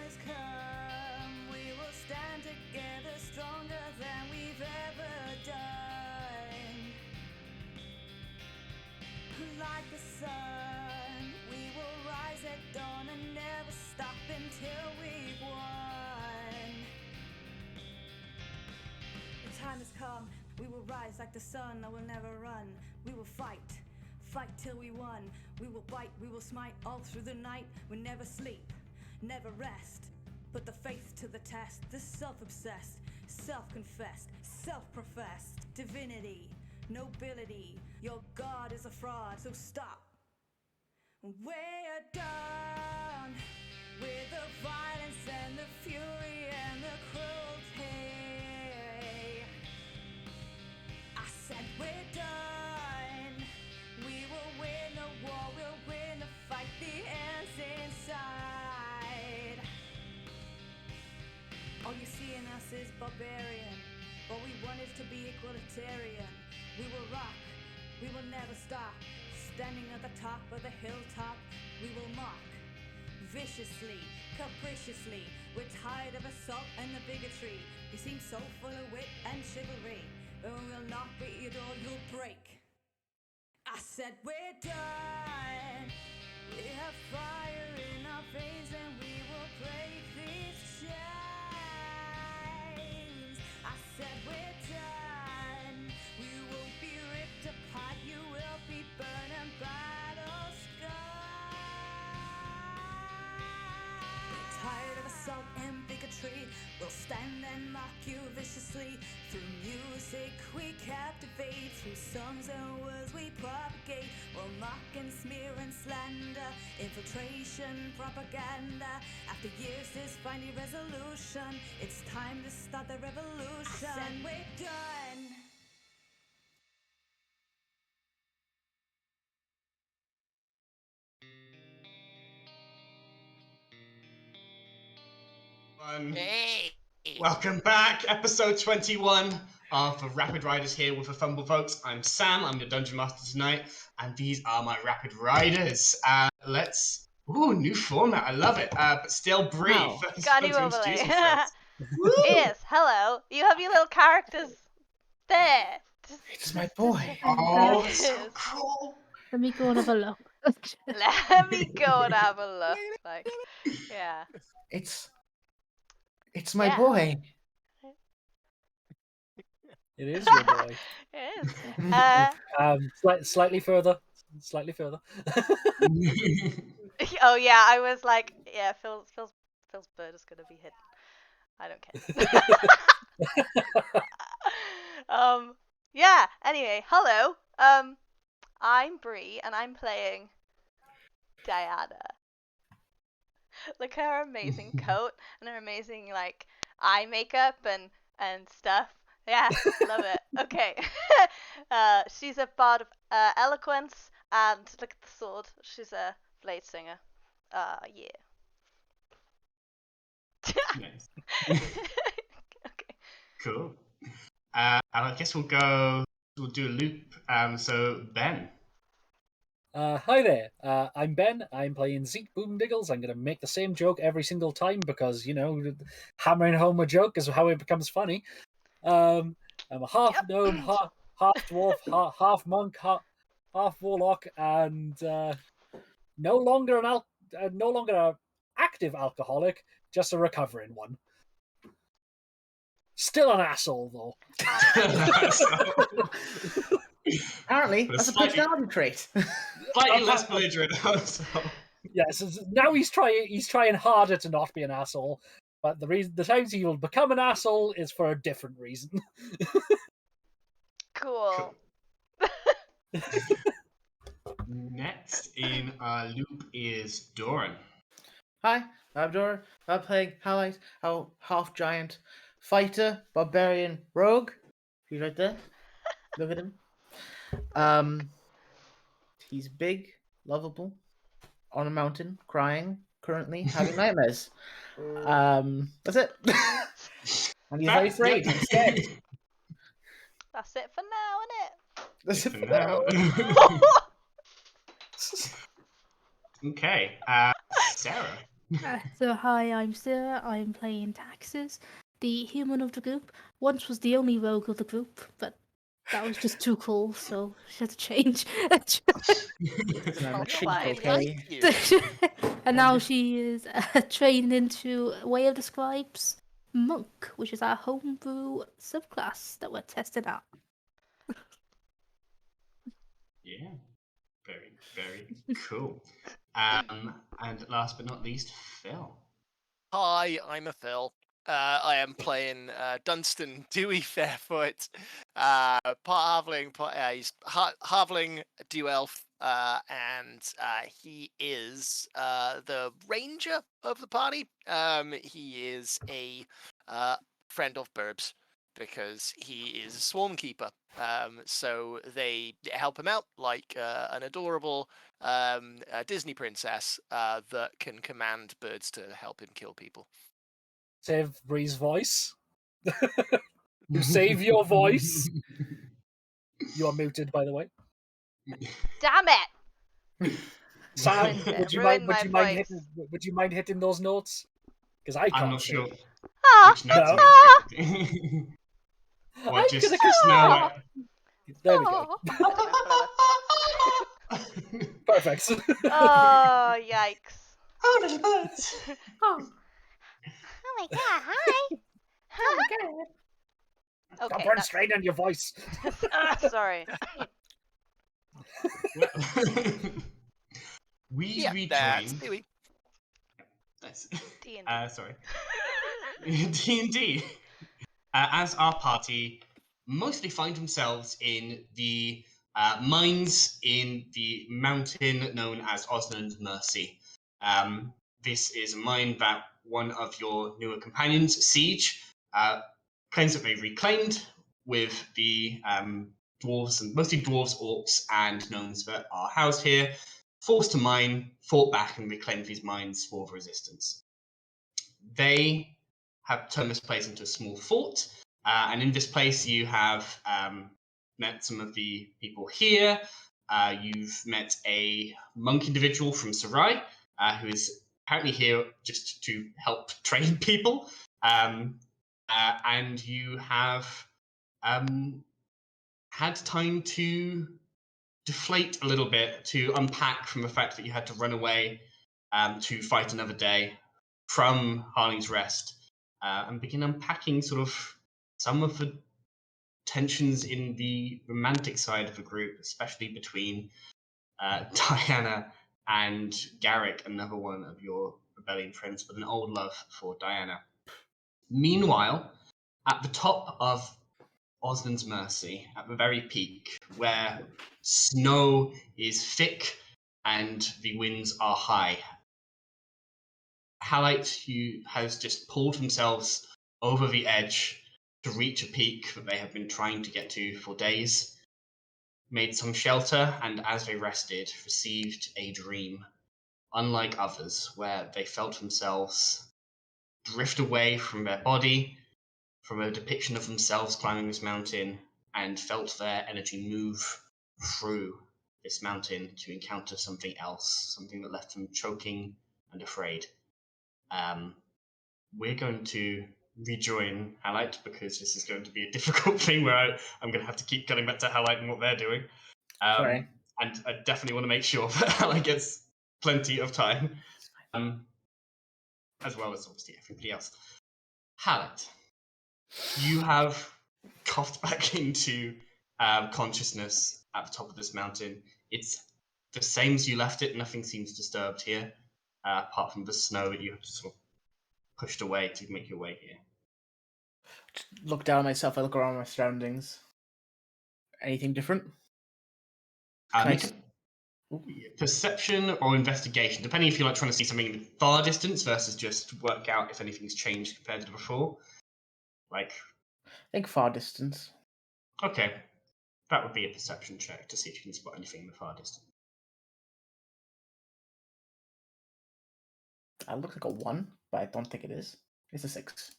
has come. We will stand together stronger than we've ever done. Like the sun, we will rise at dawn and never stop until we've won. The time has come, we will rise like the sun, I will never run. We will fight till we won. We will bite, we will smite all through the night. We never sleep, never rest. Put the faith to the test, the self-obsessed, self-confessed, self-professed divinity, nobility. Your God is a fraud, so stop. We're done with the violence and the fury and the cruelty. I said we're done. We will win the war, we'll win the fight, the end's inside. All you see in us is barbarian. What we want is to be equalitarian. We will rock, we will never stop. Standing at the top of the hilltop, we will mock viciously, capriciously. We're tired of assault and the bigotry. You seem so full of wit and chivalry. When we'll knock at your door, you'll break. I said we're done. We have fire in our veins and we will break these chains. I said we're done. We won't be ripped apart. You will be burned and battle scarred. We're tired of assault and bigotry. We'll stand and mock you viciously. Through music we captivate. Through songs and words we propagate. We'll mock and smear and slander. Infiltration, propaganda. After years there's finally resolution. It's time to start the revolution. I said we're done. Hey! Welcome back, episode 21 for Rapid Riders here with the Fumble folks. I'm Sam, I'm the Dungeon Master tonight, and these are my Rapid Riders. Ooh, new format, I love it, but still brief. Wow. Got new overlay. Yes, hello. You have your little characters there. It's my boy. Oh, that's so Yes. cool. Let me go and have a look. Let me go and have a look. Like, yeah. It's my Yeah. boy. It is your boy. It is. Slightly further. Oh yeah, I was like, yeah, Phil's bird is gonna be hidden. I don't care. Yeah. Anyway, hello. I'm Bree, and I'm playing Dyanna. Look at her amazing coat and her amazing like eye makeup and stuff. Yeah, love it. Okay. She's a bard of eloquence, and look at the sword. She's a blade singer. Yeah. Nice. Okay. Cool. I guess we'll do a loop. So, Ben. Hi there. I'm Ben. I'm playing Zeke Boomdiggles. I'm going to make the same joke every single time because, hammering home a joke is how it becomes funny. I'm a half gnome, half dwarf, half monk, half warlock, and no longer an active alcoholic, just a recovering one. Still an asshole, though. Apparently, that's a personality trait. Slightly less belligerent. So. Yes, now he's trying harder to not be an asshole, but the times he will become an asshole is for a different reason. Cool. Next in our loop is Doran. Hi, I'm Dora. I'm playing Halite, our half-giant fighter, barbarian, rogue. He's right there. Look at him. He's big, lovable, on a mountain, crying, currently having nightmares. That's it. And he's very afraid. He's scared. That's it for now, innit? That's it for now. Okay, Sarah. So hi, I'm Sarah. I'm playing Taxes, the human of the group. Once was the only rogue of the group, but that was just too cool, so she had to change. I'm a Also cheap, fine. okay? you. And now she is trained into Way of the Scribes Monk, which is our homebrew subclass that we're testing out. Yeah, very, very cool. And last but not least, Phil. Hi, I'm a Phil. I am playing Dunstan Dewey Fairfoot, part halfling, he's halfling dew elf, and he is the ranger of the party. He is a friend of Burbs because he is a swarm keeper. So they help him out like an adorable a Disney princess that can command birds to help him kill people. Save Bree's voice. You save your voice. You are muted, by the way. Damn it! Sam, Ruined it. would you Ruined mind? my voice. Would you mind hitting those notes? Because I can't. I'm not sure Ah! which notes No. I'm expecting. What, I'm just gonna know There we go. I don't know, whatever. it. Perfect. Oh, yikes. Oh, there's birds. Oh, Oh my god, hi! Stop Okay, burn strain on your voice. sorry. We Yeah, that's rejoin. Dewey. Nice. D&D. Sorry. D&D. As our party mostly find themselves in the mines in the mountain known as Osasris Mercy. This is a mine that one of your newer companions, Siege, claims that they reclaimed with the dwarves, and mostly dwarves, orcs, and gnomes that are housed here, forced to mine, fought back, and reclaimed these mines for the resistance. They have turned this place into a small fort, and in this place you have met some of the people here. You've met a monk individual from Sarai, who is apparently here just to help train people. And you have had time to deflate a little bit, to unpack from the fact that you had to run away to fight another day from Harling's Rest, and begin unpacking sort of some of the tensions in the romantic side of the group, especially between Dyanna and Garrick, another one of your rebellion friends with an old love for Dyanna. Meanwhile, at the top of Osland's Mercy, at the very peak, where snow is thick and the winds are high, Halite, who has just pulled themselves over the edge to reach a peak that they have been trying to get to for days, made some shelter, and as they rested, received a dream, unlike others, where they felt themselves drift away from their body, from a depiction of themselves climbing this mountain, and felt their energy move through this mountain to encounter something else, something that left them choking and afraid. We're going to rejoin Halite because this is going to be a difficult thing where I'm going to have to keep getting back to Halite and what they're doing. Sorry. And I definitely want to make sure that Halite gets plenty of time, as well as obviously everybody else. Halite, you have coughed back into consciousness at the top of this mountain. It's the same as you left it. Nothing seems disturbed here, apart from the snow that you have to sort of pushed away to make your way here. Look down at myself, I look around my surroundings. Anything different? Make a perception or investigation, depending if you're like trying to see something in the far distance versus just work out if anything's changed compared to before. Like, I think far distance. okay, that would be a perception check to see if you can spot anything in the far distance. That looks like a 1, but I don't think it is. It's a 6.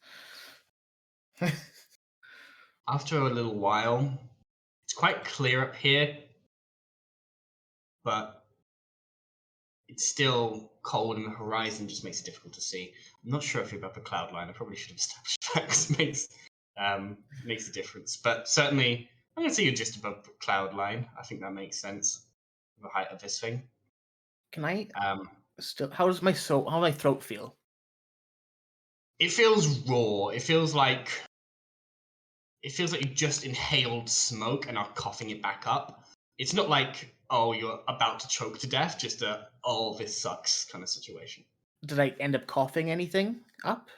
After a little while, it's quite clear up here, but it's still cold and the horizon just makes it difficult to see. I'm not sure if you're above the cloud line. I probably should have established that 'cause it makes a difference. But certainly, I'm going to say you're just above the cloud line. I think that makes sense. The height of this thing. Can I Um, still? How does my throat feel? it feels raw. It feels like you just inhaled smoke and are coughing it back up. It's not like, oh, you're about to choke to death, just a, oh, this sucks kind of situation. Did I end up coughing anything up?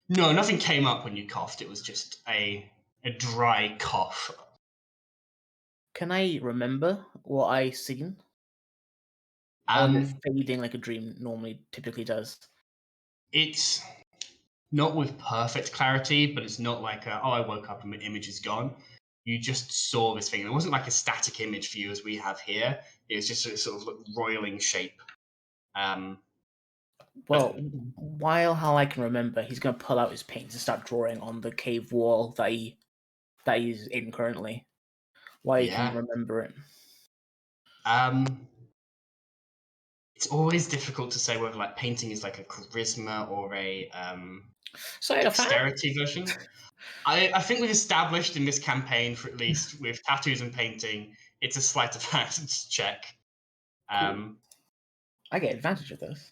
No, nothing came up when you coughed. It was just a dry cough. Can I remember what I seen? Or is it fading like a dream normally typically does? It's not with perfect clarity, but it's not like, oh, I woke up and the image is gone. You just saw this thing. It wasn't like a static image for you as we have here. It was just a sort of roiling shape. Well, while how I can remember, he's going to pull out his paints and start drawing on the cave wall that he's in currently. While he can remember it. It's always difficult to say whether like painting is like a charisma or a dexterity version. I think we've established in this campaign, for at least with tattoos and painting, it's a sleight of hand check. Cool. I get advantage of this.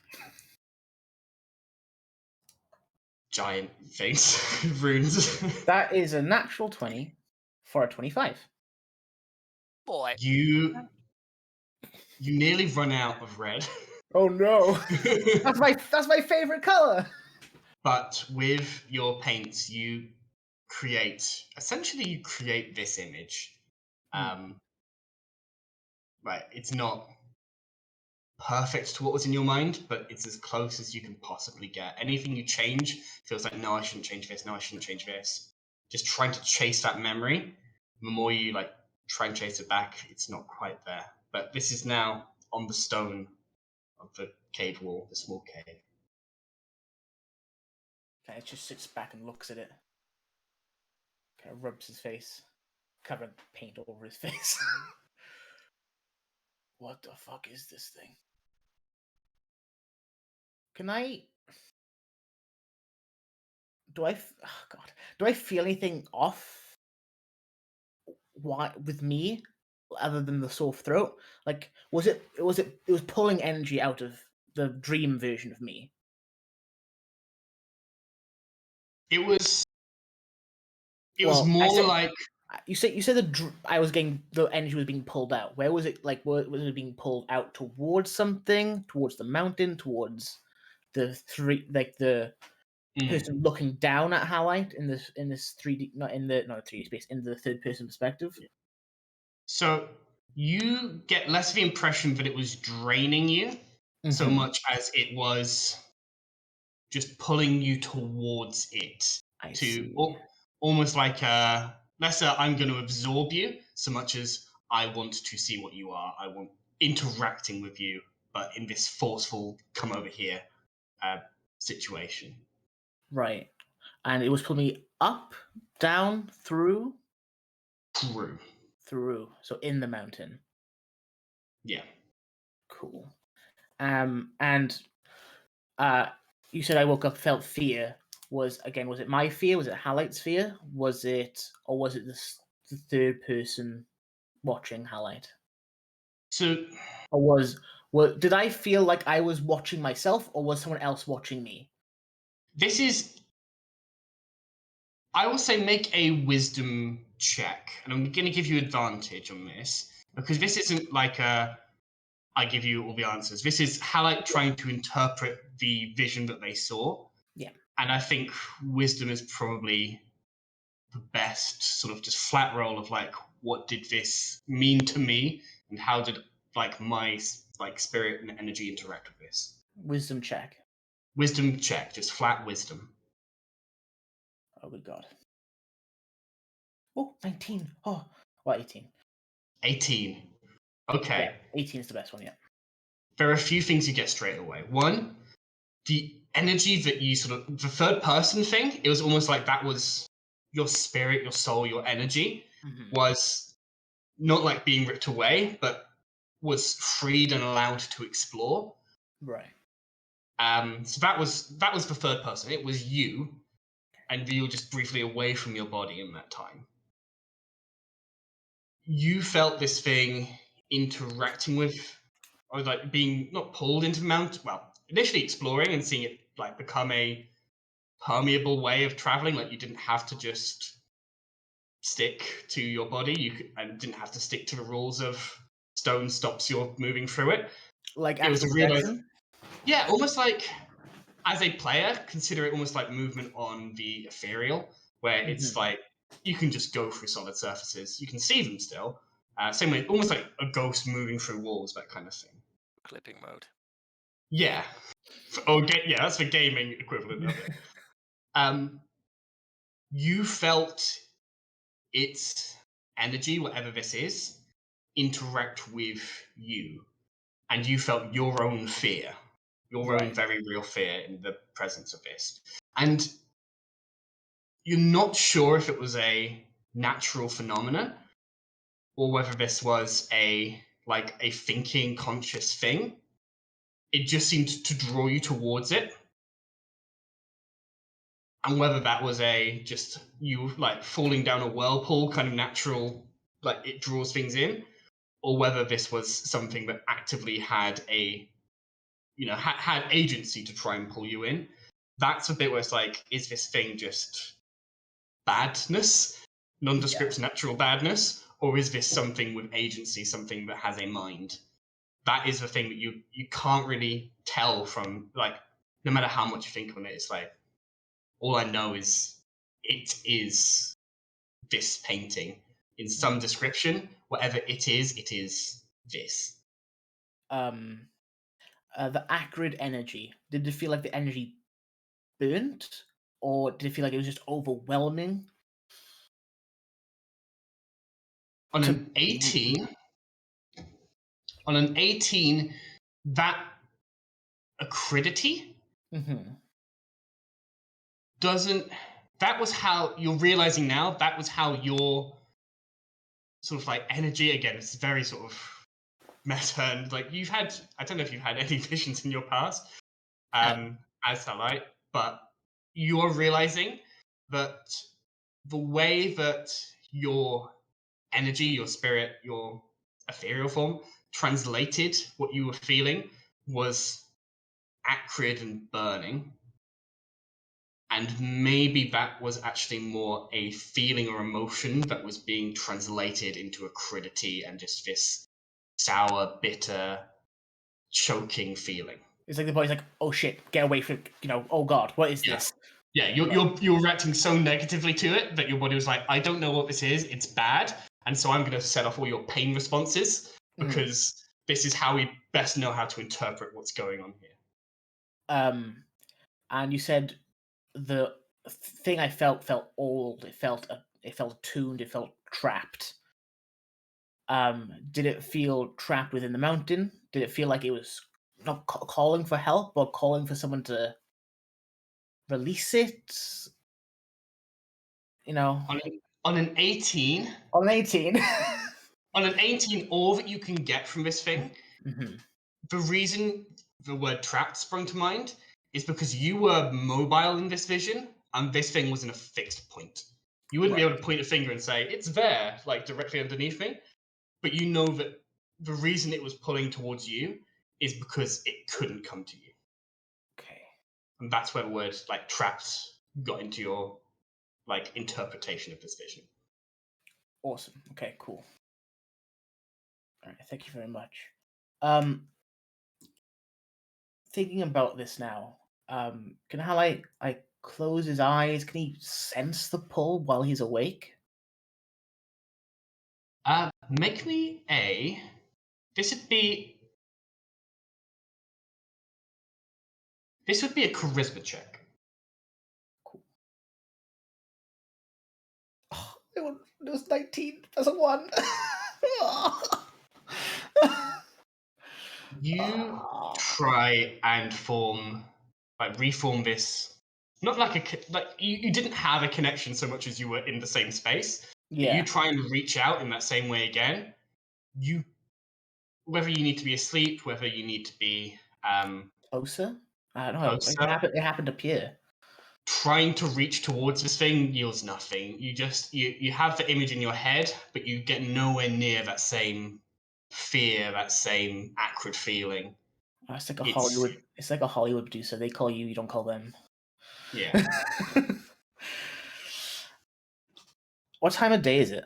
Giant face runes. That is a natural 20 for a 25. Boy. You nearly run out of red. Oh no! that's my favorite color. But with your paints, you create this image. Right, it's not perfect to what was in your mind, but it's as close as you can possibly get. Anything you change feels like, no, I shouldn't change this. No, I shouldn't change this. Just trying to chase that memory. The more you like try and chase it back, it's not quite there. But this is now on the stone of the cave wall, the small cave. Kind of just sits back and looks at it. Kind of rubs his face, covering paint over his face. What the fuck is this thing? Can I? Do I feel anything off? Why with me, other than the sore throat? Like, was it pulling energy out of the dream version of me? It was more like you said the energy was being pulled out. Where was it? Like, was it being pulled out towards something? Towards the mountain? Towards the person looking down at Halite in this 3D, not 3D space, in the third person perspective. So you get less of the impression that it was draining you so much as it was just pulling you towards it. Almost like less I'm going to absorb you so much as I want to see what you are. I want interacting with you, but in this forceful come over here situation. Right. And it was pulling me up, down, through. So in the mountain. Yeah. Cool. And you said I woke up, felt fear. Was it my fear? Was it Halite's fear? Was it the third person watching Halite? So, or did I feel like I was watching myself, or was someone else watching me? This is, I will say, make a wisdom check, and I'm going to give you advantage on this because this isn't like I give you all the answers. This is Halite trying to interpret the vision that they saw. Yeah. And I think wisdom is probably the best sort of just flat roll of like, what did this mean to me, and how did like my like spirit and energy interact with this? Wisdom check. Wisdom check, just flat wisdom. Oh good god. Oh, 19. Oh, what 18? 18. Okay. Yeah, 18 is the best one, yeah. There are a few things you get straight away. One, the energy that you sort of, the third person thing, it was almost like that was your spirit, your soul, your energy was not like being ripped away, but was freed and allowed to explore. Right. So that was the third person. It was you, and you were just briefly away from your body in that time. You felt this thing interacting with, or like being not pulled into the mountain. Well, initially exploring and seeing it like become a permeable way of traveling. Like you didn't have to just stick to your body. And didn't have to stick to the rules of stone stops you're moving through it. Like It was a active real, projection? yeah, almost like as a player, consider it almost like movement on the ethereal, where it's like you can just go through solid surfaces. You can see them still. Same way, almost like a ghost moving through walls, that kind of thing. Clipping mode. Yeah. Yeah, that's the gaming equivalent of it. You felt its energy, whatever this is, interact with you. And you felt your own fear, your own very real fear in the presence of this. And you're not sure if it was a natural phenomenon or whether this was a thinking conscious thing. It just seemed to draw you towards it. And whether that was just you like falling down a whirlpool kind of natural, like it draws things in, or whether this was something that actively had had agency to try and pull you in. That's a bit where it's like, is this thing just badness, nondescript natural badness, or is this something with agency, something that has a mind? That is the thing that you can't really tell from, like, no matter how much you think on it. It's like, all I know is it is this painting in some description. Whatever it is this. The acrid energy. Did it feel like the energy burnt, or did it feel like it was just overwhelming? On an 18, that acridity doesn't. That was how you're realizing now. That was how your sort of like energy, again, it's very sort of meta, and like you've had, I don't know if you've had any visions in your past as Halite, but you're realizing that the way that your energy, your spirit, your ethereal form translated what you were feeling was acrid and burning. And maybe that was actually more a feeling or emotion that was being translated into acridity and just this sour, bitter, choking feeling. It's like the body's like, oh shit, get away from, oh god, what is this? Yeah, you're reacting so negatively to it that your body was like, I don't know what this is, it's bad, and so I'm going to set off all your pain responses because this is how we best know how to interpret what's going on here. And you said the thing I felt old. It felt attuned. It felt trapped. Did it feel trapped within the mountain? Did it feel like it was not calling for help, but calling for someone to release it? On an 18. On an 18. On an 18, all that you can get from this thing, the reason the word trapped sprung to mind is because you were mobile in this vision, and this thing was in a fixed point. You wouldn't be able to point a finger and say, it's there, like directly underneath me. But you know that the reason it was pulling towards you is because it couldn't come to you. Okay. And that's where the word like trapped got into your like interpretation of this vision. Awesome. Okay, cool. All right, thank you very much. Thinking about this now, can Halite close his eyes? Can he sense the pull while he's awake? Make me a. This would be a charisma check. Cool. Oh, it was 19. That's a 1. You try and reform this. Not like you didn't have a connection so much as you were in the same space. Yeah. You try and reach out in that same way again. Whether you need to be asleep, whether you need to be closer, I don't know. Oh, so- It happened to Pierre. Trying to reach towards this thing yields nothing. You have the image in your head, but you get nowhere near that same fear, that same acrid feeling. It's like a Hollywood. It's like a Hollywood producer. They call you, you don't call them. Yeah. What time of day is it?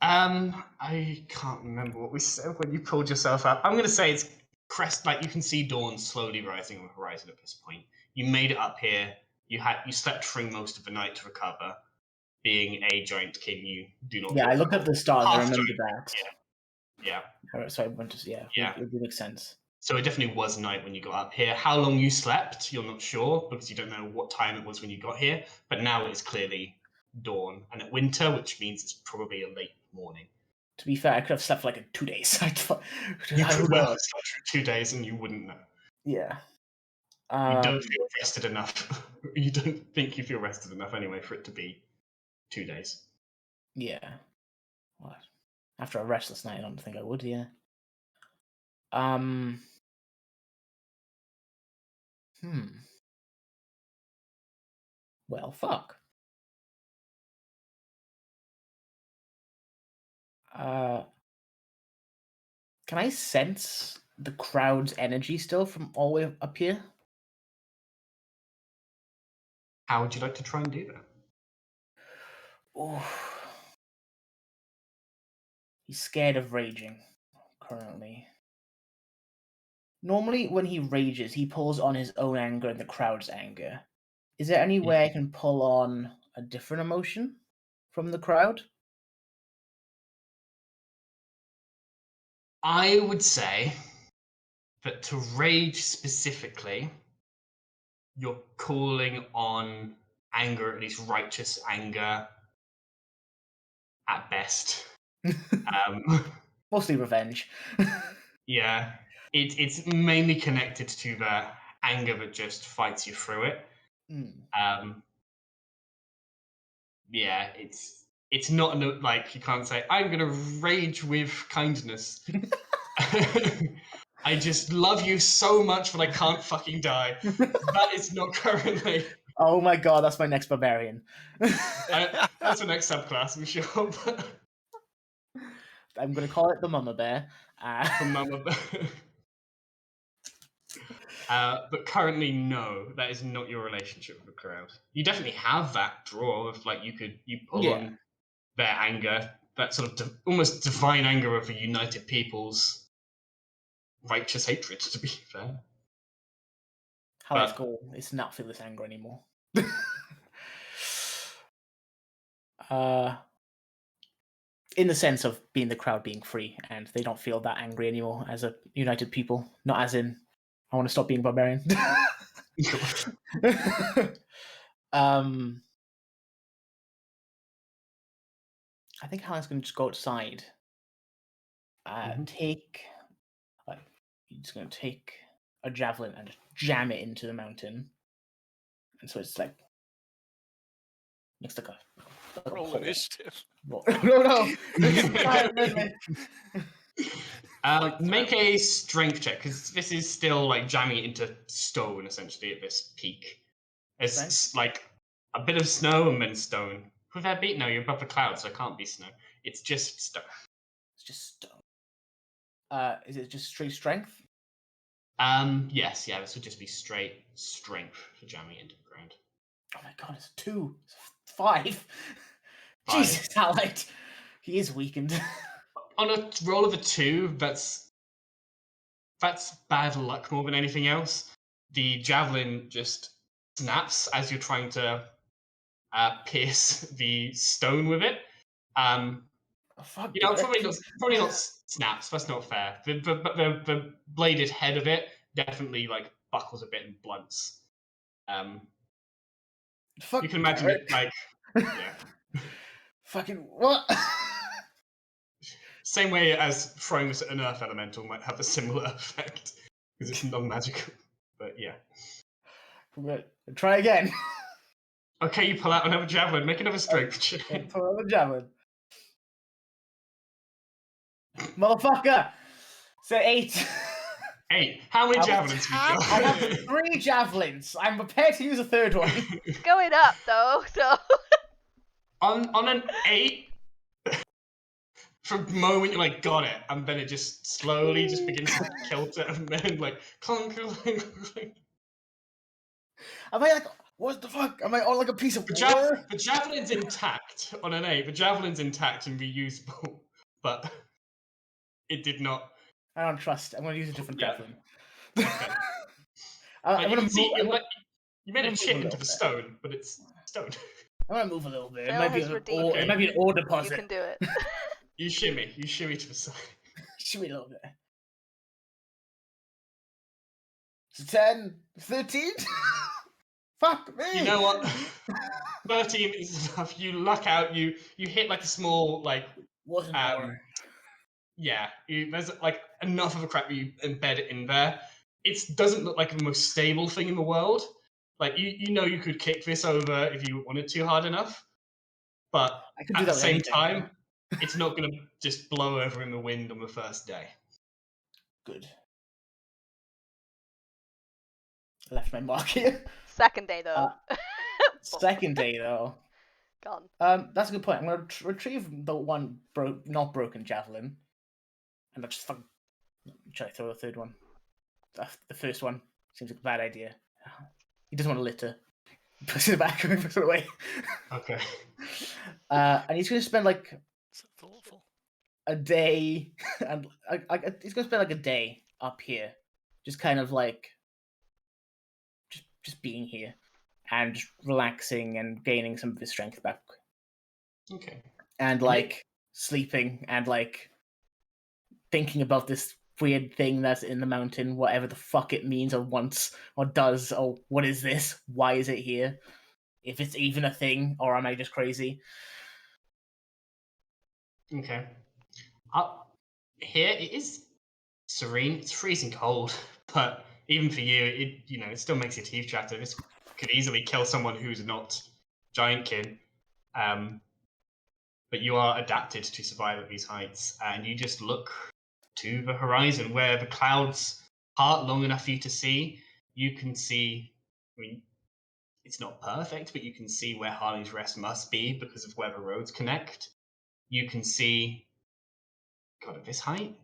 I can't remember what we said when you pulled yourself up. I'm gonna say it's crest. Like you can see dawn slowly rising on the horizon at this point. You made it up here. You slept through most of the night to recover. Being a giant king, you do not. Yeah, I looked at the stars. I Half remember giant. that. Yeah. Alright, so I went to Yeah. It would make sense. So it definitely was night when you got up here. How long you slept, you're not sure because you don't know what time it was when you got here. But now it is clearly dawn and at winter, which means it's probably a late morning. To be fair, I could have slept for like 2 days. You could well have slept for 2 days and you wouldn't know. Yeah. You don't feel rested enough. You don't think you feel rested enough anyway for it to be 2 days. Yeah. What? After a restless night, I don't think I would. Yeah. Well, fuck. Can I sense the crowd's energy still from all the way up here? How would you like to try and do that? Oh. He's scared of raging currently. Normally, when he rages, he pulls on his own anger and the crowd's anger. Is there any way I can pull on a different emotion from the crowd? I would say that to rage specifically, you're calling on anger, at least righteous anger, at best. Mostly revenge. Yeah, it's mainly connected to the anger that just fights you through it. Yeah, it's not like you can't say I'm gonna rage with kindness. I just love you so much that I can't fucking die. That is not currently. Oh my god, that's my next barbarian. That's the next subclass, I'm sure. I'm gonna call it the Mama Bear. The Mama Bear. But currently, no, that is not your relationship with the crowd. You definitely have that draw of like you pull on their anger, that sort of almost divine anger of a united people's righteous hatred. To be fair, Halite's goal is not feel this anger anymore. In the sense of being the crowd being free, and they don't feel that angry anymore as a united people. Not as in, I want to stop being barbarian. I think Halite's going to just go outside. He's going to take a javelin and just jam it into the mountain, and so it's like looks like a roll initiative. No. Make a strength check because this is still like jamming it into stone essentially at this peak. It's like a bit of snow and then stone. Could that be? No, you're above the clouds, so it can't be snow. It's just stone. It's just stone. Is it just straight strength? Yes, yeah, this would just be straight strength for jamming into the ground. Oh my god, it's 2. It's 5. Jesus, Halite. He is weakened. On a roll of a 2, that's bad luck more than anything else. The javelin just snaps as you're trying to pierce the stone with it. Probably not snaps. That's not fair. The bladed head of it definitely like buckles a bit and blunts. You can imagine it like, yeah. Fucking what? Same way as throwing this at an earth elemental might have a similar effect because it's non-magical. But yeah. Try again. Okay, you pull out another javelin. Make another strength check. Pull out the javelin. Motherfucker! Say 8. 8. How many javelins have you I got? have 3 javelins. I'm prepared to use a third one. It's going up though, so on an 8, from the moment you like got it, and then it just slowly just begins to kilt it, and then like clunk, clunk, clunk. Am I like, what the fuck? Am I on like a piece of wood? The javelin's intact on an 8. The javelin's intact and reusable, but it did not. I don't trust. I'm going to use a different Yeah. javelin. Okay. I'm You going can to see, move. you made a I'm chip moving into a the little stone, but it's stone. I'm going to move a little bit. Phil It might be has an redeemed ore. you. It might be an ore you deposit. can do it. You shimmy to the side. Should be a little bit. So 10, 13. Fuck me. You know what? 13 is enough. You luck out. You hit like a small like Wasn't ore. yeah. There's like enough of a crack that you embed it in there. It doesn't look like the most stable thing in the world. Like you know you could kick this over if you wanted to hard enough, but I could do at that the with same anything. time, it's not going to just blow over in the wind on the first day. Good. Left my mark here. Second day though. Second day though. Gone. That's a good point. I'm gonna retrieve the one not broken javelin, and I'll just fucking try to throw the third one. The first one seems like a bad idea. He doesn't want to litter. Puts it back and puts it away. Okay. And he's gonna spend like So thoughtful. a day, and he's gonna spend like a day up here, just kind of like just being here and just relaxing and gaining some of his strength back. Okay. And like sleeping and like thinking about this weird thing that's in the mountain, whatever the fuck it means or wants or does, or what is this? Why is it here? If it's even a thing, or am I just crazy? Okay. Up here it is serene. It's freezing cold, but even for you, it still makes your teeth chatter. This could easily kill someone who's not giantkin. But you are adapted to survive at these heights, and you just look to the horizon where the clouds part long enough for you to see. You can see, I mean, it's not perfect, but you can see where Harley's Rest must be because of where the roads connect. You can see, God, at this height,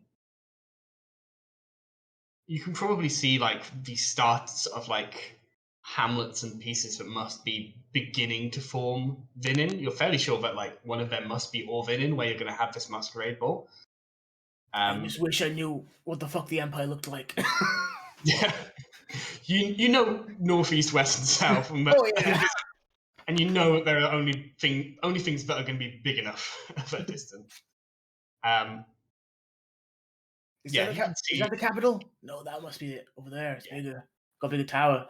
you can probably see like the starts of like hamlets and pieces that must be beginning to form Vinin. You're fairly sure that like one of them must be Orvinin, where you're going to have this masquerade ball. I just wish I knew what the fuck the Empire looked like. Yeah, you know northeast, west, and south, and Oh yeah. and you know that there are only things that are going to be big enough at that distance. Is Yeah, that you can is see. that the capital? No, that must be it over there. It's bigger. Got a bigger tower.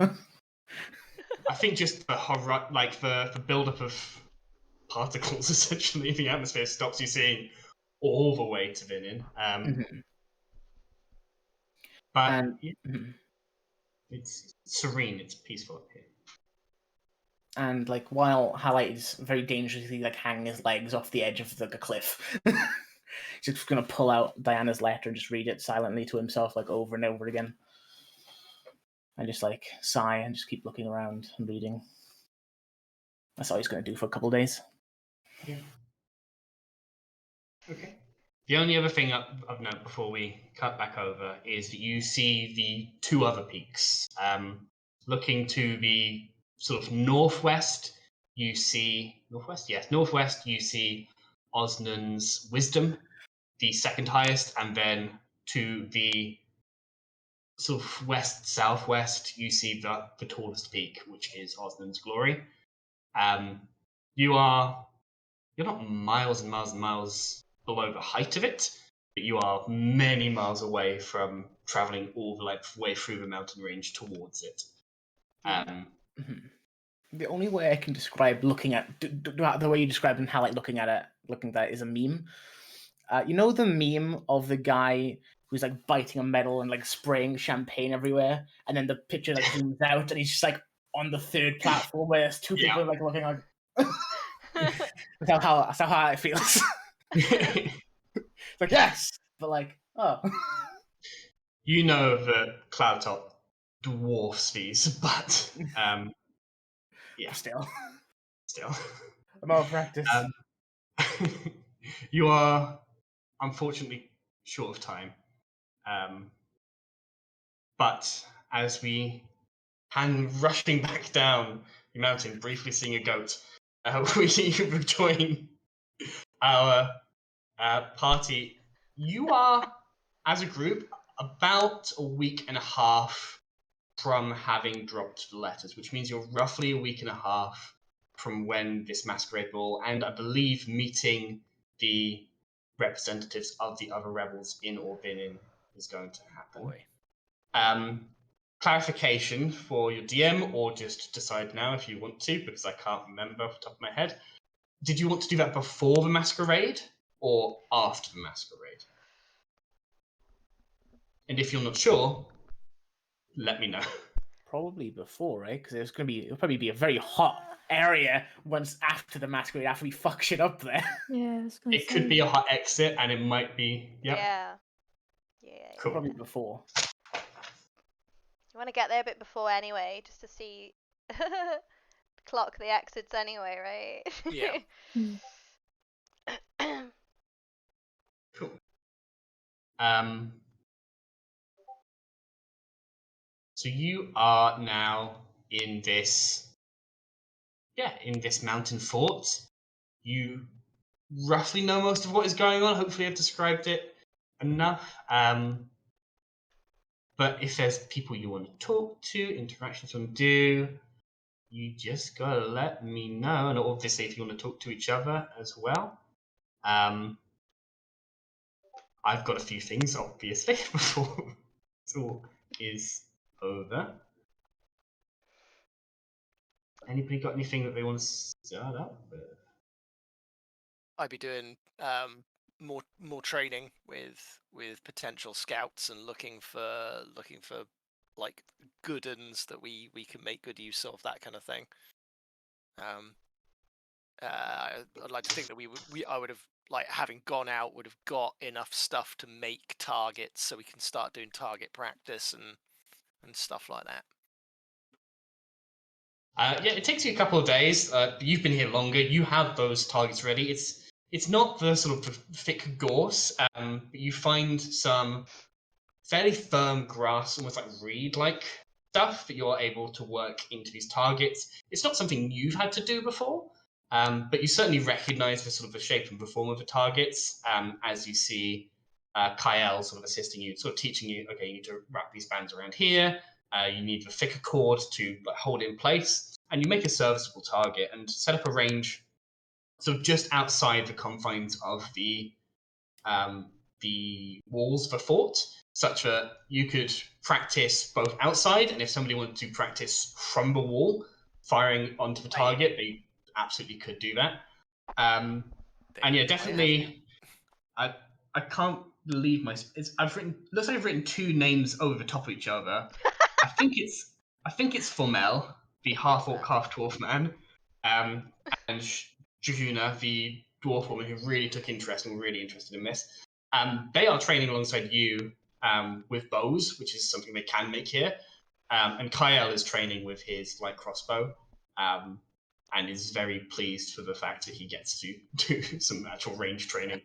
I think just the buildup of particles essentially in the atmosphere stops you seeing all the way to Vinin. But And it's serene, it's peaceful up here. and like while Halite is very dangerously like hanging his legs off the edge of like a cliff, he's just gonna pull out Dyanna's letter and just read it silently to himself like over and over again, and just like sigh and just keep looking around and reading. That's all he's gonna do for a couple of days. Yeah. Okay. The only other thing of note before we cut back over is that you see the two other peaks. Looking to the sort of northwest, you see northwest. You see Osnan's Wisdom, the second highest, and then to the sort of west southwest, you see the tallest peak, which is Osnan's Glory. You're not miles and miles and miles below the height of it, but you are many miles away from traveling all the way through the mountain range towards it. The only way I can describe looking at the way you described Halite looking at it is a meme. You know the meme of the guy who's like biting a medal and like spraying champagne everywhere, and then the picture like zooms out and he's just like on the third platform where there's two people like looking like. That's how it feels. It's like yes, but like oh. You know that Cloudtop dwarfs these, but yeah, Still, still. I'm out of practice. You are unfortunately short of time. But as we hand rushing back down the mountain, briefly seeing a goat, we rejoin our party. You are, as a group, about a week and a half from having dropped the letters, which means you're roughly a week and a half from when this masquerade ball, and I believe meeting the representatives of the other rebels in Orbinin is going to happen. Boy. Clarification for your DM, or just decide now if you want to, because I can't remember off the top of my head. Did you want to do that before the masquerade or after the masquerade? And if you're not sure, let me know. Probably before, right? Because it'll probably be a very hot area once after the masquerade, after we fuck shit up there. Yeah, I was gonna It say. could be a hot exit, and it might be. Yep. Yeah. Cool. Probably before. You want to get there a bit before anyway, just to see clock the exits anyway, right? Yeah. Cool. So you are now in this mountain fort. You roughly know most of what is going on. Hopefully I've described it enough. But if there's people you want to talk to, interactions you want to do, you just gotta let me know. And obviously if you want to talk to each other as well. I've got a few things, obviously, before it all is over. Anybody got anything that they want to start up with? I'd be doing more training with potential scouts and looking for like good uns that we can make good use of, that kind of thing. I'd like to think that I would have, like, having gone out, would have got enough stuff to make targets so we can start doing target practice and stuff like that. Yeah, it takes you a couple of days. You've been here longer. You have those targets ready. It's not the sort of thick gorse, but you find some fairly firm grass, almost like reed-like stuff that you're able to work into these targets. It's not something you've had to do before, but you certainly recognize the sort of the shape and the form of the targets as you see Kyle sort of assisting you, sort of teaching you, okay, you need to wrap these bands around here. You need the thicker cord to hold it in place, and you make a serviceable target and set up a range sort of just outside the confines of the walls of the fort, such that you could practice both outside, and if somebody wanted to practice from the wall, firing onto the target, they absolutely could do that. And yeah, definitely, I can't believe looks like I've written two names over the top of each other. I think it's Fumble, the half-orc, half-dwarf man, and Jujuna, the dwarf woman who really took interest and were really interested in this. They are training alongside you with bows, which is something they can make here. And Kyle is training with his light crossbow, and is very pleased for the fact that he gets to do some actual range training.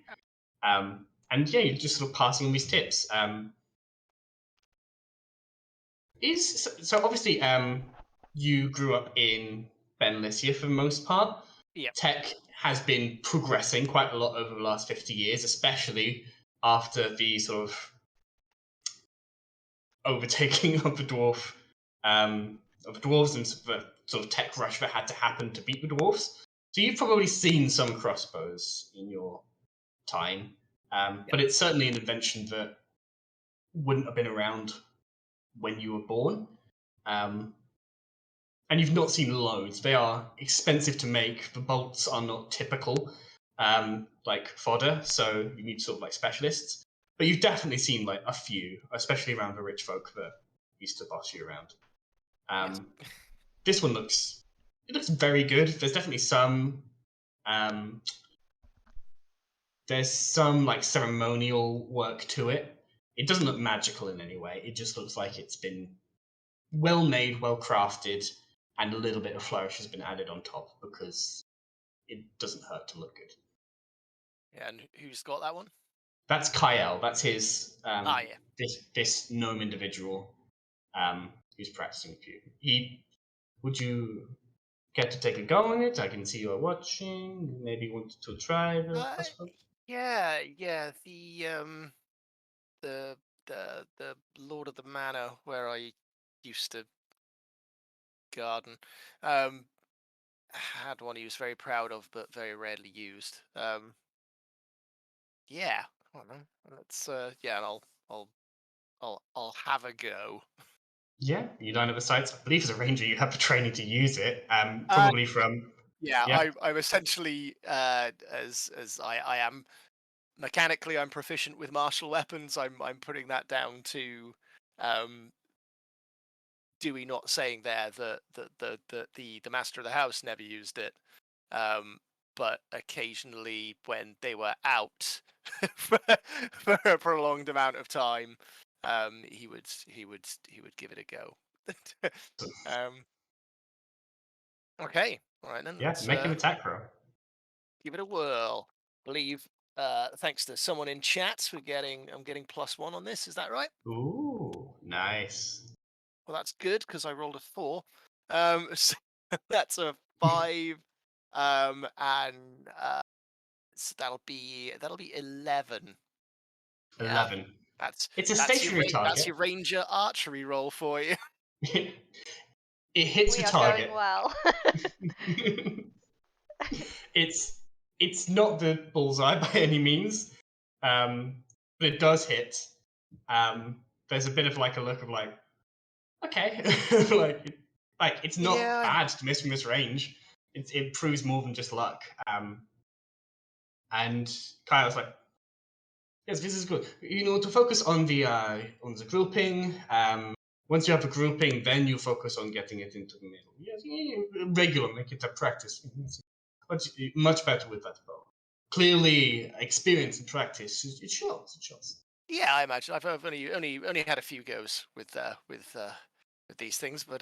And yeah, you're just sort of passing on these tips. So obviously, you grew up in Benlicia for the most part. Yeah. Tech has been progressing quite a lot over the last 50 years, especially after the sort of overtaking of the dwarves and the sort of tech rush that had to happen to beat the dwarves. So you've probably seen some crossbows in your time, but it's certainly an invention that wouldn't have been around when you were born. And you've not seen loads. They are expensive to make. The bolts are not typical, like fodder, so you need sort of like specialists. But you've definitely seen like a few, especially around the rich folk that used to boss you around. Yes. This one looks very good. There's definitely some there's some like ceremonial work to it. it doesn't look magical in any way. It just looks like it's been well made, well crafted, and a little bit of flourish has been added on top because it doesn't hurt to look good. Yeah, and who's got that one? That's Kyle. That's his Yeah. this gnome individual who's practicing with you. Would you care to take a go on it? I can see you are watching. Maybe you want to try the crossbow. Yeah. The Lord of the Manor where I used to garden had one he was very proud of but very rarely used. Yeah, I don't know. Let's I'll have a go. Yeah, you don't have the sights. I believe as a ranger you have the training to use it. Probably from yeah. I'm essentially as I am mechanically I'm proficient with martial weapons. I'm putting that down to Dewey not saying there that the master of the house never used it, but occasionally when they were out for a prolonged amount of time, he would give it a go. Okay, all right then. Yeah, Let's make an attack roll. give it a whirl. Believe thanks to someone in chat, I'm getting +1 on this. Is that right? Ooh, nice. Well, that's good because I rolled a 4. So that's a 5, and so that'll be 11. 11. Yeah, that's a stationary target. That's your ranger archery roll for you. It hits We the are target. going well. It's not the bullseye by any means, but it does hit. There's a bit of like a look of like, okay, like it's not bad to miss from this range. It proves more than just luck. And Kyle's like, yes, this is good. To focus on the grouping. Once you have a grouping, then you focus on getting it into the middle. Yes, regular, make it a practice. Much better with that bow. Clearly, experience and practice, it shows. It shows. Yeah, I imagine I've only had a few goes with these things, but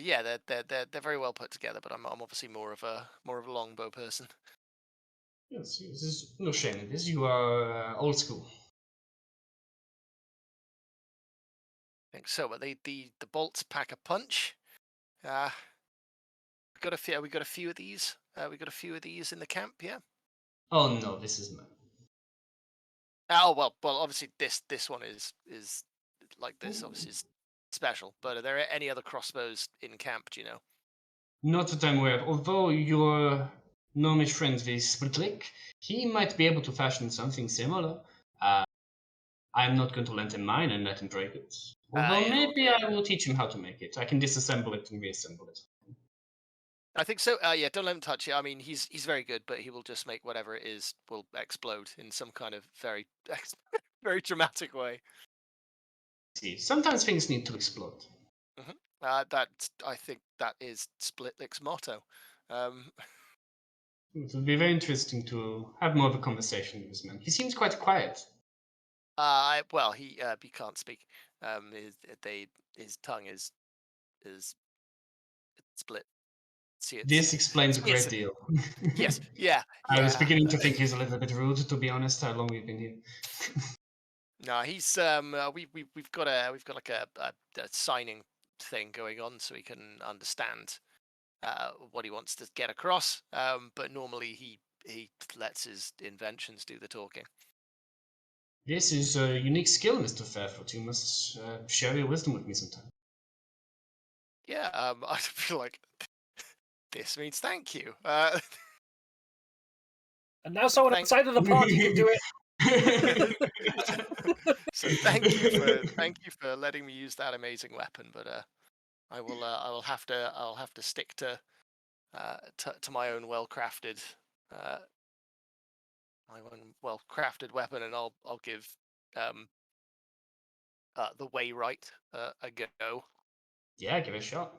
yeah, they're very well put together. But I'm obviously more of a longbow person. Yes, this is no shame in this. You are old school. I think so, but the bolts pack a punch. We got a few of these. We got a few of these in the camp, yeah. Oh no, this is not. Oh well, obviously this one is like this. Obviously is special. But are there any other crossbows in camp? Do you know? Not that I'm aware of. Although your gnomish friend with Splitlick, he might be able to fashion something similar. I'm not going to lend him mine and let him break it. Although maybe I will teach him how to make it. I can disassemble it and reassemble it. I think so. Yeah, don't let him touch it. I mean, he's very good, but he will just make whatever it is will explode in some kind of very very dramatic way. See, sometimes things need to explode. That I think that is Splitlick's motto. It would be very interesting to have more of a conversation with this man. He seems quite quiet. Well, he can't speak. His tongue is split. This explains a great deal. Yes, yeah. I was beginning to think he's a little bit rude, to be honest. How long we've been here? No, he's we've got like a signing thing going on so he can understand what he wants to get across. But normally he lets his inventions do the talking. This is a unique skill, Mr. Fairfoot. You must share your wisdom with me sometime. Yeah, I feel like this means thank you. And now someone outside of the party can do it. So thank you for letting me use that amazing weapon, but I'll have to stick to my own well-crafted weapon, and I'll give the Wayrite a go. Yeah, give it a shot.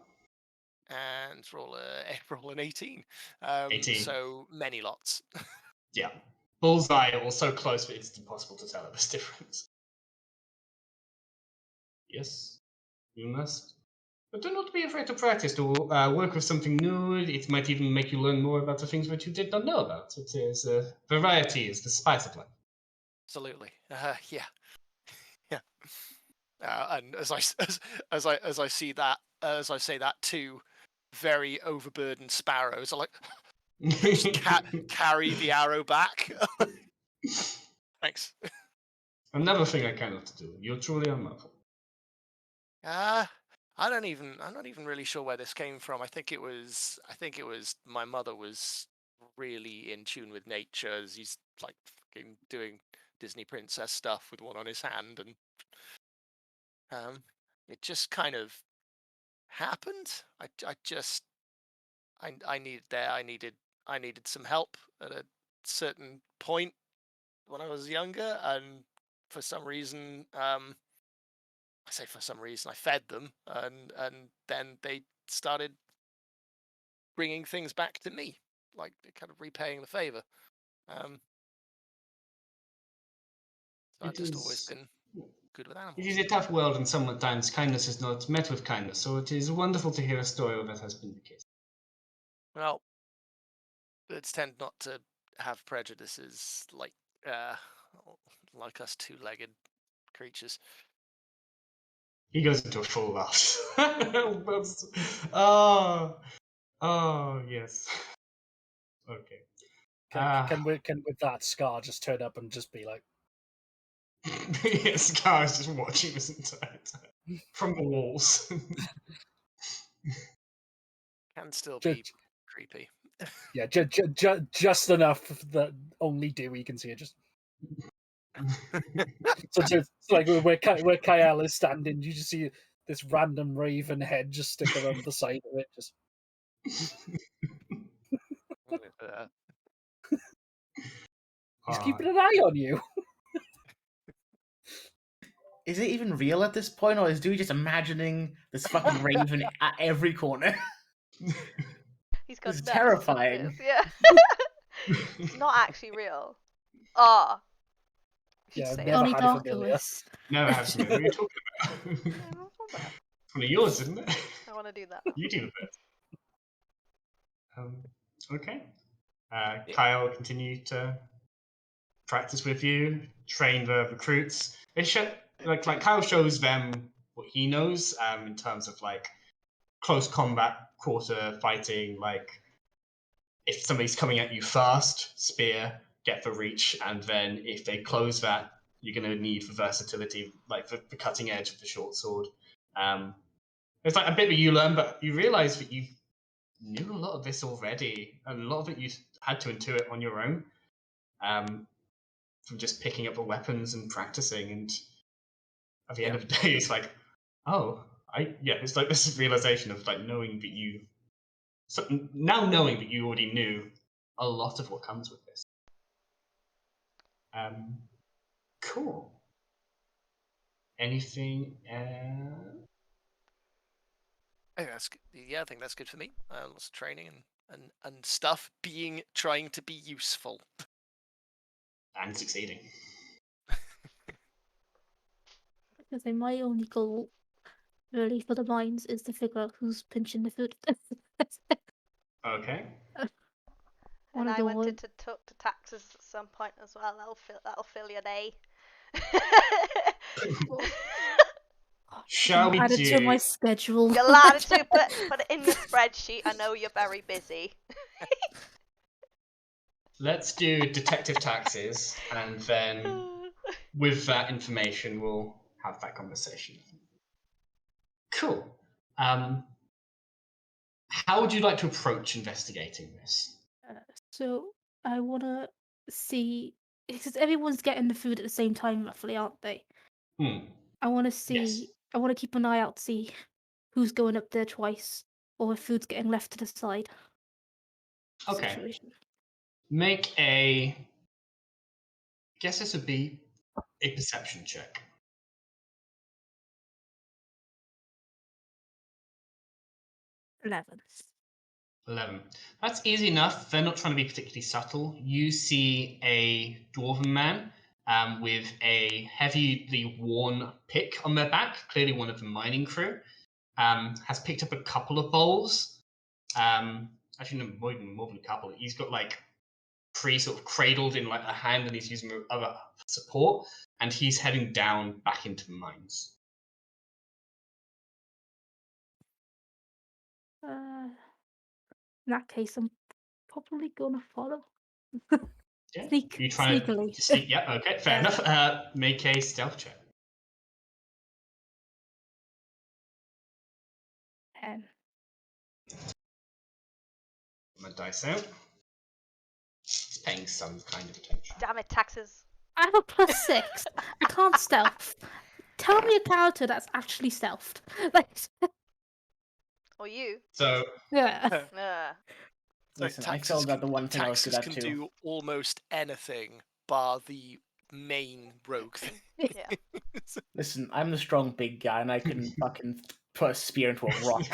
And roll an 18. 18. So many lots. Yeah. Bullseye are so close that it's impossible to tell this difference. Yes, you must. But do not be afraid to practice, to work with something new. It might even make you learn more about the things that you did not know about. It is variety is the spice of life. Absolutely. Yeah. Yeah. And as I see that, as I say that, two very overburdened sparrows are like just carry the arrow back. Thanks. Another thing I cannot do. You're truly unmarkable. I'm not even really sure where this came from. I think it was my mother was really in tune with nature as he's like fucking doing Disney princess stuff with one on his hand, and it just kind of happened. I needed some help at a certain point when I was younger, and for some reason, I fed them, and then they started bringing things back to me, like kind of repaying the favor. So I've just always been good with animals. It is a tough world, and sometimes kindness is not met with kindness. So it is wonderful to hear a story where that has been the case. Well, birds tend not to have prejudices like us two-legged creatures. He goes into a full laugh. Oh, yes. Okay. Can with that Scar just turn up and just be like, Yes, Scar is just watching this entire time from the walls. Can still be creepy. yeah, just enough that only Dewey can see it. Just so just like where Kyle is standing, you just see this random raven head just stick around the side of it. Just he's keeping an eye on you. Is it even real at this point, or is Dewey just imagining this fucking raven at every corner? He's got It's nuts, terrifying. isn't it? Yeah. It's not actually real. Ah. Yeah, say never Only had it Dark familiar. Lewis. Never has been. What are you talking about? It's one of yours, isn't it? I want to do that. You do the best. Okay. Kyle will continue to practice with you, train the recruits. Like Kyle shows them what he knows in terms of like close combat, quarter fighting. Like if somebody's coming at you fast, spear, get the reach, and then if they close that, you're going to need for versatility, like the cutting edge of the short sword. It's like a bit that you learn, but you realize that you knew a lot of this already, and a lot of it you had to intuit on your own, from just picking up the weapons and practicing. And at the end of the day, it's like, it's like this realization of like knowing that knowing that you already knew a lot of what comes with this. Cool. Anything else? I think that's good for me. Lots of training and stuff trying to be useful. And succeeding. Because my only goal, really, for the mines is to figure out who's pinching the food. Okay. And I wanted to talk to taxes at some point as well. That'll fill your day. Shall we add it to my do? schedule? You'll add it to put it in your spreadsheet. I know you're very busy. Let's do detective taxes, and then with that information, we'll have that conversation. Cool. How would you like to approach investigating this? So I want to see, because everyone's getting the food at the same time, roughly, aren't they? I want to see. Yes. I want to keep an eye out to see who's going up there twice, or if food's getting left to the side. Okay. Situation. Make a. I guess this would be a perception check. 11. 11. That's easy enough. They're not trying to be particularly subtle. You see a dwarven man with a heavily worn pick on their back, clearly one of the mining crew. Has picked up a couple of bowls. Actually, no, more than a couple. He's got like sort of cradled in like a hand, and he's using other support. And he's heading down back into the mines. In that case, I'm probably gonna follow. Yeah. Sneak, You trying sneakily. to sneak? Yeah. Okay. Fair Yeah. enough. Make a stealth check. 10. My dice out. It's paying some kind of attention. Damn it, taxes. I have a +6. I can't stealth. Tell me a character that's actually stealthed. Like, Or you. So yeah. So Listen, I taxes filled out can- the one thing I was good taxes at can too. do almost anything bar the main rogue thing. Yeah. Listen, I'm the strong big guy, and I can fucking put a spear into a rock.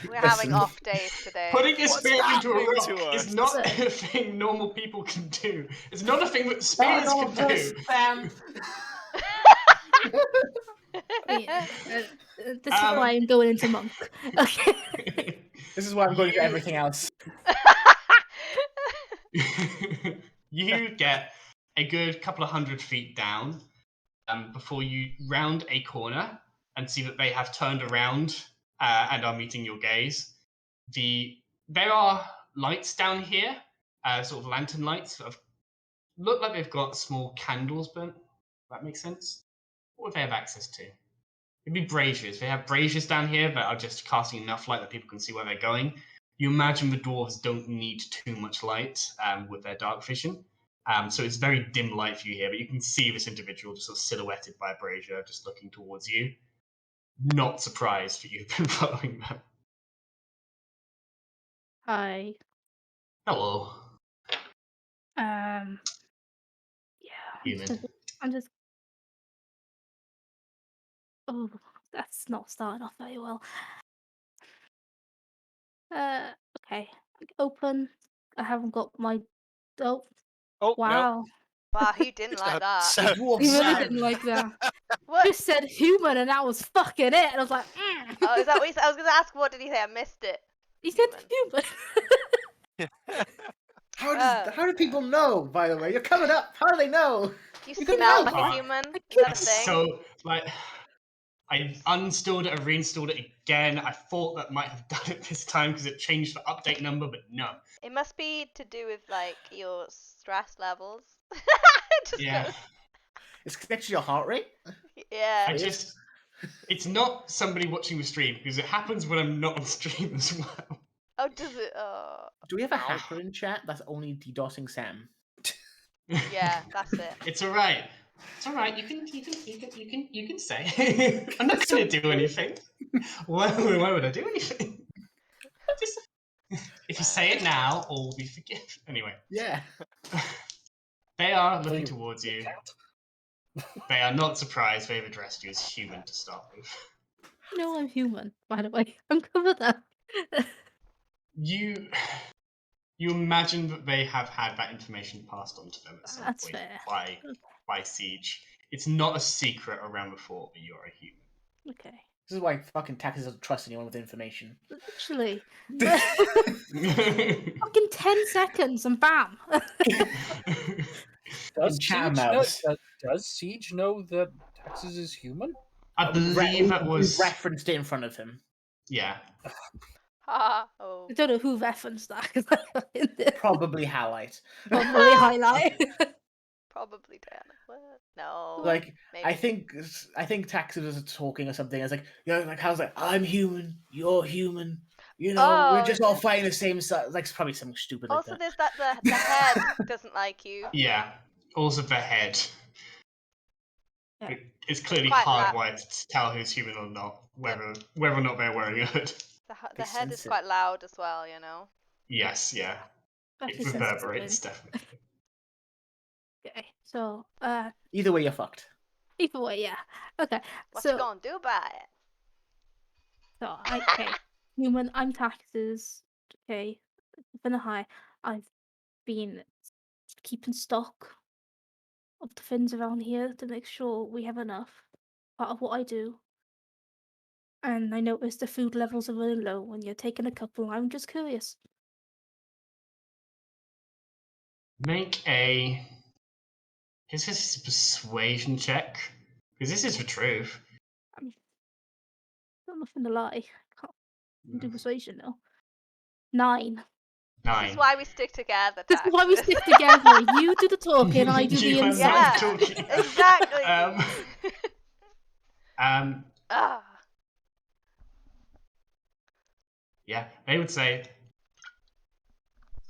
We're having Listen. off days today. putting a What's spear into a happening rock to is us? not a thing normal people can do. It's not a thing that spears can do. Sam. Yeah. This is why I'm going into monk. Okay. This is why I'm going to everything else. You get a good couple of 100 feet down before you round a corner and see that they have turned around and are meeting your gaze. There are lights down here, sort of lantern lights that look like they've got small candles burnt. That makes sense. What would they have access to? It'd be braziers. They have braziers down here that are just casting enough light that people can see where they're going. You imagine the dwarves don't need too much light with their dark vision. So it's very dim light for you here, but you can see this individual just sort of silhouetted by a brazier just looking towards you. Not surprised that you've been following them. Hi. Hello, Yeah. human. I'm just. Oh, that's not starting off very well. Okay. Open. I haven't got my. Oh, Oh, wow. Wow, he didn't like that. So, Dwarf He really Sam. didn't like that. What? Just said human, and that was fucking it. And I was like, Oh, is that what he said? I was gonna ask, what did he say? I missed it. He said Human. human. How do people know, by the way? You're coming up. How do they know? You You couldn't smell help like it. a human? Is that a That's thing? so, like, I uninstalled it, I reinstalled it again. I thought that might have done it this time because it changed the update number, but no. It must be to do with like your stress levels. Just Yeah. goes- It's connected to your heart rate. Yeah. It's not somebody watching the stream because it happens when I'm not on stream as well. Oh, does it? Oh, Do we have a hacker in chat that's only DDoSing Sam? yeah, that's it. It's all right. It's all right. You can say. I'm not going to do anything. Why would I do anything? Just, if you say it now, all will be forgiven. Anyway, Yeah. they are looking towards you. They are not surprised they've addressed you as human to start with. No, I'm human, by the way. I'm covered up. You imagine that they have had that information passed on to them at some That's point fair. by Siege. It's not a secret around the fort that you're a human. Okay. This is why fucking taxes doesn't trust anyone with information. Literally. Fucking 10 seconds and bam. Does chat Siege, know, mouse. does Siege know that Taxes is human? I believe that was We referenced it in front of him. yeah. Oh. I don't know who referenced that. 'Cause I didn't Probably Halite. probably highlight. Probably Dyanna. What? No. Like maybe. I think taxes was talking or something. I was like, like how's like I'm human, you're human. You know, we're Oh, just all fighting the same side. Like probably something stupid like Also, that. there's the head doesn't like you. Yeah. Also the head. Yeah. It's clearly Quite hardwired to tell who's human or not, whether or not they're wearing a hood. The head is sense it. quite loud as well, you know. Yes, yeah. It Especially since it's reverberates, been- definitely. Okay, so Either way, you're fucked. either way, yeah. Okay, What so you gonna do about it? okay, human. I'm taxes. okay, been a high. I've been keeping stock of the fins around here to make sure we have enough. Part of what I do. And I noticed the food levels are really low when you're taking a couple. I'm just curious. Make a. Is this a persuasion check? Because this is for truth. Got nothing to lie. Can't do persuasion now. 9. This 9. is why we stick together, This is why we Taxes. stick together. You do the talking, I do the You are not inside. talking. Exactly. Ah. Yeah, they would say,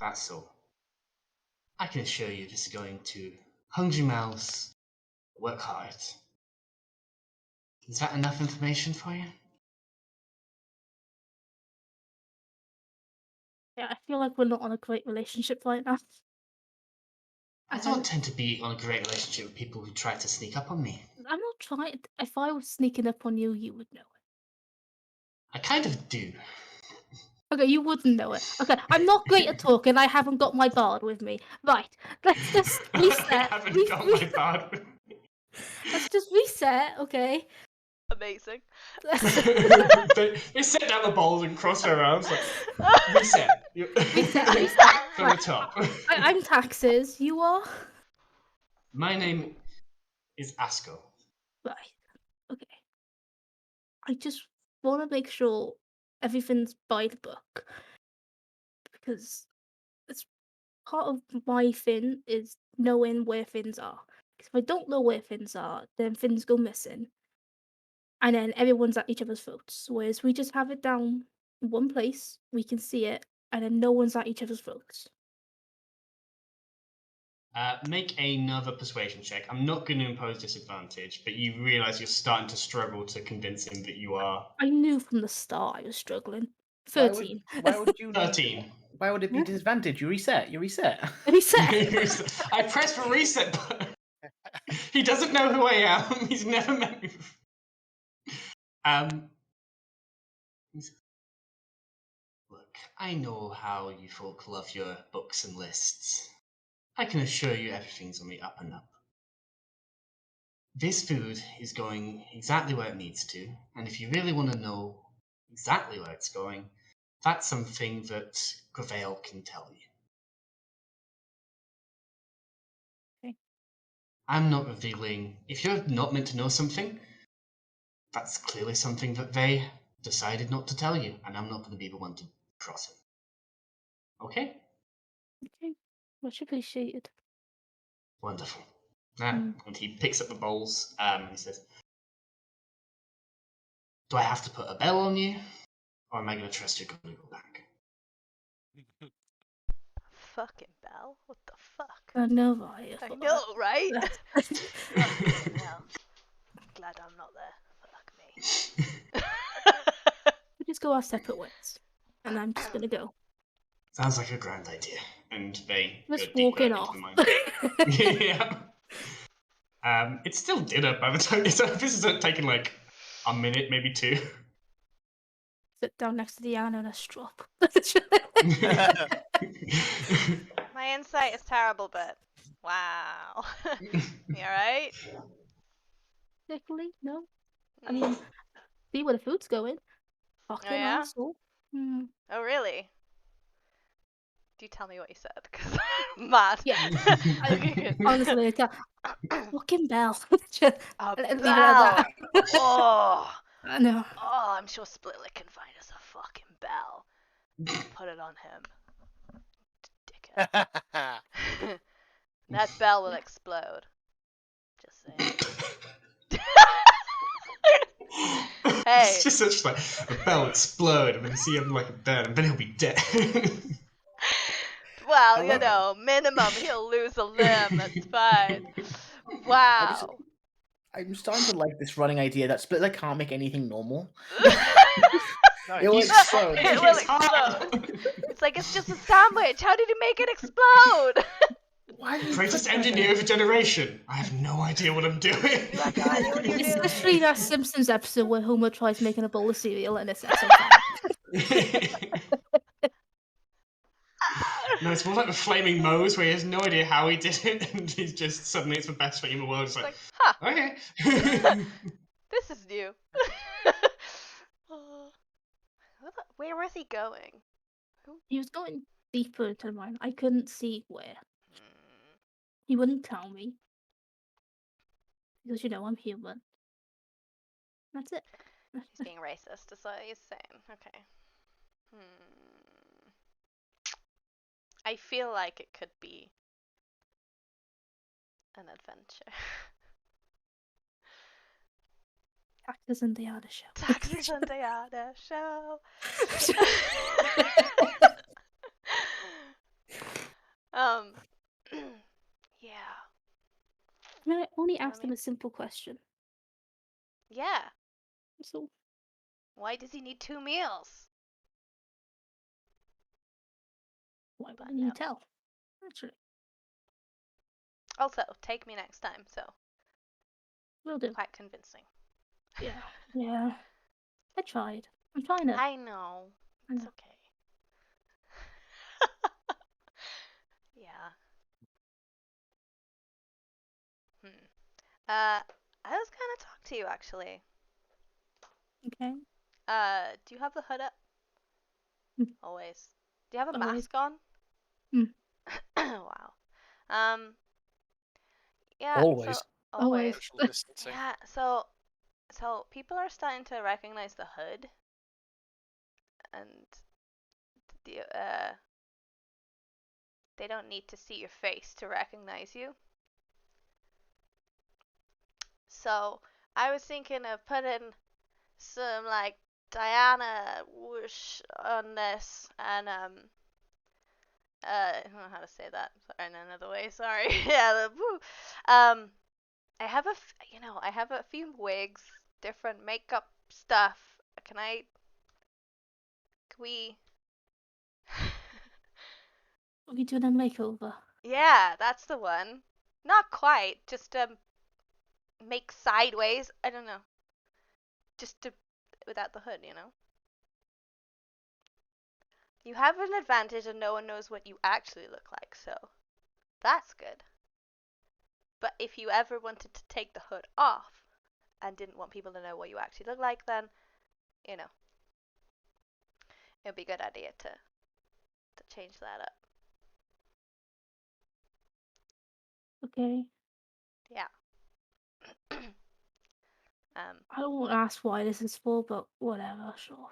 that's all. I can assure you this is going to hungry mouths, work hard. Is that enough information for you? Yeah, I feel like we're not on a great relationship right now. I don't tend to be on a great relationship with people who try to sneak up on me. I'm not trying. If I was sneaking up on you, you would know it. I kind of do. Okay, you wouldn't know it. Okay, I'm not great at talking. I haven't got my bard with me. Right, let's just reset. I haven't got my bard with me. Let's just reset, okay? Amazing. They set down the bowls and cross their arms like, reset. Reset. From the top. I'm Taxes. You are? My name is Asko. Right. Okay. I just want to make sure everything's by the book. Because it's part of my thing is knowing where things are. Because if I don't know where things are, then things go missing. And then everyone's at each other's throats. Whereas we just have it down in one place, we can see it, and then no one's at each other's throats. Make another persuasion check. I'm not going to impose disadvantage, but you realise you're starting to struggle to convince him that you are. I knew from the start I was struggling. 13. Why would you? 13. Why would it be disadvantage? You reset. You reset. Reset. I pressed the reset button. He doesn't know who I am. He's never met me before. Look, I know how you folk love your books and lists. I can assure you everything's on the up and up. This food is going exactly where it needs to, and if you really want to know exactly where it's going, that's something that Gravel can tell you. Okay. I'm not revealing. If you're not meant to know something, that's clearly something that they decided not to tell you, and I'm not going to be the one to cross it. Okay? Okay. Much appreciated. Wonderful. And he picks up the bowls, and he says, do I have to put a bell on you, or am I going to trust your Google back? Fucking Belle. What the fuck? I know, right? I know, right? Fucking hell. Glad I'm not there. Fuck me. We just go our separate ways. And I'm just gonna go. Sounds like a grand idea. And they Just go deeper walking into off. the mine. Yeah. It's still dinner by the time this is taking like a minute, maybe 2. Sit down next to Dyanna and a strop. My insight is terrible, but wow. You alright? Particularly? No. I mean, see where the food's going. Fucking yeah? asshole. Oh, really? Do tell me what you said, because I'm mad. Yeah. Okay, good. Honestly, I can't. Fucking Belle. A Leave it at bell. that. Oh. I know. Oh, I'm sure Splitlick can find us a fucking bell. Put it on him. Dickhead. That bell will explode. Just saying. Hey. It's just such like a bell explode, and then you see him like a bed, and then he'll be dead. Well, you know, minimum he'll lose a limb. That's fine. Wow. I'm starting to like this running idea that Splitlick can't make anything normal. No, It will he's- explode. It will It's hot. explode. It's like, it's just a sandwich. How did he make it explode? Why did you Greatest put that engineer of a generation. I have no idea what I'm doing. You have no idea what you're It's doing. literally that Simpsons episode where Homer tries making a bowl of cereal and it sets on fire. No, it's more like the flaming Moe's where he has no idea how he did it, and he's just suddenly it's the best thing in the world. It's It's like, like, huh, okay. this is new. Where was he going? He was going deeper into the mine. I couldn't see where. Hmm. He wouldn't tell me. Because, I'm human. That's it. He's being racist, is what he's saying. Okay. I feel like it could be an adventure. Taxes and Dyanna show. Taxes and Dyanna show. Yeah. I only I asked him mean- a simple question. Yeah. So, Why does he need 2 meals? why But wouldn't no. you tell? Actually, Also, take me next time, so will do. quite convincing. Yeah. Yeah. I tried. I'm trying to. I know. I It's know. okay. Yeah. I was gonna talk to you actually. Okay. Do you have the hood up? Mm. Always. Do you have a Always. mask on? Mm. Wow. Yeah. Always. So, always. Social distancing. Yeah. So people are starting to recognize the hood, and they don't need to see your face to recognize you. So I was thinking of putting some like Dyanna whoosh on this, and I don't know how to say that. Sorry, in another way. Sorry. Yeah. The woo. I have I have a few wigs, different makeup stuff. Can we? Are we doing a makeover? Yeah, that's the one. Not quite. Just make sideways. I don't know. Just to without the hood, You have an advantage and no one knows what you actually look like, so that's good. But if you ever wanted to take the hood off and didn't want people to know what you actually look like, then, it would be a good idea to change that up. Okay. Yeah. I don't want to ask why this is for, but whatever, sure.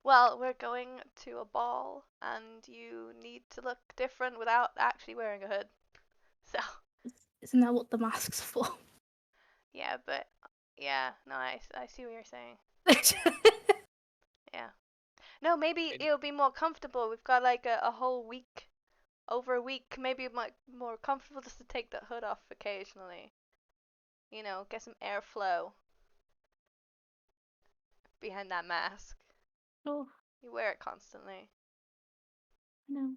Well, we're going to a ball, and you need to look different without actually wearing a hood. So. Isn't that what the mask's for? Yeah, but yeah, no, I see what you're saying. Yeah. No, maybe it'll be more comfortable. We've got like a whole week, over a week. Maybe it might be more comfortable just to take the hood off occasionally. Get some airflow behind that mask. Oh, You wear it constantly. no.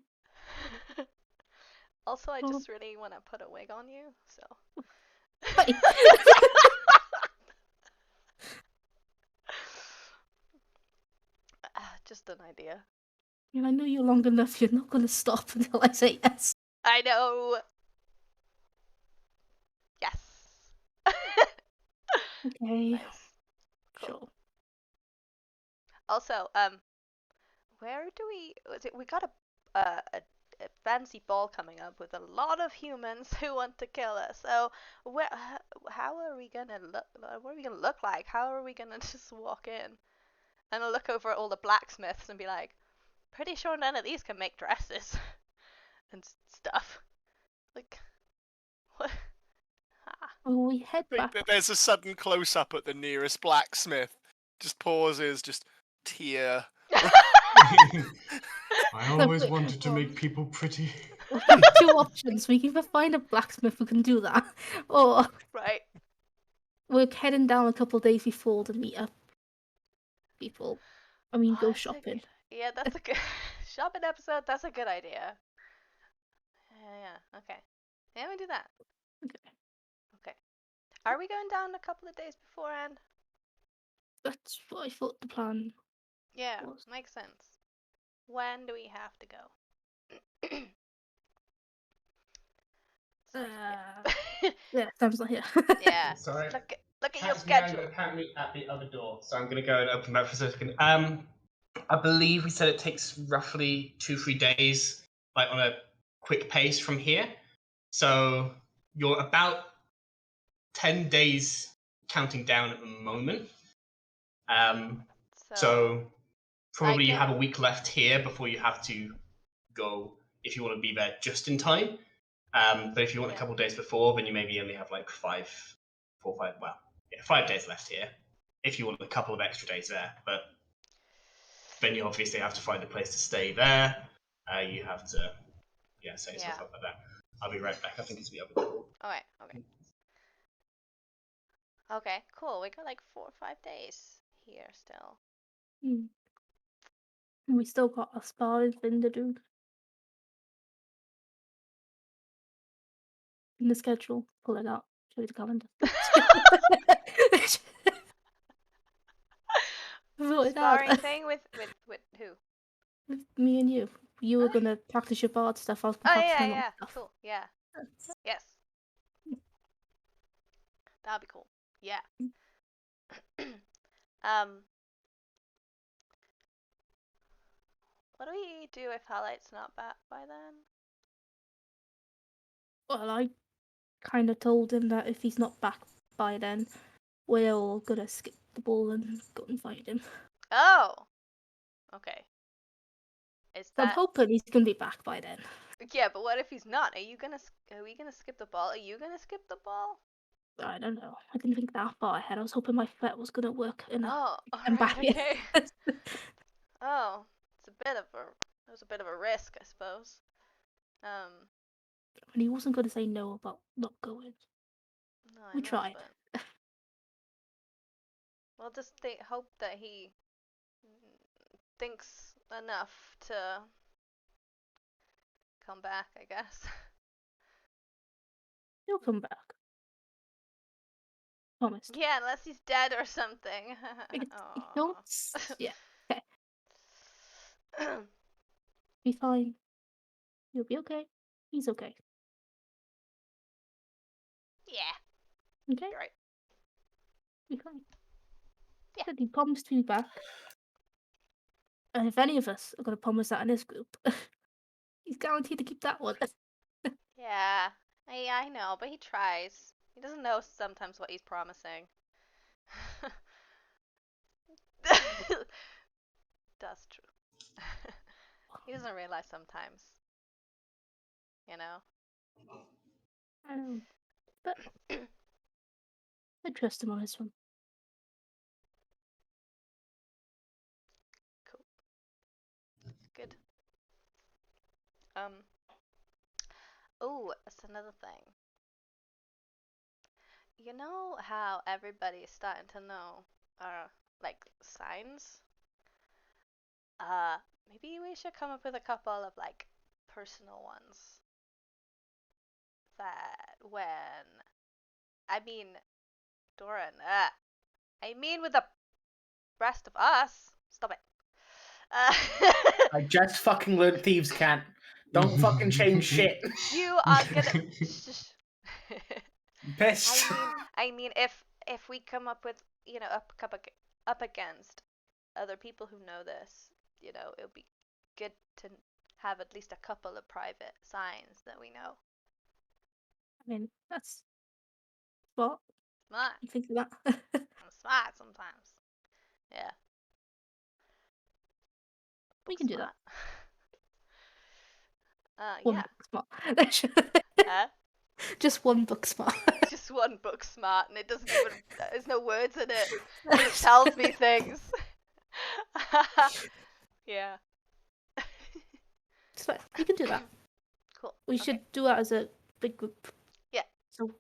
Also, I Oh. just really want to put a wig on you, so. Wait. Just an idea. I know you're long enough, you're not going to stop until I say yes. I know. Yes. Okay. Nice. Cool. Sure. Also, where do we got a fancy ball coming up with a lot of humans who want to kill us. So how are we gonna look? What are we gonna look like? How are we gonna just walk in? And I'll look over at all the blacksmiths and be like, pretty sure none of these can make dresses and stuff. Like, what? Well, we head I back. think that there's a sudden close up at the nearest blacksmith. Just pauses, just tear. I always wanted to make people pretty. We have 2 options. We can either find a blacksmith who can do that, or Right. we're heading down a couple days before to meet up people. I mean, Oh, go that's a shopping. Yeah, that's a good shopping episode. That's a good idea. Yeah. Okay. Yeah, we do that. Okay. Okay. Are we going down a couple of days beforehand? That's what I thought the plan Yeah, was. makes sense. When do we have to go? Yeah, Sam's not here. Yeah. Sorry. Look at your Cat's meowing, schedule. but apparently at the other door. So I'm going to go and open that for a second. I believe we said it takes roughly 2-3 days, like on a quick pace from here. So you're about 10 days counting down at the moment. So probably you have a week left here before you have to go if you want to be there just in time. But if you want a couple of days before, then you maybe only have like 5 days left here. If you want a couple of extra days there, but then you obviously have to find a place to stay there. You have to, set yourself up like that. I'll be right back. I think it's the other door. Okay. Okay, cool. We got like 4 or 5 days here still. And we still got a spa thing to do. In the schedule. Pull it out. Show you the calendar. Sparring thing with who? With me and you. You were gonna practice your bard stuff. I was gonna practice my Yeah. stuff. Cool. Yeah. Yes. That'd be cool. Yeah. What do we do if Halite's not back by then? Well, I kind of told him that if he's not back by then, we're all gonna skip the ball and go and find him. Oh. Okay. I'm hoping he's gonna be back by then. Yeah, but what if he's not? Are we gonna skip the ball? Are you gonna skip the ball? I don't know. I didn't think that far ahead. I was hoping my threat was gonna work. Alright, back okay. Oh, it was a bit of a risk, I suppose. And he wasn't gonna say no about not going. No, We tried. But... Well, just hope that he thinks enough to come back, I guess. He'll come back. Promise. Yeah, unless he's dead or something. Don't. Yeah. Okay. Be fine. You'll be okay. He's okay. Yeah. Okay. You're right. Be fine. Yeah. Said he promised to be back. And if any of us are gonna promise that in this group, he's guaranteed to keep that one. Yeah. I know, but he tries. He doesn't know sometimes what he's promising. That's true. He doesn't realize sometimes. You know? I know. But I trust him on this one. Cool. Good. Oh, that's another thing. You know how everybody is starting to know our like signs? Maybe we should come up with a couple of like personal ones. That Doran, I mean with the rest of us. Stop it. I just fucking learned thieves can't. Don't fucking change shit. You are gonna. Pissed. I mean, if we come up with, up against other people who know this, it would be good to have at least a couple of private signs that we know. I mean, that's smart. Smart. You think of that? I'm smart sometimes. Yeah. We can do that. Yeah. Book smart. Huh? Just one book smart. Just one book smart, and it doesn't even. There's no words in it. It just tells me things. Yeah. So we can do that. Cool. We should do that as a big group. Yeah. So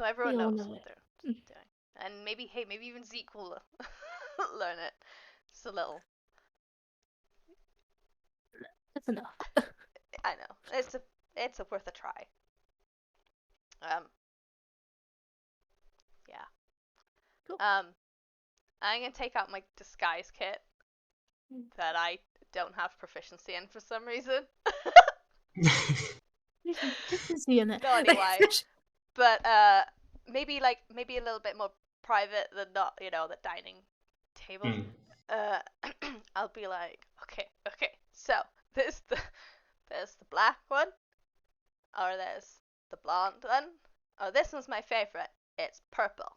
everyone we all knows know what it. they're doing. And maybe even Zeke will learn it. Just a little. That's enough. I know. It's worth a try. Yeah. Cool. I'm gonna take out my disguise kit that I don't have proficiency in for some reason. Proficiency in it. No idea why. But maybe a little bit more private than not, the dining table. I'll be like, okay, so there's the black one, or there's the blonde one. Oh, this one's my favorite. It's purple.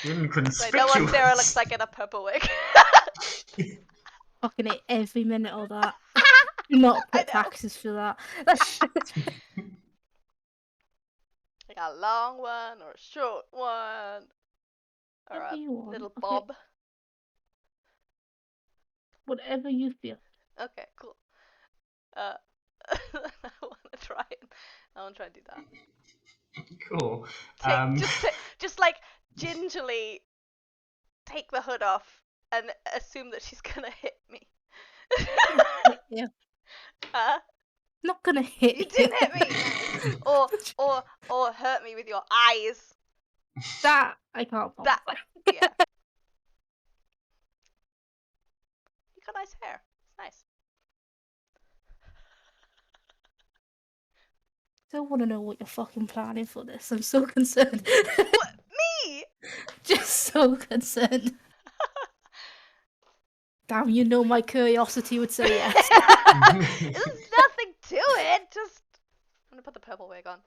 So no one Sarah looks like in a purple wig. Fucking hate every minute of that. Do not put taxes for that. Like a long one or a short one. Or a little bob. Whatever you feel. Okay, cool. I want to try it. I want to try and do that. Cool. Just like gingerly take the hood off and assume that she's gonna hit me. Yeah. Not gonna hit you. You didn't hit me. or hurt me with your eyes. That I can't. That yeah. You got nice hair. It's nice. I don't want to know what you're fucking planning for this. I'm so concerned. What? Me? Just so concerned. Damn, you know my curiosity would say yes. There's nothing to it. Just I'm gonna put the purple wig on.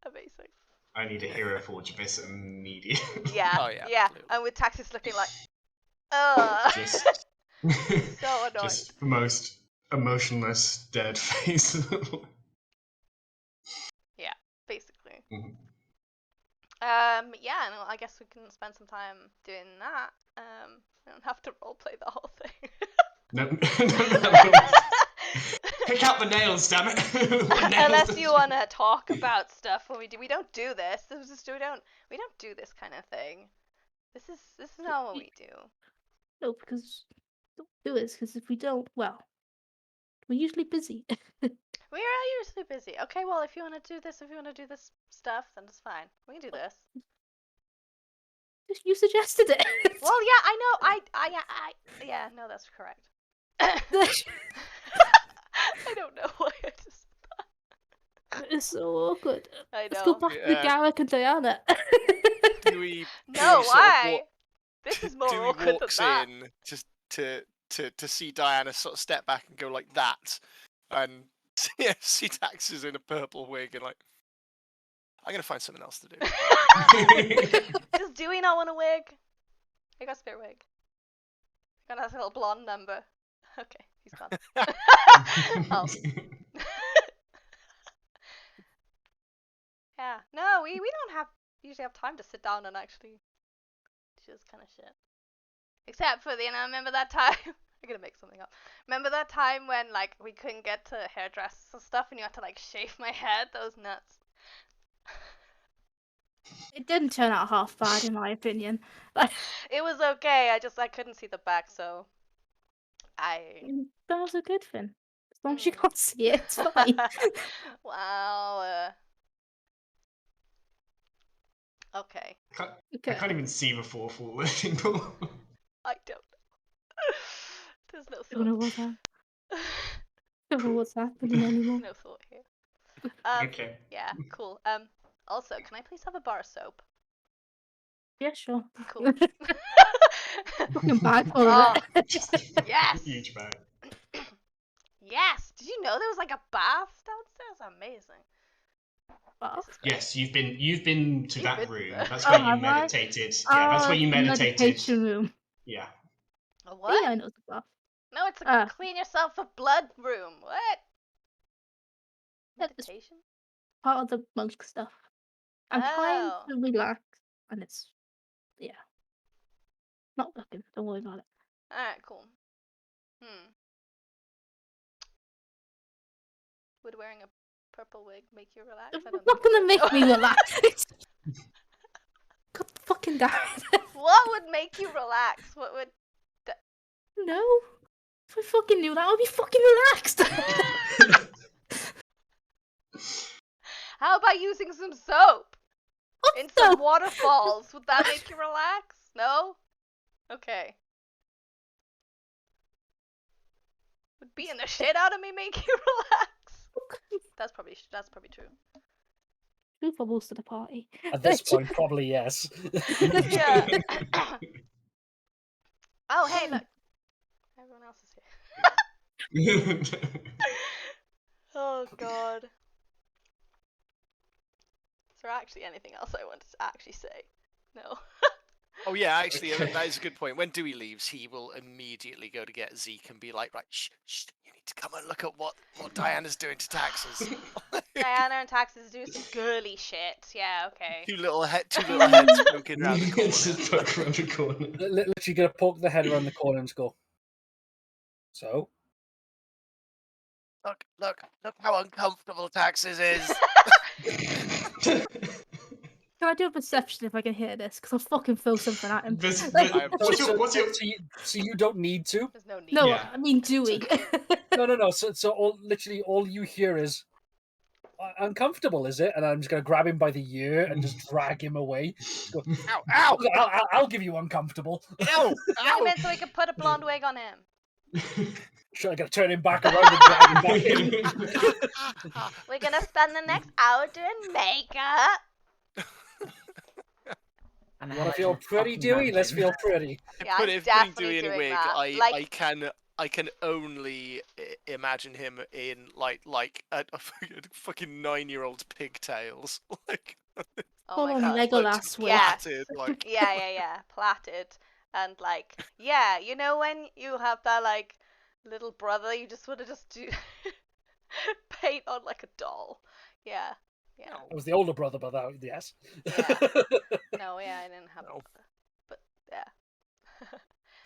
Amazing. I need a hero forge of this immediately. Yeah, Oh, yeah, yeah. absolutely. And with Taxis looking like, Just so annoying. Just the most emotionless dead face. Yeah, basically. Mhm. Yeah, and I guess we can spend some time doing that. We don't have to roleplay the whole thing. No. Pick out the nails, damn it. Unless you want to talk about stuff when we do. We don't do this. We don't do this kind of thing. This is not what we do. No, because don't do this. Because if we don't, well, we're usually busy. We are usually busy. Okay, well, if you want to do this stuff, then it's fine. We can do this. You suggested it. Well, yeah, I know. Yeah, no, that's correct. I don't know why I just. It's so awkward. I know. Let's go back to Garrick and Dyanna. Do we? No, do we why? This is more Dewey awkward than walks that. in just to see Dyanna sort of step back and go like that, and see Taxes in a purple wig and like, I'm gonna find something else to do. Does Dewey not want a wig? I got a spare wig. I got a little blonde number. Okay, he's gone. Oh. Yeah, no, we don't usually have time to sit down and actually do this kind of shit. Except for remember that time? I'm gonna make something up. Remember that time when like we couldn't get to hairdressers and stuff, and you had to like shave my head? That was nuts. It didn't turn out half bad, in my opinion. It was okay. I couldn't see the back, so That was a good thing. As long as you can't see it, it's fine. Wow. Okay. I can't even see the 4-4 anymore. I don't know. There's no Don't know thought. don't know what's happening anymore. No thought here. Okay. Yeah, cool. Also, can I please have a bar of soap? Yeah, sure. Cool. Fucking bag full Oh, of it. yes! Huge bag. Yes! Did you know there was like a bath downstairs? Amazing. Bath? This is great. Yes, you've been to You've that been room. there. That's where you have I? meditated. Yeah, that's where you meditated. Meditation room. Yeah. A what? Yeah, I know the bath. No, it's a clean yourself of blood room. What? Yeah, it's Meditation? part of the monk stuff. I'm trying Oh. to relax, and it's not working. Don't worry about it. Alright, cool. Would wearing a purple wig make you relax? I It's don't not think gonna so. make me relax. God fucking damn it. What would make you relax? What would... No. If we fucking knew that, I'd be fucking relaxed. How about using some soap in some soap? waterfalls? Would that make you relax? No? Okay. Would beating the shit out of me make you relax? That's probably true. True for most of the party. At this point, probably yes. Yeah. Oh, hey, look. Everyone else is here. Oh, God. Is there actually anything else I wanted to actually say? No. Oh yeah, actually, that is a good point. When Dewey leaves, he will immediately go to get Zeke and be like, right, shh, you need to come and look at what Dyanna's doing to Taxes. Dyanna and Taxes do some girly shit. Yeah, okay. Two little heads poking around the corner. Just poke around the corner. Literally gonna poke the head around the corner and just go. So? Look how uncomfortable Taxes is. Can I do a perception if I can hear this? Because I'll fucking throw something at him. What's your... So you don't need to? There's no need. No, Yeah. I mean Dewey. No. So literally all you hear is uncomfortable, is it? And I'm just gonna grab him by the ear and just drag him away. Go, Ow! I'll give you uncomfortable. Ow! I meant so we could put a blonde wig on him. Sure, I gotta turn him back around and drag him back in. We're gonna spend the next hour doing makeup. You wanna feel pretty, Dewey? Let's feel pretty. Yeah, But I'm if putting definitely Dewey in a doing wig, that. I can only imagine him in like a fucking 9-year-old's pigtails, like Oh my on, god. Legolas wig. Yeah. plaited, like Yeah, plaited. And like, yeah, you know when you have that like little brother, you just want to just do paint on like a doll. Yeah. I was the older brother, but that, yes. Yeah. No, yeah, I didn't have a brother. But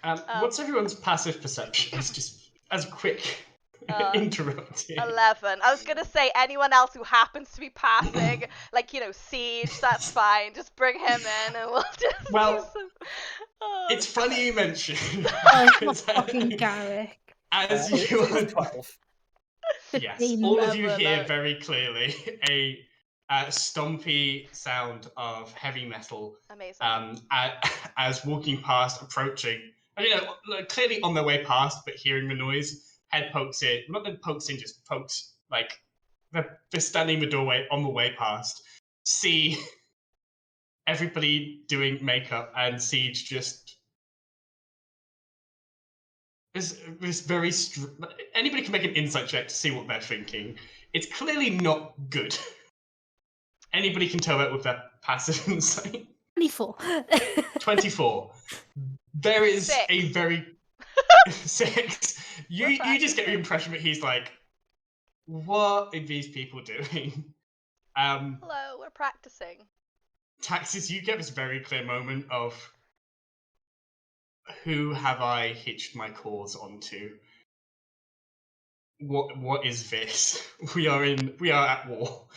yeah. What's everyone's passive perception? It's just as a quick interrupt here. 11. I was gonna say anyone else who happens to be passing, like, you know, Siege, that's fine. Just bring him in and we'll just Well, do some... Oh, it's funny you mention. Oh, it's not fucking Garrick. As you are... 12. Yes, 15. all of you Never hear know. very clearly a stompy sound of heavy metal amazing. as walking past, approaching. I don't know, like, clearly on their way past, but hearing the noise, head pokes in. Not that pokes in, just pokes, like, they're standing in the doorway on the way past. See everybody doing makeup, and Siege just... This very... Anybody can make an insight check to see what they're thinking. It's clearly not good. Anybody can tell that with their passive insight. 24. 24. There is Six. a very... 6. You just get the impression that he's like, what are these people doing? Hello, we're practicing. Taxes, you get this very clear moment of, who have I hitched my cause onto? What is this? We are at war,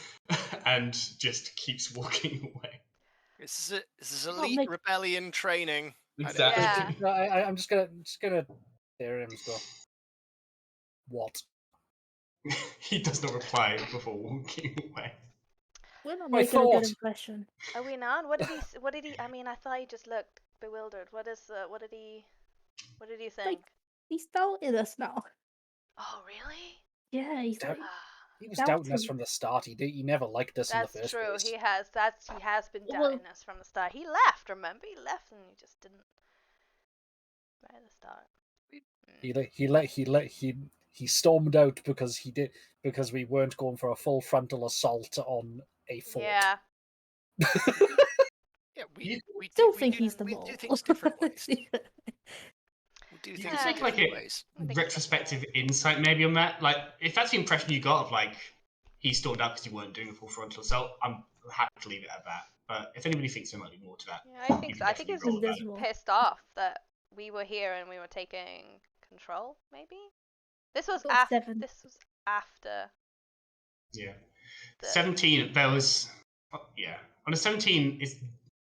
and just keeps walking away. this is elite rebellion training. Exactly. Yeah. I'm just gonna stare at him and go, what? He does not reply before walking away. We're not My making a thought. good impression. Are we not? What did he? I mean, I thought he just looked bewildered. What did he think? He's doubting us now. Oh, really? Yeah, he's Doubt- like, He was Doubting. doubting us from the start. He never liked us in the That's first true. place. He has been Well- doubting us from the start. He left. Remember, he left and he just didn't. Right at the start. He stormed out because we weren't going for a full frontal assault on a fort. Yeah. Yeah, we still do, think we do, he's the we mole. do things different ways. We do You things can take in like different a ways. retrospective insight maybe on that. Like, if that's the impression you got of like he stormed out because you weren't doing a full frontal assault, I'm happy to leave it at that. But if anybody thinks there might be more to that, Yeah, I think you so. can I think he was definitely roll just about it. pissed off that we were here and we were taking control. Maybe this was Got after. 7. This was after. Yeah. The... 17, there was... Yeah. On a 17,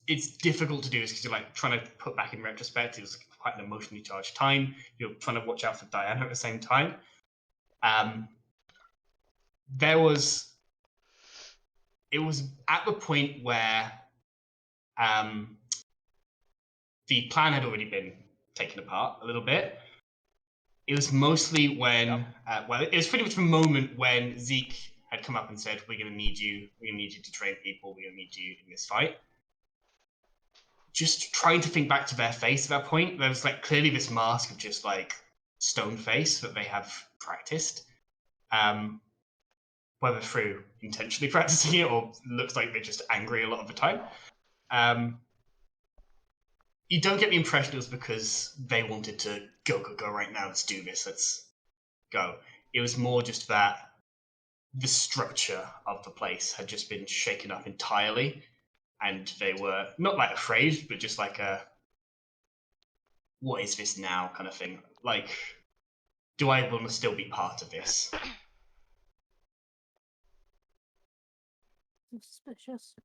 it's difficult to do this because you're like trying to put back in retrospect. It was quite an emotionally charged time. You're trying to watch out for Dyanna at the same time. It was at the point where the plan had already been taken apart a little bit. It was mostly when, it was pretty much the moment when Zeke had come up and said, we're going to need you to train people, we're going to need you in this fight. Just trying to think back to their face at that point, there was like clearly this mask of just like stone face that they have practiced. Whether through intentionally practicing it or looks like they're just angry a lot of the time. You don't get the impression it was because they wanted to go right now, let's do this, let's go. It was more just that the structure of the place had just been shaken up entirely, and they were not like afraid, but just like a, what is this now kind of thing. Like, do I want to still be part of this? Suspicious.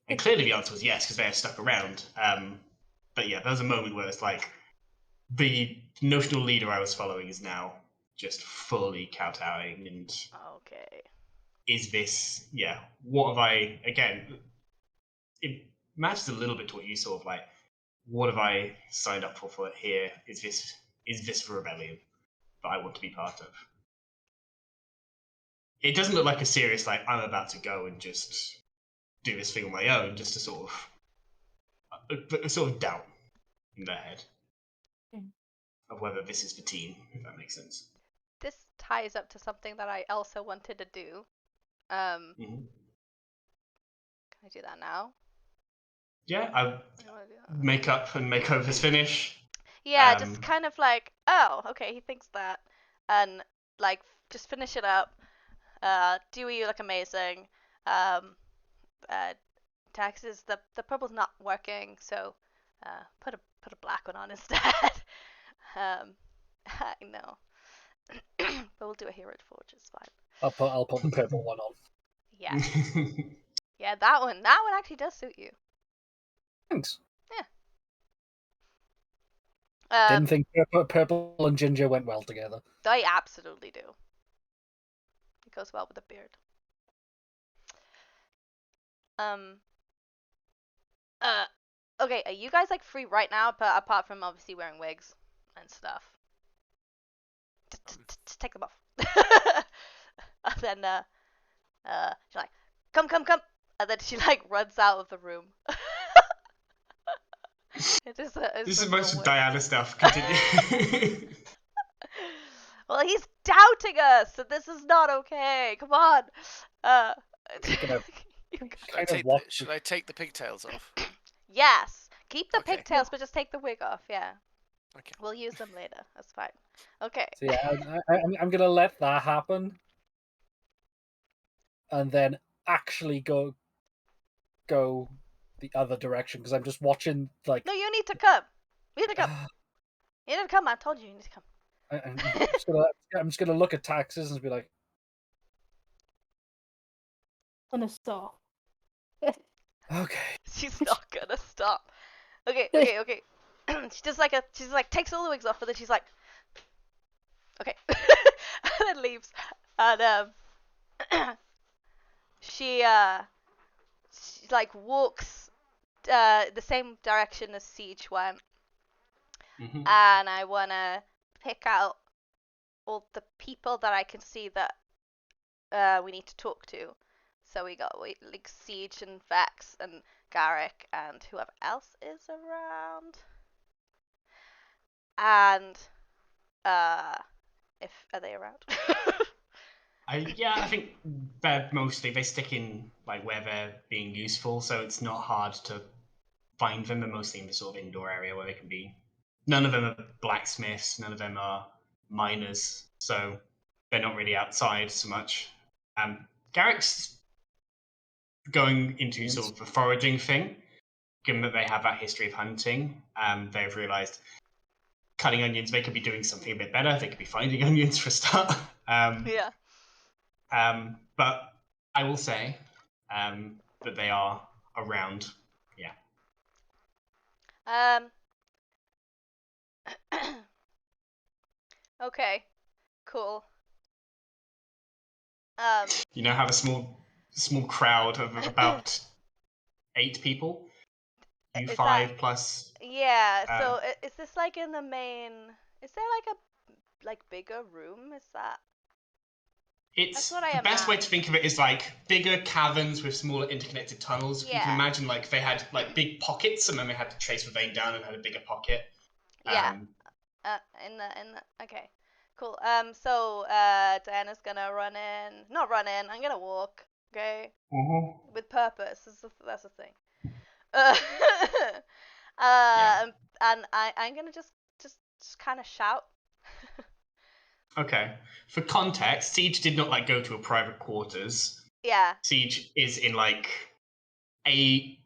And clearly the answer was yes, because they had stuck around. But yeah, there was a moment where it's like, the notional leader I was following is now just fully kowtowing, and Okay. is this, what have I, again, it matches a little bit to what you saw of like, what have I signed up for here? Is this the rebellion that I want to be part of? It doesn't look like a serious, like, I'm about to go and just do this thing on my own, just a sort of doubt in their head of whether this is the team, if that makes sense. This ties up to something that I also wanted to do. Can I do that now? Yeah, I make up and make over his finish. Yeah, just kind of like, oh, okay, he thinks that, and like just finish it up. Dewey, you look amazing. Taxes, the purple's not working, so put a black one on instead. I know, but we'll do a hero forge. It's fine. I'll put the purple one on. Yeah, yeah, that one actually does suit you. Thanks. Yeah. Didn't think purple and ginger went well together. They absolutely do. It goes well with the beard. Okay, are you guys like free right now? But apart from obviously wearing wigs and stuff, just take them off. And then she's like, come, and then she like runs out of the room. This is most of Dyanna stuff. Continue. Well, he's doubting us, so this is not okay. Come on. Should I take the pigtails off? Yes. Keep the Okay. pigtails, but just take the wig off. Yeah. Okay. We'll use them later. That's fine. Okay. So yeah, I'm gonna let that happen, and then actually go the other direction because I'm just watching like. No, you need to come. You need to come. You need to come. I told you need to come. I'm just gonna look at taxes and be like, Gonna stop. okay. She's not gonna stop. Okay. She just takes all the wigs off, and then she's like, okay, and then leaves. And she like walks the same direction as Siege went, and I wanna pick out all the people that I can see that we need to talk to. So we got like Siege and Vex and Garrick and whoever else is around. And are they around? I think they stick in like where they're being useful, so it's not hard to find them. They're mostly in the sort of indoor area where they can be. None of them are blacksmiths, none of them are miners, so they're not really outside so much. Garrick's going into sort of a foraging thing, given that they have that history of hunting. They've realised cutting onions, they could be doing something a bit better. They could be finding onions for a start. Yeah. But I will say that they are around. Yeah. Okay, cool. You now have a small crowd of about 8 people. You Is 5 that- plus. Yeah. So is this like in the main? Is there like a bigger room? Is that? It's what I the best way to imagined. think of it is like bigger caverns with smaller interconnected tunnels. You can Yeah. imagine like they had like big pockets, and then they had to trace the vein down and had a bigger pocket. Yeah. In the okay. Cool. So Diana's gonna not run in. I'm gonna walk. Okay. With purpose. That's the thing. Yeah. And I'm gonna just kind of shout. Okay. For context, Siege did not like go to a private quarters. Yeah. Siege is in like a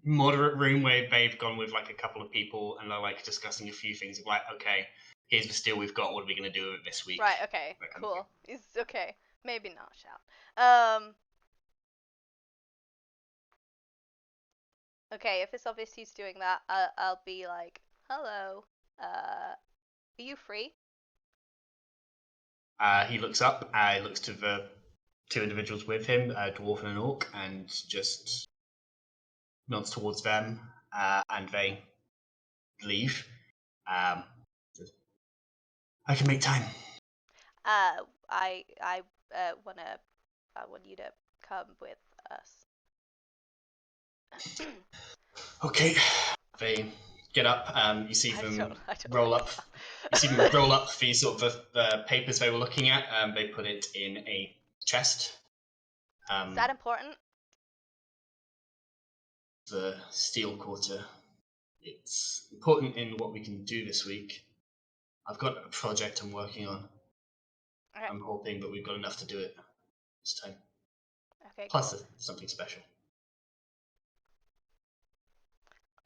moderate room where they've gone with like a couple of people and they're like discussing a few things of like, okay, here's the steel we've got. What are we gonna do with it this week? Right. Okay. That kind of Cool. It's okay. Maybe not shout. Okay. If it's obvious he's doing that, I'll be like, hello. Are you free? He looks up. He looks to the 2 individuals with him, a dwarf and an orc, and just nods towards them, and they leave. I can make time. I want you to come with us. Okay. They get up. You see I them don't roll like up. that. You see them roll up the sort of the papers they were looking at. They put it in a chest. Is that important? The steel quarter. It's important in what we can do this week. I've got a project I'm working on. Okay. I'm hoping that we've got enough to do it this time. Okay. Plus, Cool. something special.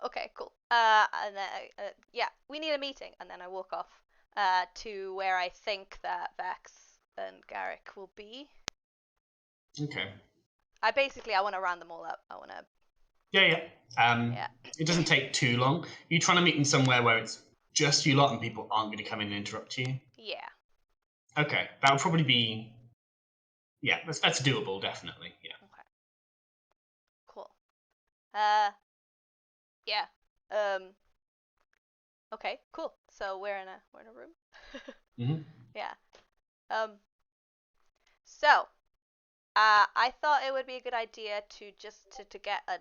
Okay. Cool. And then yeah, we need a meeting, and then I walk off to where I think that Vex and Garrick will be. Okay. I want to round them all up. I want to. Yeah. Yeah. It doesn't take too long. You're trying to meet them somewhere where it's just you lot and people aren't going to come in and interrupt you. Yeah. Okay, that would probably be. Yeah, that's doable, definitely. Yeah. Okay. Cool. Yeah. Okay. Cool. So we're in a room. Mm-hmm. Yeah. So, I thought it would be a good idea to just to get an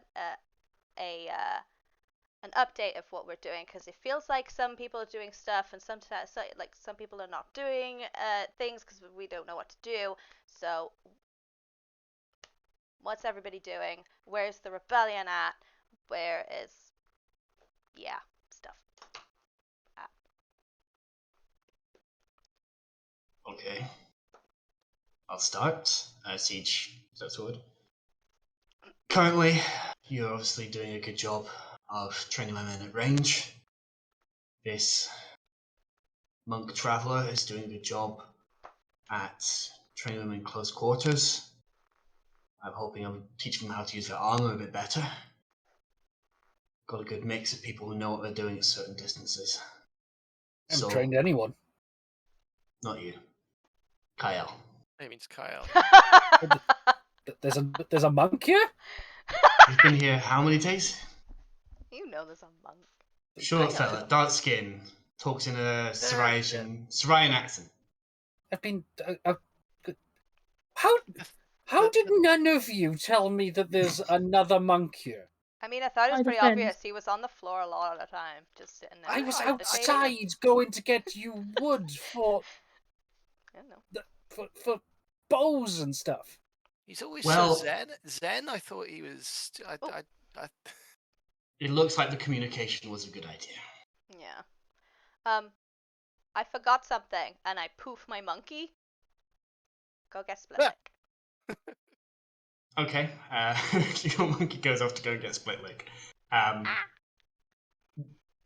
update of what we're doing, because it feels like some people are doing stuff and sometimes like some people are not doing things because we don't know what to do. So, what's everybody doing? Where's the rebellion at? Where is stuff at? Okay. I'll start. Siege, that's the word. Currently, you're obviously doing a good job of training my men at range. This monk traveller is doing a good job at training them in close quarters. I'm hoping I'm teaching them how to use their armor a bit better. Got a good mix of people who know what they're doing at certain distances. I haven't So, trained anyone. not you. Kyle. It means Kyle. There's a monk here? You've been here how many days? You know there's a monk. Short fella, dark skin, talks in a Syrian accent. I've been. How did none of you tell me that there's another monk here? I mean, I thought it was I pretty defend. obvious. He was on the floor a lot of the time, just sitting there. I was at the table. outside going to get you wood for I don't know. for bows and stuff. He's always Well- so zen. I thought he was. I It looks like the communication was a good idea. Yeah. I forgot something, and I poof my monkey. Go get split leg. Okay, your monkey goes off to go get split leg.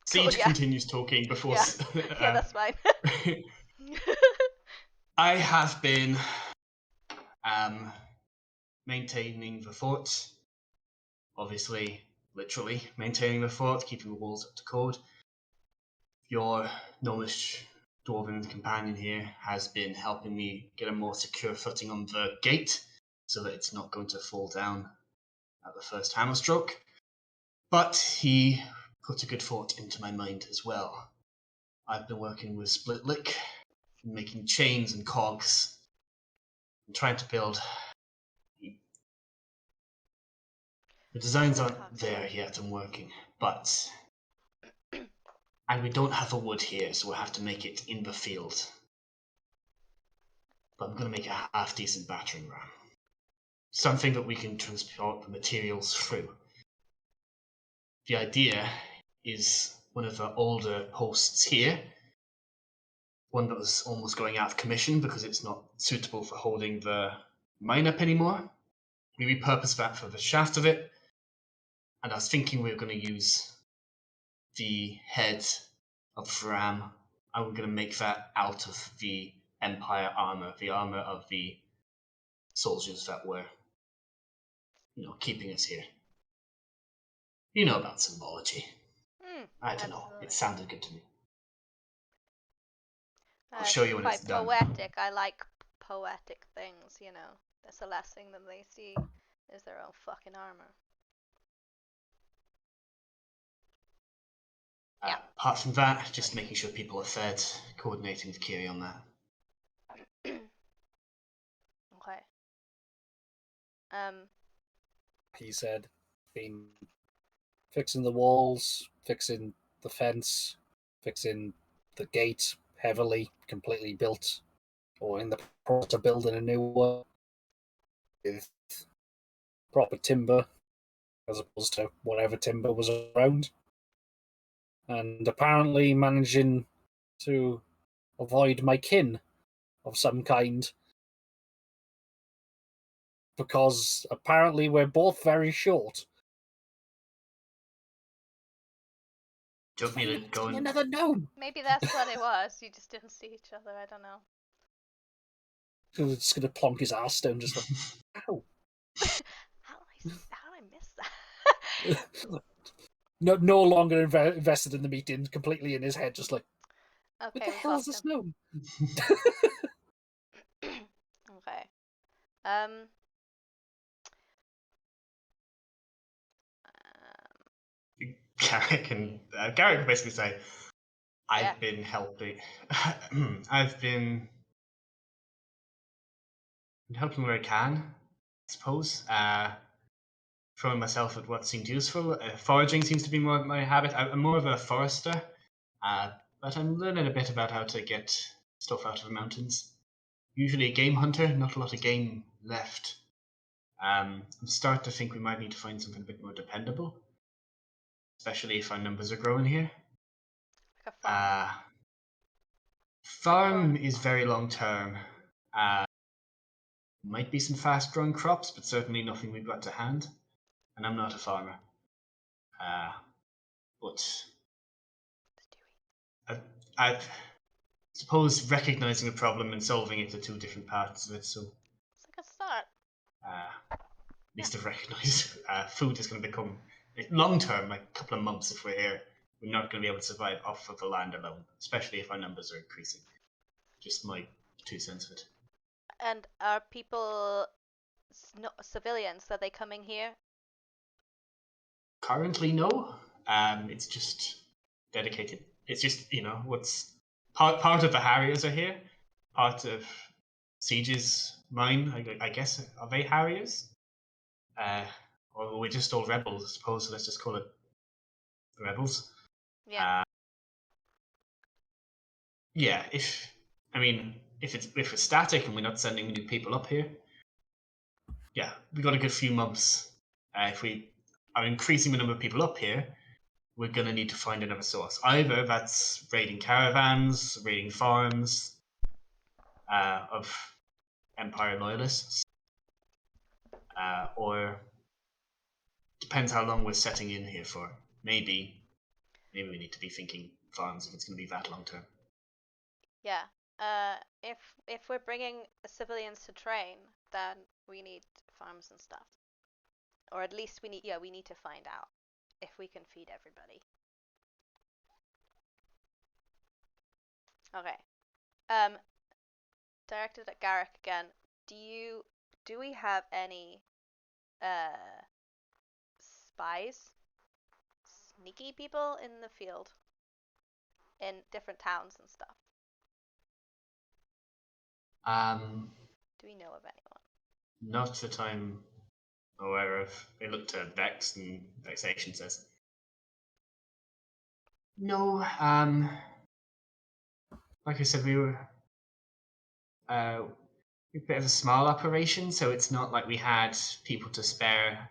Siege Cool, yeah. continues talking before. Yeah. Yeah, that's fine. I have been maintaining the fort. Obviously, literally maintaining the fort, keeping the walls up to code. your gnomish dwarven companion here has been helping me get a more secure footing on the gate so that it's not going to fall down at the first hammer stroke. But he put a good thought into my mind as well. I've been working with Splitlick, making chains and cogs, and trying to build. The designs aren't there yet, I'm working, but... And we don't have the wood here, so we'll have to make it in the field. But I'm going to make a half-decent battering ram. Something that we can transport the materials through. The idea is one of the older posts here, one that was almost going out of commission because it's not suitable for holding the mine up anymore. We repurposed that for the shaft of it, and I was thinking we were going to use the head of the ram, and we're going to make that out of the Empire armor, the armor of the soldiers that were, keeping us here. You know about symbology. I don't know. It sounded good to me. I'll show you when it's done. Poetic. I like poetic things, That's the last thing that they see is their own fucking armor. Yeah. Apart from that, just making sure people are fed, coordinating with Kiri on that. Okay. He said, been fixing the walls, fixing the fence, fixing the gate heavily, completely built, or in the process of building a new one with proper timber, as opposed to whatever timber was around. And apparently managing to avoid my kin of some kind, because apparently we're both very short. Do you want me to go and... Another gnome! Maybe that's what it was. You just didn't see each other. I don't know. He's just going to plonk his ass down, just like, ow. How did I miss that? No longer invested in the meeting, completely in his head, just like, Okay, what the hell is this gnome? Okay. Garrick can basically say, I've been helping. I've been helping where I can, I suppose. Throwing myself at what seemed useful. Foraging seems to be more my habit. I'm more of a forester, but I'm learning a bit about how to get stuff out of the mountains. Usually a game hunter, not a lot of game left. I'm starting to think we might need to find something a bit more dependable, especially if our numbers are growing here. Like a farm. Farm is very long term. Might be some fast growing crops, but certainly nothing we've got to hand. And I'm not a farmer. But I suppose recognizing the problem and solving it are two different parts of it, so It's like a start. at least I've recognized food is going to become, long term, like a couple of months if we're here, we're not going to be able to survive off of the land alone, especially if our numbers are increasing. Just my 2 cents of it. And are people civilians? Are they coming here? Currently, no. It's just dedicated. It's just, what's part of the Harriers are here. Part of Siege's mine, I guess. Are they Harriers? Or we're just all rebels, I suppose. So let's just call it rebels. Yeah. Yeah. If it's static and we're not sending new people up here, yeah, we got a good few months. If we are increasing the number of people up here, we're going to need to find another source. Either that's raiding caravans, raiding farms of Empire loyalists, or depends how long we're setting in here for. Maybe we need to be thinking farms if it's going to be that long term. Yeah. If we're bringing civilians to train, then we need farms and stuff. Or at least we need to find out if we can feed everybody. Okay. Directed at Garrick again. Do we have any spies? Sneaky people in the field? In different towns and stuff? Do we know of anyone? Not that I'm aware of. They looked at Vex, and Vexation says, "No. Like I said, we were a bit of a small operation, so it's not like we had people to spare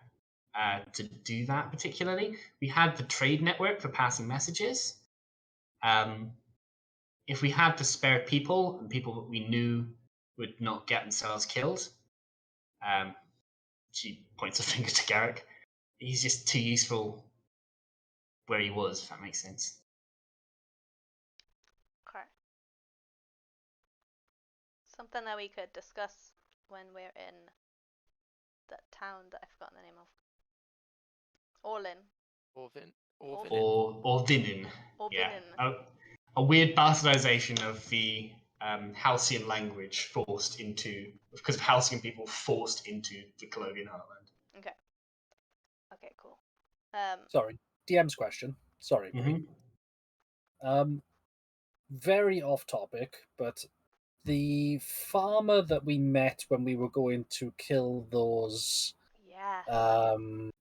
to do that particularly. We had the trade network for passing messages. If we had to spare people and people that we knew would not get themselves killed, she points a finger to Garrick. He's just too useful where he was, if that makes sense." Okay. Something that we could discuss when we're in that town that I've forgotten the name of. Orlin. Orvin. Or Vinin. Or Yeah. Vinin. A weird bastardization of the Halcyon language forced into, because of Halcyon people forced into the Cologneon heartland. Okay. Okay, cool. Sorry, DM's question. Sorry, Bree. Very off topic, but the farmer that we met when we were going to kill those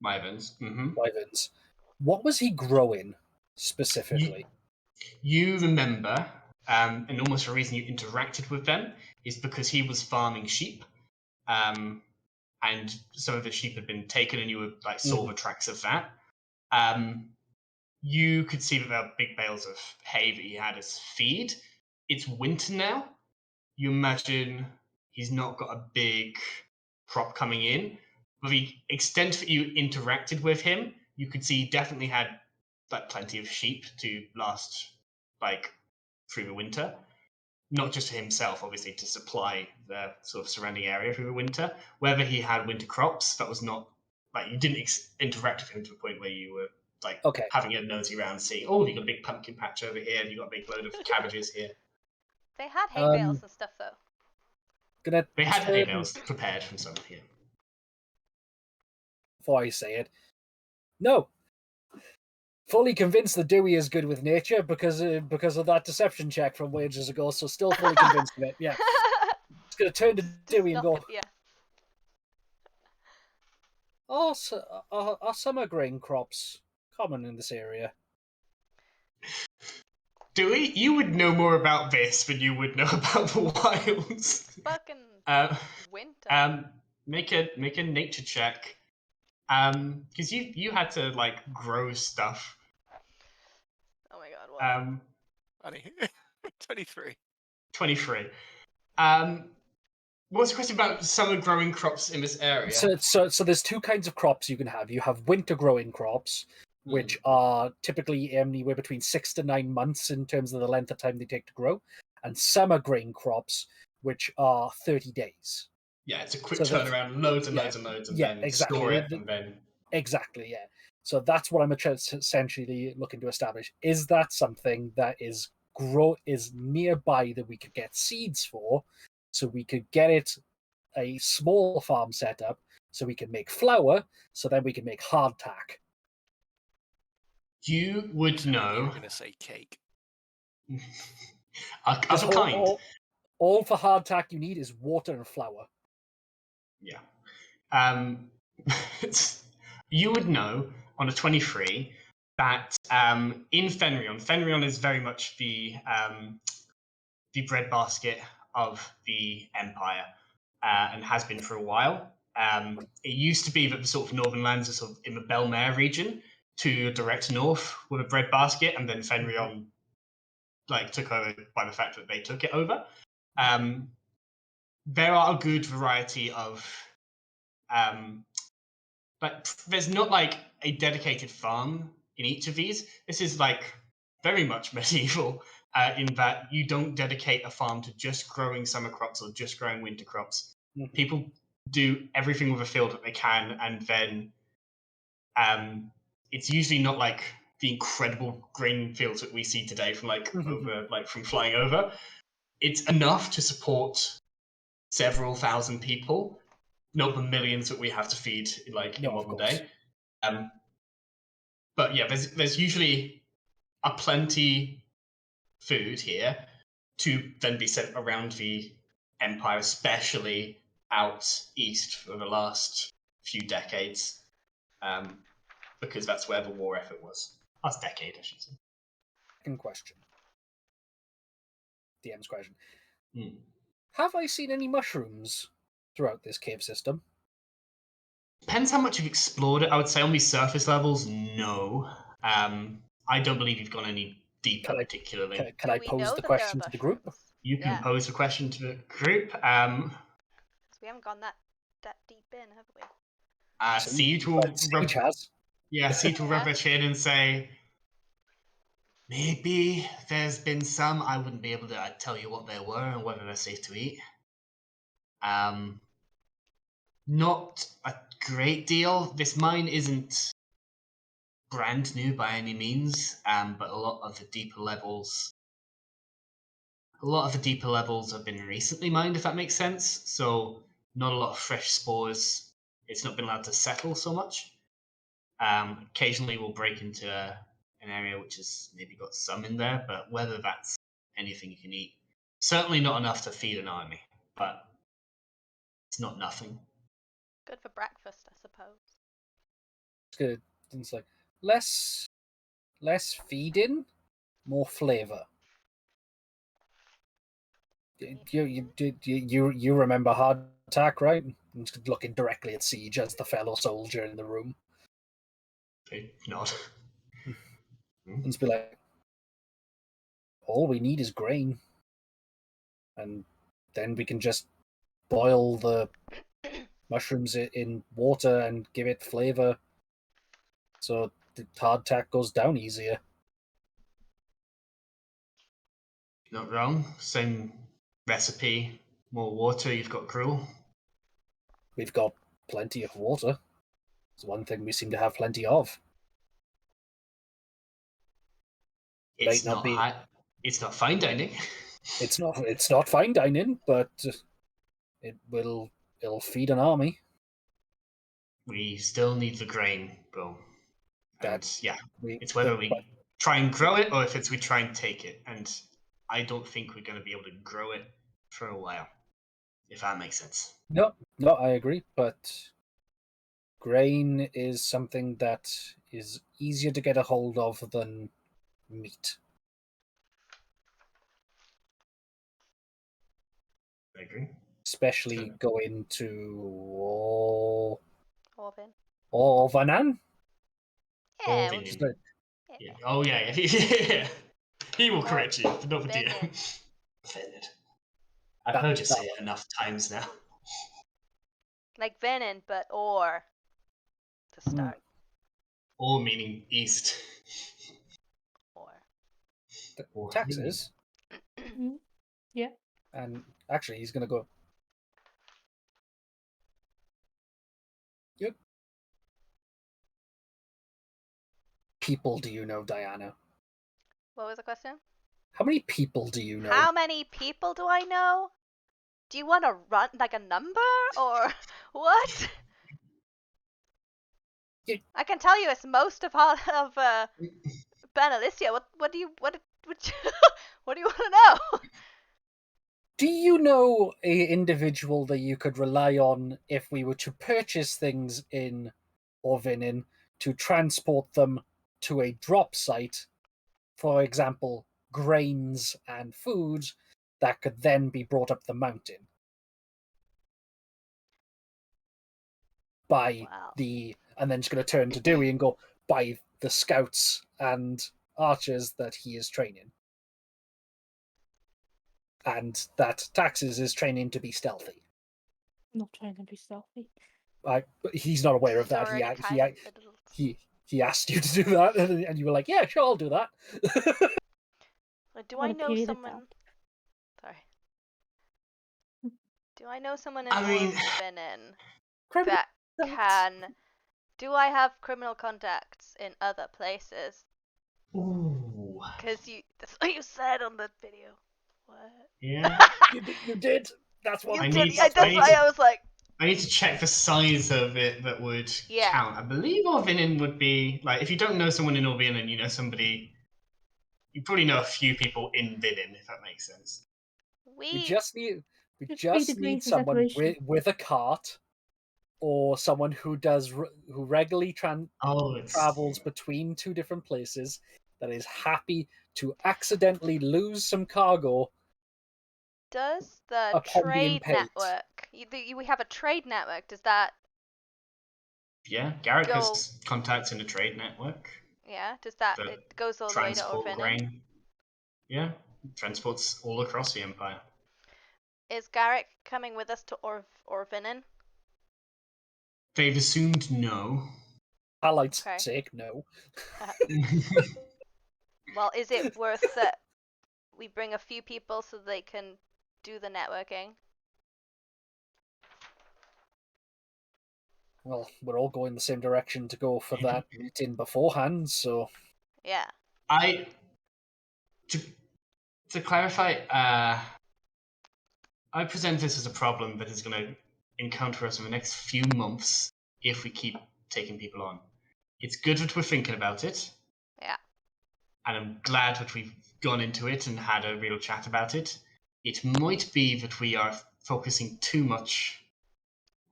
Wyverns. wyverns, what was he growing specifically? You remember, and almost the reason you interacted with them is because he was farming sheep, and some of the sheep had been taken, and you saw the tracks of that. You could see that there were big bales of hay that he had as feed. It's winter now. You imagine he's not got a big crop coming in. But the extent that you interacted with him, you could see he definitely had plenty of sheep to last through the winter. Not just for himself, obviously, to supply the sort of surrounding area through the winter. Whether he had winter crops, that was not you didn't interact with him to the point where you were having a nosy round, seeing, oh, you got a big pumpkin patch over here, and you got a big load of cabbages here. They had hay bales and stuff, though. They had hay bales prepared from some here. Before I say it, no. Fully convinced that Dewey is good with nature because of that deception check from wages ago, so still fully convinced of it. Yeah. It's going to turn to Dewey and go, yeah. Are summer grain crops common in this area? Dewey, you would know more about this than you would know about the wilds. Fucking winter. Make a nature check. Because you had to grow stuff. Oh my god, what? 23. 23. What's the question about summer growing crops in this area? So there's two kinds of crops you can have. You have winter growing crops, which are typically anywhere between 6 to 9 months in terms of the length of time they take to grow, and summer grain crops, which are 30 days. Yeah, it's a quick turnaround, loads and loads, and then store it, and then... Exactly, yeah. So that's what I'm essentially looking to establish. Is that something that is nearby that we could get seeds for, so we could get it a small farm setup, so we can make flour, so then we can make hardtack. You would know... You're going to say cake. Of a kind. All for hardtack you need is water and flour. Yeah. You would know on a 23 that in Fenrion is very much the breadbasket of the Empire, and has been for a while. It used to be that the sort of northern lands are sort of in the Belmare region to direct north with a breadbasket, and then Fenrion took over by the fact that they took it over. There are a good variety of there's not a dedicated farm in each of these. This is very much medieval in that you don't dedicate a farm to just growing summer crops or just growing winter crops. Mm-hmm. People do everything with a field that they can, and then it's usually not the incredible grain fields that we see today from from flying over, it's enough to support several thousand people, not the millions that we have to feed in modern day. But yeah, there's usually a plenty food here to then be sent around the empire, especially out east for the last few decades, because that's where the war effort was. Last decade, I should say. Second question. DM's question. Hmm. Have I seen any mushrooms throughout this cave system? Depends how much you've explored it. I would say on these surface levels, no. I don't believe you've gone any deeper, particularly. Can I we pose know the that there are question to the group? mushrooms? You can Yeah. pose a question to the group. 'Cause we haven't gone that deep in, have we? Siege will Siege has. Siege will rub their chin and say, maybe there's been some. I wouldn't be able to tell you what they were and whether they're safe to eat. Not a great deal. This mine isn't brand new by any means, but a lot of the deeper levels have been recently mined, if that makes sense. So not a lot of fresh spores. It's not been allowed to settle so much. Occasionally we'll break into an area which has maybe got some in there, but whether that's anything you can eat, certainly not enough to feed an army, but it's not nothing. Good for breakfast, I suppose. It's good. It's like less feeding, more flavor. You remember Hard Attack, right? I'm just looking directly at Siege as the fellow soldier in the room. They nod. And just be like, all we need is grain. And then we can just boil the mushrooms in water and give it flavor. So the hardtack goes down easier. Not wrong. Same recipe, more water, you've got gruel. We've got plenty of water. It's one thing we seem to have plenty of. It's not fine dining. It's not fine dining, but it'll feed an army. We still need the grain, bro. And it's whether we but try and grow it or if it's we try and take it. And I don't think we're going to be able to grow it for a while, if that makes sense. No, I agree. But grain is something that is easier to get a hold of than meat. I agree. Especially going to Orvin. Yeah. Yeah. Oh yeah. He will correct you, but not the DM. Offended. I've heard you say it enough times now. Like Venin, but or to start. Or meaning east. Or. Taxes. Yeah. And actually, he's going to go. Yep. People do you know, Dyanna? What was the question? How many people do you know? How many people do I know? Do you want to run like a number or what? I can tell you it's most of Benalicia. What do you what do you want to know? Do you know a individual that you could rely on if we were to purchase things in Orvinin to transport them to a drop site, for example, grains and food that could then be brought up the mountain by and then just going to turn to Dewey and go, by the scouts and archers that he is training. And that Taxes is training to be stealthy. Not trying to be stealthy. But he's not aware of that. He asked you to do that, and you were like, "Yeah, sure, I'll do that." Do I know someone? Sorry. Do I know someone in Orvinin that can? Do I have criminal contacts in other places Ooh. Because that's what you said on the video. What? Yeah. You did. That's what You I did. need- That's I why need- I was like, I need to check the size of it that would Yeah. count. I believe Orvinin would be like, if you don't know someone in Orvinin, you know somebody. You probably know a few people in Vinin, if that makes sense. We just need There's 3 degrees need of someone separation. with a cart, or someone who who regularly travels between 2 different places, that is happy to accidentally lose some cargo. Does the Upon being trade paid. network? We have a trade network. Does that? Yeah, Garrett Go- has contacts in the trade network. Yeah. Does that? That It goes all the way to Transport Orvinin. grain. Yeah, transports all across the Empire. Is Garrick coming with us to Orvinin? They've assumed no. Halite's Okay. sake, no. Well, is it worth that we bring a few people so they can do the networking? Well, we're all going the same direction to go for that meeting beforehand, so Yeah. To clarify, I present this as a problem that is going to encounter us in the next few months if we keep taking people on. It's good that we're thinking about it. Yeah. And I'm glad that we've gone into it and had a real chat about it. It might be that we are focusing too much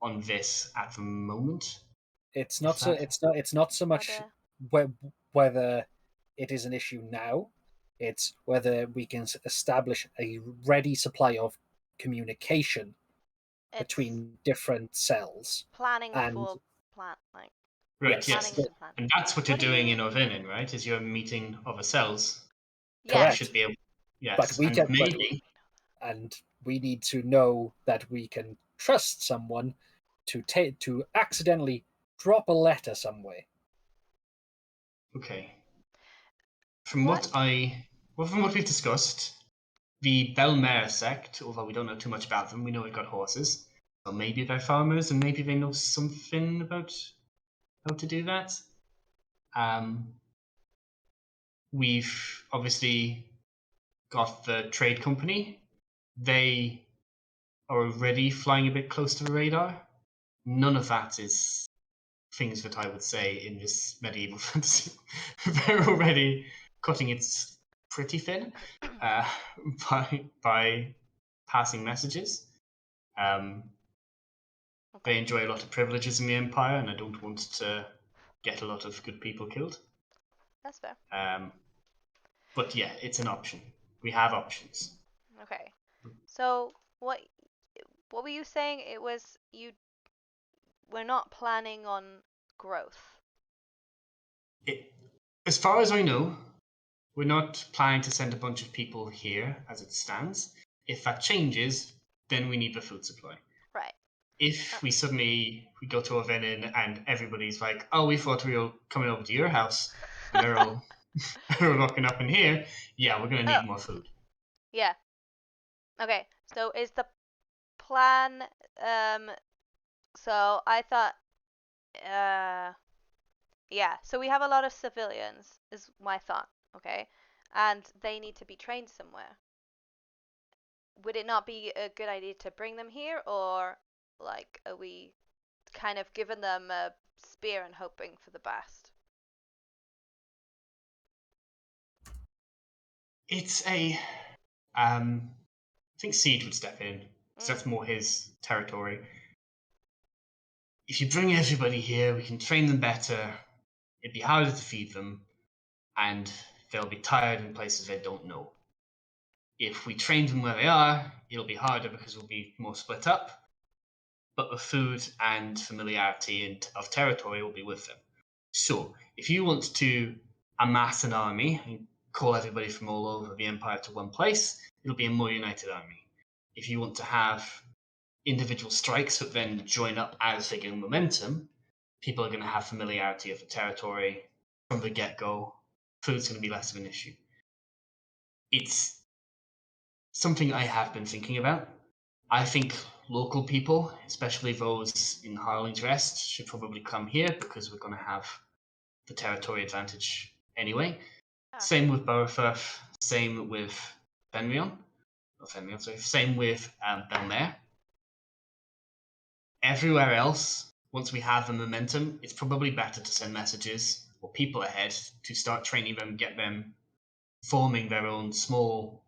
on this at the moment. it's not so much whether it is an issue now. It's whether we can establish a ready supply of communication between different cells. Planning and for plan, like. Right, Yes. yes. And that's what you're doing in Orvinin, right? Is you're a meeting of the cells. Correct. Should be able, yes. But we and can, maybe and we need to know that we can trust someone to accidentally drop a letter some way. Okay. From what we've discussed, the Belmare sect, although we don't know too much about them, we know they've got horses. So maybe they're farmers, and maybe they know something about how to do that. We've obviously got the trade company. They are already flying a bit close to the radar. None of that is things that I would say in this medieval fantasy. They're already cutting it pretty thin by passing messages. They enjoy a lot of privileges in the Empire, and I don't want to get a lot of good people killed. That's fair. But yeah, it's an option. We have options. Okay. So what were you saying? It was we're not planning on growth. As far as I know, we're not planning to send a bunch of people here as it stands. If that changes, then we need the food supply. Right. If we go to Orvinin and everybody's like, oh, we thought we were coming over to your house, and they're all locking up in here, yeah, we're going to need more food. Yeah. Okay, so is the plan, so I thought, yeah, so we have a lot of civilians, is my thought, okay? And they need to be trained somewhere. Would it not be a good idea to bring them here, or, like, are we kind of giving them a spear and hoping for the best? It's I think Siege would step in, because that's more his territory. If you bring everybody here, we can train them better. It'd be harder to feed them, and they'll be tired in places they don't know. If we train them where they are, it'll be harder because we'll be more split up, but the food and familiarity of territory will be with them. So, if you want to amass an army and call everybody from all over the Empire to one place, it'll be a more united army. If you want to have individual strikes that then join up as they gain momentum, people are going to have familiarity of the territory from the get-go. Food's going to be less of an issue. It's something I have been thinking about. I think local people, especially those in Harling's Rest, should probably come here because we're going to have the territory advantage anyway. Ah. Same with Borofirth. Same with Fenrion. Not Fenrion, sorry. Same with Belmare. Everywhere else, once we have the momentum, it's probably better to send messages or people ahead to start training them, get them forming their own small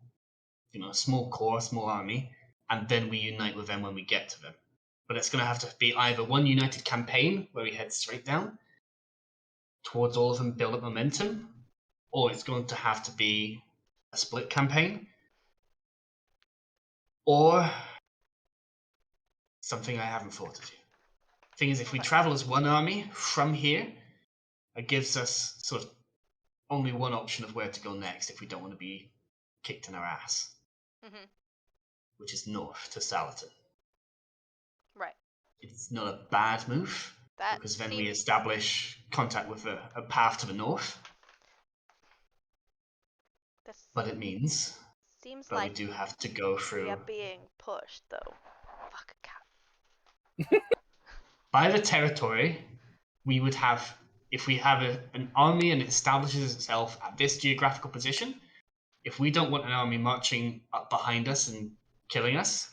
core, small army, and then we unite with them when we get to them. But it's going to have to be either one united campaign where we head straight down towards all of them, build up momentum, or it's going to have to be a split campaign, or something I haven't thought of yet. Thing is, if we travel as one army from here, it gives us sort of only one option of where to go next if we don't want to be kicked in our ass, which is north to Salatin. Right. It's not a bad move, That because then we seems- establish contact with a path to the north, This but it means seems that like we do have to go we through. are being pushed, though. Fuck a cat. By the territory, we would have, if we have an army and it establishes itself at this geographical position, if we don't want an army marching up behind us and killing us,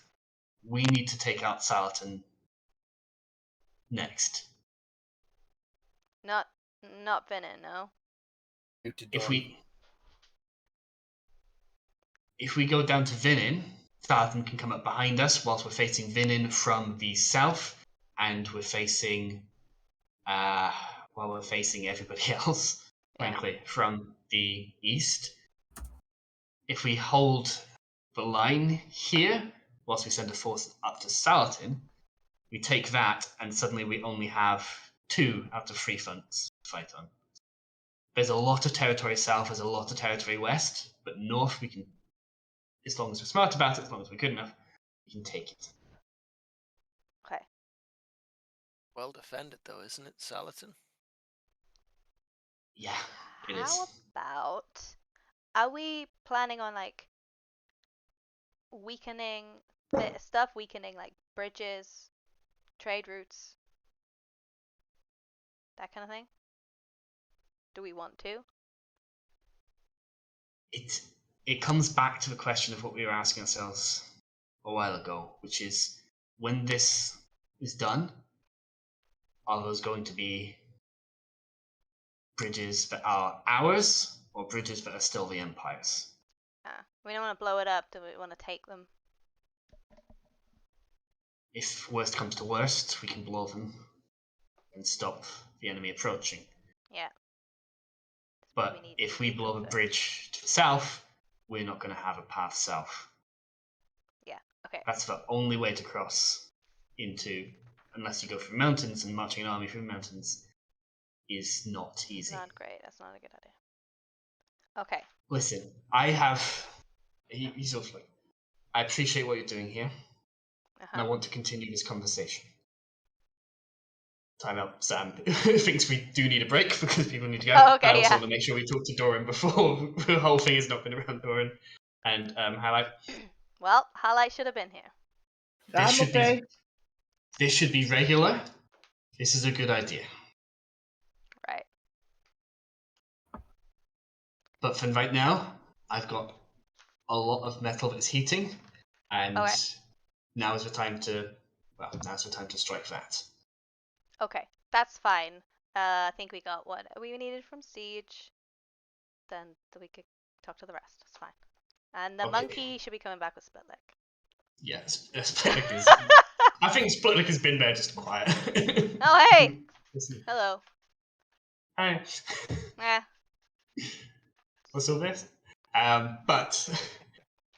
we need to take out Salatin next. Not Venin, no. If we go down to Vinin, Salatin can come up behind us whilst we're facing Vinin from the south, and we're facing everybody else, frankly, from the east. If we hold the line here, whilst we send a force up to Salatin, we take that, and suddenly we only have 2 out of 3 fronts to fight on. There's a lot of territory south, there's a lot of territory west, but north we can, as long as we're smart about it, as long as we're good enough, we can take it. Okay. Well defended, though, isn't it, Salatin? Yeah, it How is. about... Are we planning on, like, weakening stuff? Weakening, like, bridges, trade routes? That kind of thing? Do we want to? It comes back to the question of what we were asking ourselves a while ago, which is, when this is done, are those going to be bridges that are ours, or bridges that are still the Empire's? We don't want to blow it up. Do we want to take them? If worst comes to worst, we can blow them and stop the enemy approaching. Yeah. But We need if to we keep blow them the first. bridge to the south, we're not going to have a path south. Yeah, okay. That's the only way to cross into, unless you go through mountains, and marching an army through mountains is not easy. Not great. That's not a good idea. Okay. Listen, he's also like, I appreciate what you're doing here, and I want to continue this conversation. Time out, Sam thinks we do need a break because people need to go. Oh, okay, I also yeah. want to make sure we talk to Doran before the whole thing has not been around Doran. And Halite. Well, Halite should have been here. This I'm okay. This should be regular. This is a good idea. Right. But for right now, I've got a lot of metal that's heating, and Okay. now is the time to strike that. Okay. That's fine. I think we got what we needed from Siege. Then we could talk to the rest. It's fine. And the Okay. monkey should be coming back with Split Lick. Yes, Splitlick is. I think Splitlick has been there just quiet. Oh, hey! Hello. Hi. Eh. What's all this? But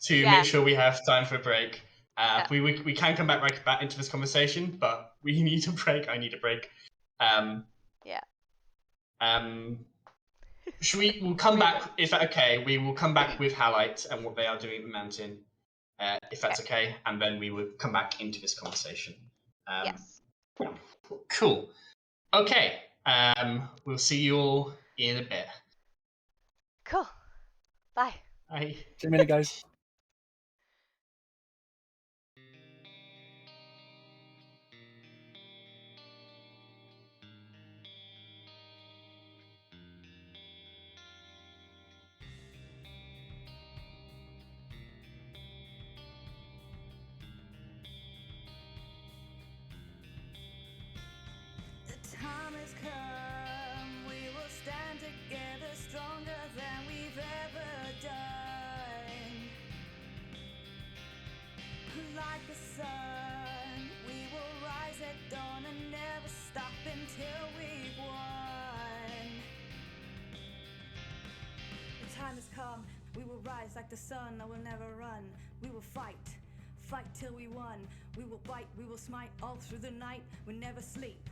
to Yeah. make sure we have time for a break, Yeah. we can come back into this conversation, but we need a break. I need a break. Yeah. We'll come back, is that okay? We will come back with Halite and what they are doing at the mountain, if that's okay, and then we will come back into this conversation. Yes. Cool. Okay. We'll see you all in a bit. Cool. Bye. Bye. See you in a minute, guys. like the sun. We will rise at dawn and never stop until we've won. The time has come. We will rise like the sun. I will never run. We will fight till we won. We will bite, we will smite all through the night. We never sleep,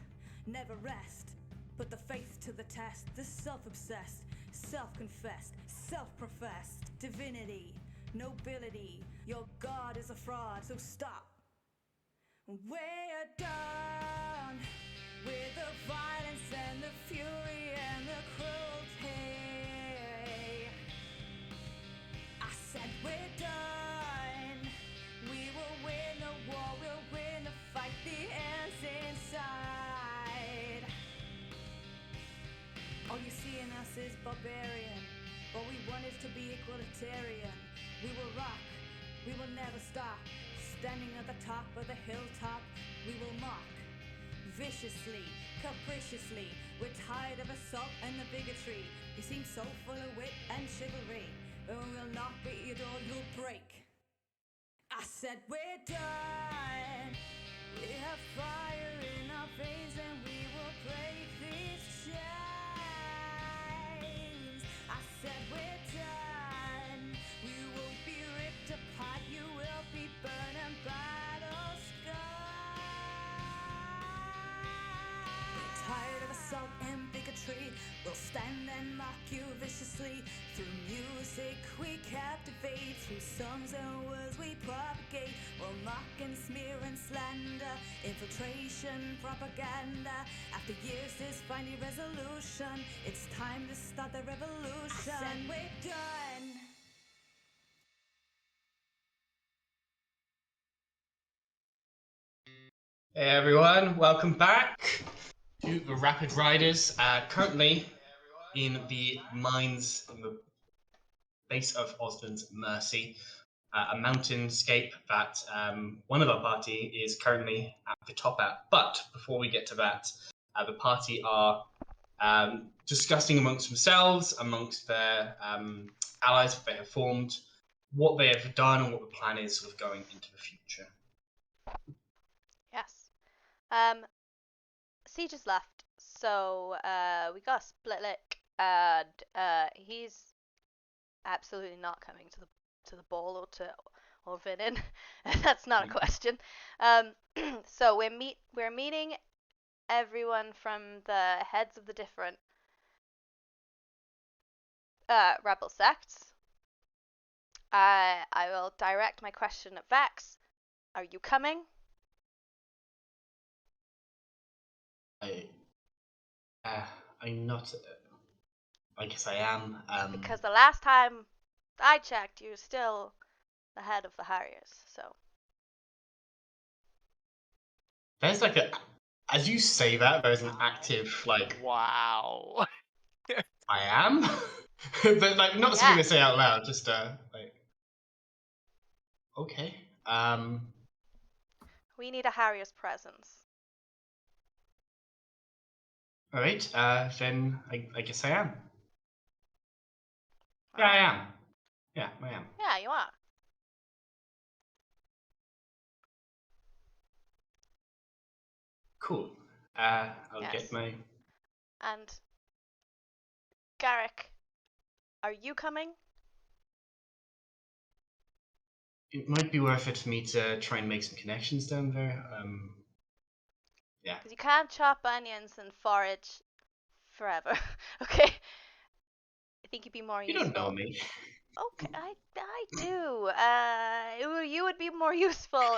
never rest. Put the faith to the test. The self-obsessed, self-confessed, self-professed divinity, nobility. Your God is a fraud, so stop. We're done with the violence and the fury and the cruelty. I said we're done. We will win the war, we'll win the fight, the end's inside. All you see in us is barbarian. All we want is to be equalitarian. We will rock, we will never stop. Standing at the top of the hilltop, we will mock viciously, capriciously. We're tired of assault and the bigotry. You seem so full of wit and chivalry. When we'll knock at your door, you'll break. I said we're done. We have fire in our veins and we will break these chains. I said we're done. We won't be ripped apart. You will be burned and battle scarred. We're tired of assault and bigotry. We'll stand and mock you viciously. Through music we captivate. Through songs and words we propagate. We'll mock and smear and slander. Infiltration, propaganda. After years there's finally resolution. It's time to start the revolution. I said we're done. Hey everyone, welcome back to the Rapid Riders. Currently in the mines in the base of Osland's Mercy, a mountainscape that one of our party is currently at the top at. But before we get to that, the party are discussing amongst themselves, amongst their allies that they have formed, what they have done and what the plan is sort of going into the future. Yes. Siege is left, so we got Split Lick, and he's absolutely not coming to the ball or Vinin. That's not a question. So we're meeting everyone from the heads of the different rebel sects. I will direct my question at Vax. Are you coming? I'm not. I guess I am. Because the last time I checked, you're still the head of the Harriers. So There's like a. As you say that, there's an active like. Wow. I am, but like not something to say out loud. Just like. Okay. We need a Harrier's presence. All right. Then I guess I am. Yeah, I am. Yeah, I am. Yeah, you are. Cool. I'll Yes. get my. And Garrick, are you coming? It might be worth it for me to try and make some connections down there. Yeah. Because you can't chop onions and forage forever. Okay. I think you'd be more You useful. don't know me. Okay, I do. You would be more useful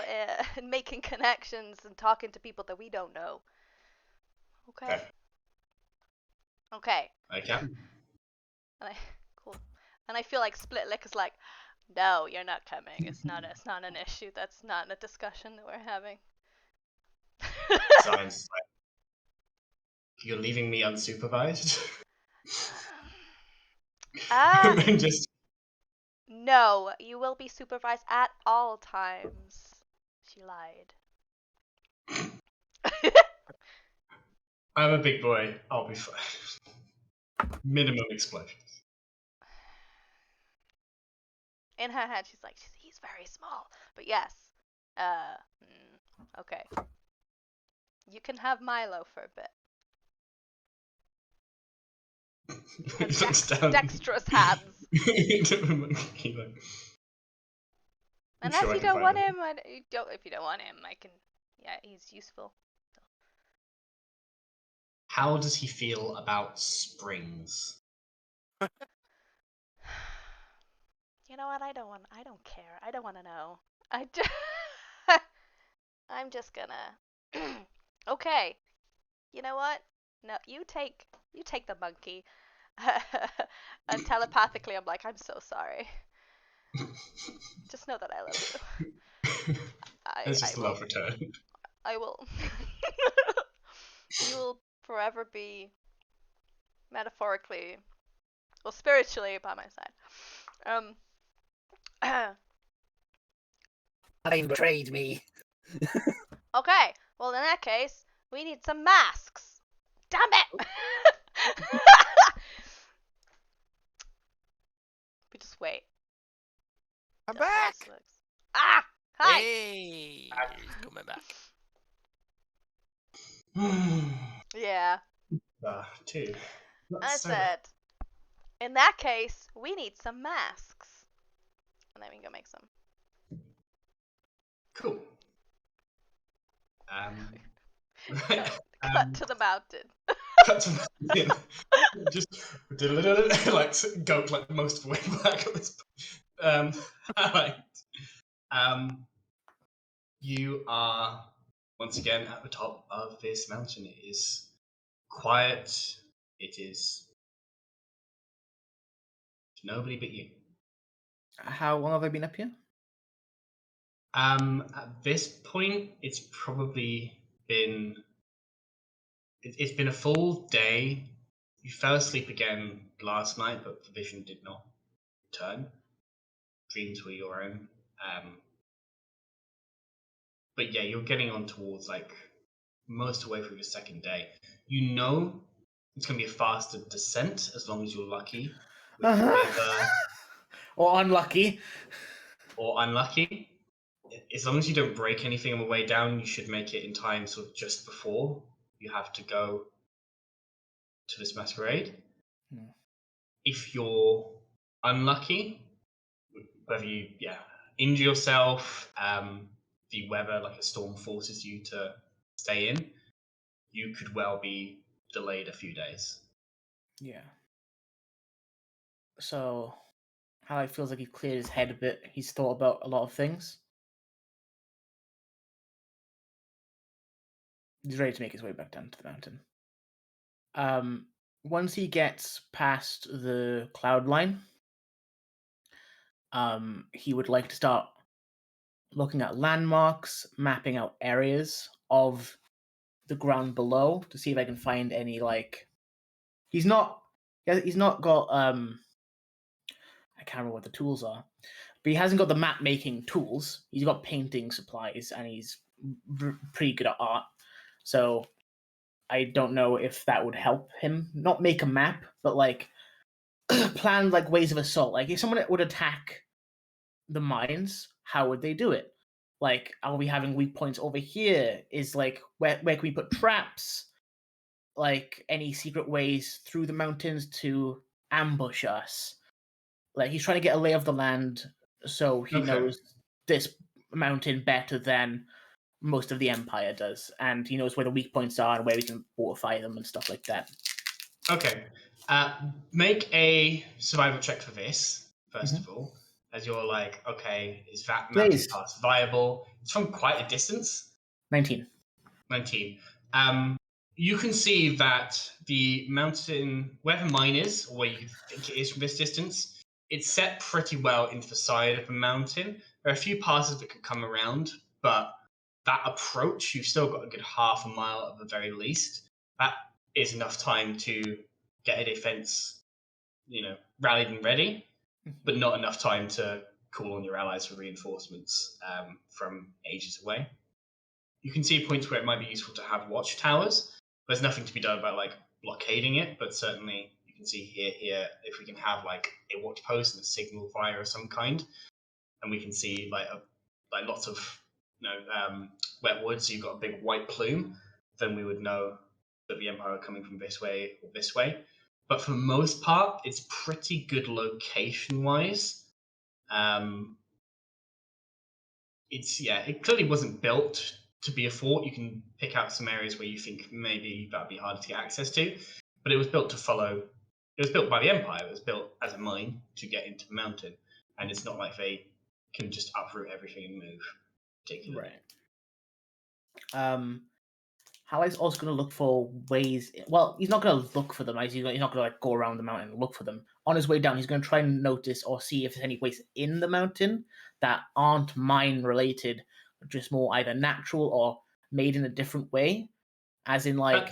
in making connections and talking to people that we don't know. Okay. Okay. Okay. I can. Cool. And I feel like Split Lick is like, no, you're not coming. It's not an issue. That's not a discussion that we're having. Sounds like you're leaving me unsupervised. And then just. No, you will be supervised at all times. She lied. I'm a big boy. I'll be fine. Minimum explosions. In her head, she's like, he's very small. But yes, Okay. You can have Milo for a bit. He looks down. Dexterous hands. Monkey, like, I'm Unless sure I you can don't find want him. him, if you don't want him, I can. Yeah, he's useful. How does he feel about springs? You know what? I don't care. I don't want to know. I'm just gonna. Okay. You know what? No, you take the monkey. And telepathically, I'm like, I'm so sorry. Just know that I love you. It's just I love will. returned. I will. You will forever be metaphorically, well, spiritually by my side. They betrayed me. Okay. Well, in that case, we need some masks. Damn it! We just wait. I'm That's how back. this works. Ah! Hi! Hey, he's coming back. Yeah. 2. I That's so bad. said, in that case, we need some masks. And then we can go make some. Cool. Right. Cut to the mountain. Cut to the just like go like most of the way back at this point. Right. You are once again at the top of this mountain. It is quiet. It is nobody but you. How long have I been up here? At this point, it's probably been it's been a full day. You fell asleep again last night, but the vision did not return. Dreams were your own. But yeah, you're getting on towards like most away through the second day. You know it's going to be a faster descent as long as you're lucky. With weather Or unlucky. or unlucky. As long as you don't break anything on the way down, you should make it in time sort of just before you have to go to this masquerade. If you're unlucky, whether you injure yourself, the weather like a storm forces you to stay in, you could well be delayed a few days. Yeah. So, Halite feels like he cleared his head a bit. He's thought about a lot of things. He's ready to make his way back down to the mountain. Once he gets past the cloud line, he would like to start looking at landmarks, mapping out areas of the ground below to see if I can find any like. He's not got I can't remember what the tools are, but he hasn't got the map making tools. He's got painting supplies and he's pretty good at art. So I don't know if that would help him not make a map, but like plan like ways of assault. Like if someone would attack the mines, how would they do it? Like, are we having weak points over here? Is like where can we put traps? Like any secret ways through the mountains to ambush us? Like he's trying to get a lay of the land so he knows this mountain better than most of the Empire does, and he knows where the weak points are and where we can fortify them and stuff like that. Okay. Make a survival check for this, first of all, as you're like, okay, is that mountain pass viable? It's from quite a distance. 19. 19. You can see that the mountain, where the mine is, or where you think it is from this distance, it's set pretty well into the side of the mountain. There are a few passes that can come around, but that approach, you've still got a good half a mile at the very least. That is enough time to get a defense, rallied and ready, but not enough time to call on your allies for reinforcements from ages away. You can see points where it might be useful to have watchtowers. There's nothing to be done about like blockading it, but certainly you can see here if we can have like a watch post and a signal fire of some kind, and we can see like lots of wet wood, so you've got a big white plume, then we would know that the Empire are coming from this way or this way. But for the most part, it's pretty good location-wise. It clearly wasn't built to be a fort. You can pick out some areas where you think maybe that'd be harder to get access to, but it was built to follow. It was built by the Empire. It was built as a mine to get into the mountain, and it's not like they can just uproot everything and move. Particularly. Right. Halite's also going to look for ways. Well, he's not going to look for them. He's not going to like go around the mountain and look for them. On his way down, he's going to try and notice or see if there's any ways in the mountain that aren't mine related, just more either natural or made in a different way. As in, like,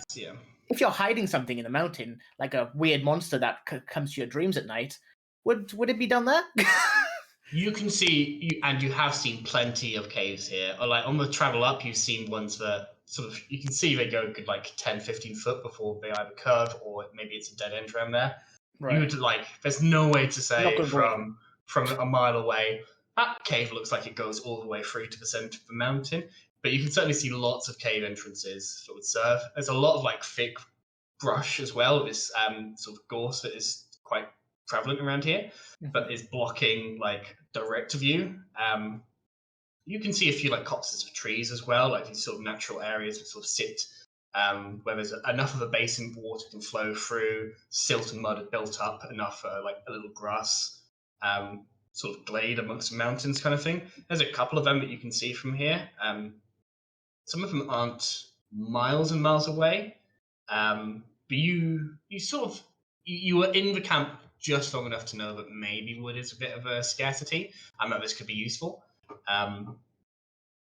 if you're hiding something in the mountain, like a weird monster that comes to your dreams at night, would it be down there? You can see, and you have seen plenty of caves here. Or like on the travel up, you've seen ones that sort of, you can see they go good like 10, 15 foot before they either curve or maybe it's a dead end around there. Right. You would like, there's no way to say from a mile away, that cave looks like it goes all the way through to the center of the mountain. But you can certainly see lots of cave entrances that would serve. There's a lot of like thick brush as well, this sort of gorse that is quite prevalent around here, but is blocking like direct view. You can see a few like copses of trees as well, like these sort of natural areas that sort of sit where there's enough of a basin water can flow through, silt and mud have built up enough like a little grass sort of glade amongst the mountains kind of thing. There's a couple of them that you can see from here. Some of them aren't miles and miles away, but you sort of you were in the camp just long enough to know that maybe wood is a bit of a scarcity and that this could be useful.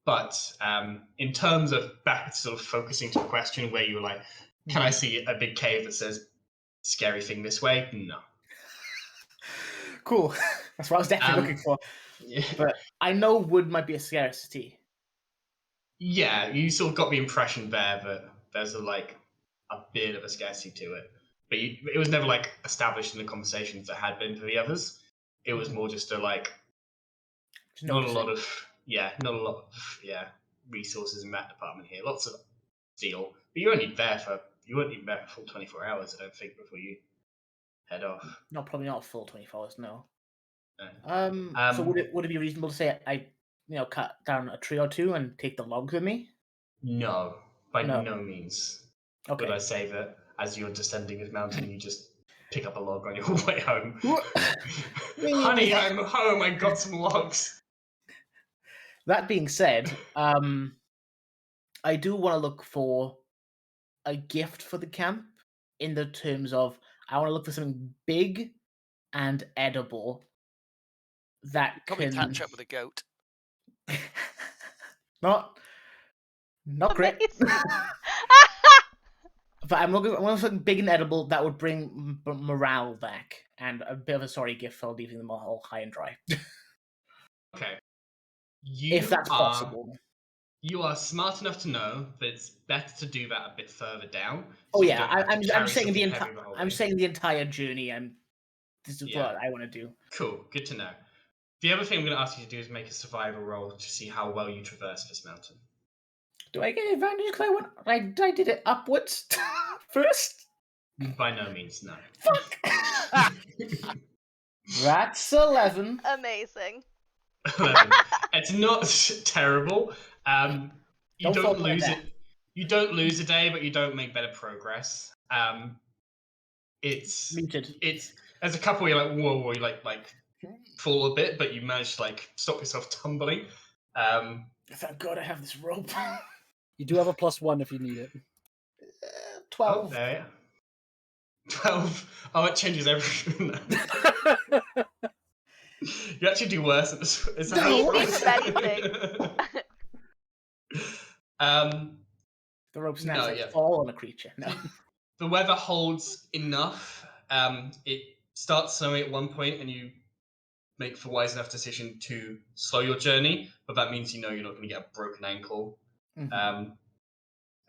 But in terms of back to sort of focusing to the question where you were like, can I see a big cave that says scary thing this way? No. Cool. That's what I was definitely looking for. Yeah. But I know wood might be a scarcity. Yeah, you sort of got the impression there that there's a bit of a scarcity to it. But it was never like established in the conversations that had been for the others. It was more just a like not a lot of resources in that department here. Lots of steel, but you weren't even there for full 24 hours. I don't think before you head off. Probably not full 24 hours. No. No. So would it be reasonable to say I cut down a tree or two and take the logs with me? No, by no means. Okay. Would I say that as you're descending this mountain, you just pick up a log on your way home? Honey, I'm home. I got some logs. That being said, I do want to look for a gift for the camp in the terms of I want to look for something big and edible that Probably can catch up with a goat. not great. But I want something big and edible that would bring morale back, and a bit of a sorry gift for leaving them all high and dry. Okay. If that's possible. You are smart enough to know that it's better to do that a bit further down. So I'm saying the entire journey. This is what I want to do. Cool, good to know. The other thing I'm going to ask you to do is make a survival roll to see how well you traverse this mountain. Do I get advantage because I did it upwards first? By no means, no. Fuck! That's 11. Amazing. 11. It's not terrible. You don't lose it. You don't lose a day, but you don't make better progress. It's muted. There's a couple where you're like, whoa, you like fall a bit, but you manage to like stop yourself tumbling. Thank God I have this rope. You do have a +1 if you need it. 12. Oh, there. 12. Oh, it changes everything. You actually do worse at this. Is that He right? thinks of anything. The rope snaps fall on a creature. No. The weather holds enough. It starts snowing at one point, and you make the wise enough decision to slow your journey, but that means you're not going to get a broken ankle. Mm-hmm.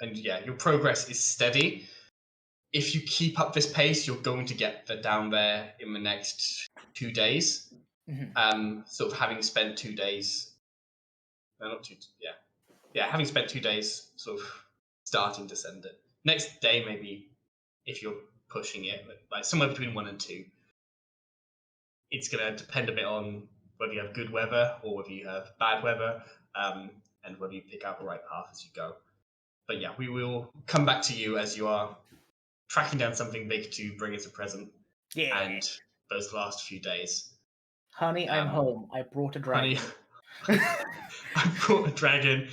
And your progress is steady. If you keep up this pace, you're going to get down there in the next 2 days. Mm-hmm. Sort of having spent 2 days not too. Yeah. Having spent 2 days sort of starting to send it. Next day, maybe if you're pushing it, like somewhere between 1 and 2. It's going to depend a bit on whether you have good weather or whether you have bad weather, and whether you pick out the right path as you go. But yeah, we will come back to you as you are tracking down something big to bring as a present. Yeah. And those last few days. Honey, I'm home. I brought a dragon. Honey, I brought a dragon.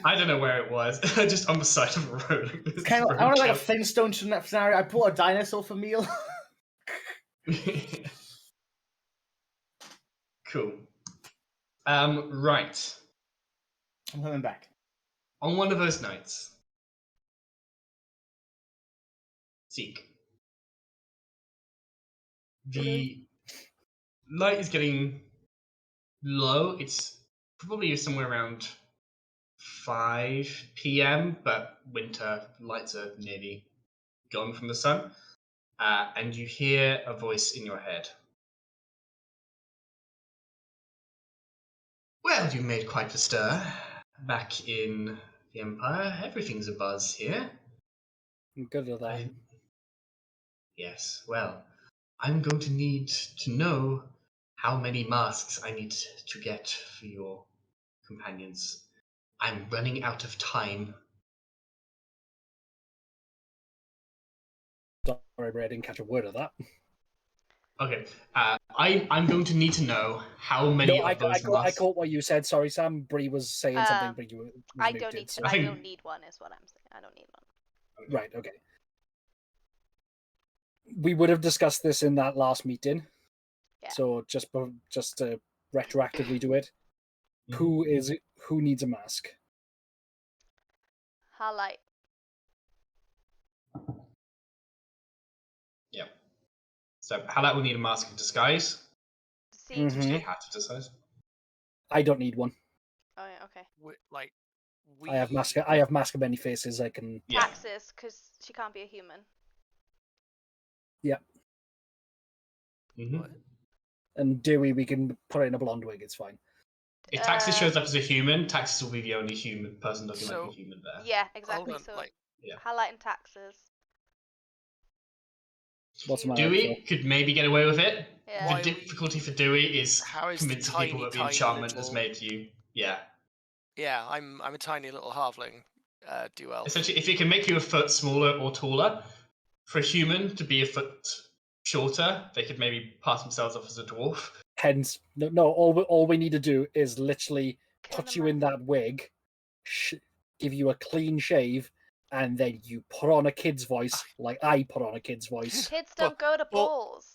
I don't know where it was. Just on the side of a road. It's kind of, I want like a Flintstone scenario. I brought a dinosaur for meal. Cool. Right. I'm coming back. On one of those nights, Zeke, the light is getting low. It's probably somewhere around 5 p.m., but winter lights are nearly gone from the sun. And you hear a voice in your head. Well, you made quite the stir back in the Empire. Everything's abuzz here. Good at that. Yes, well, I'm going to need to know how many masks I need to get for your companions. I'm running out of time. Sorry, Bray, I didn't catch a word of that. Okay, I'm going to need to know how many No, of those I masks... caught what you said. Sorry, Sam. Bree was saying something, but you was I muted, don't need so- to. I don't need one, is what I'm saying. I don't need one. Right, okay. We would have discussed this in that last meeting. Yeah. So just to retroactively do it, who needs a mask? Halite. Yeah. So Halite will need a mask of disguise. Zeke. Mhm. Essentially a hat of disguise. I don't need one. Oh yeah, okay. I have mask. I have mask of many faces. I can. Yeah. Taxis, because she can't be a human. Yeah. Mm-hmm. And Dewey, we can put it in a blonde wig. It's fine. If Taxis shows up as a human, Taxis will be the only human person looking like So- a human there. Yeah, exactly. Hold on, So like, Yeah. Halite and taxes. What's the matter? Dewey could maybe get away with it. Yeah. Why The are difficulty we- for Dewey is How is the convincing people tiny, that the tiny enchantment has little- made you. Yeah. Yeah, I'm a tiny little halfling duel. Essentially, if it can make you a foot smaller or taller, for a human to be a foot shorter, they could maybe pass themselves off as a dwarf. Hence, no. All we need to do is literally Kill put them you in all. that wig, give you a clean shave, and then you put on a kid's voice, like I put on a kid's voice. Kids don't go to well- balls.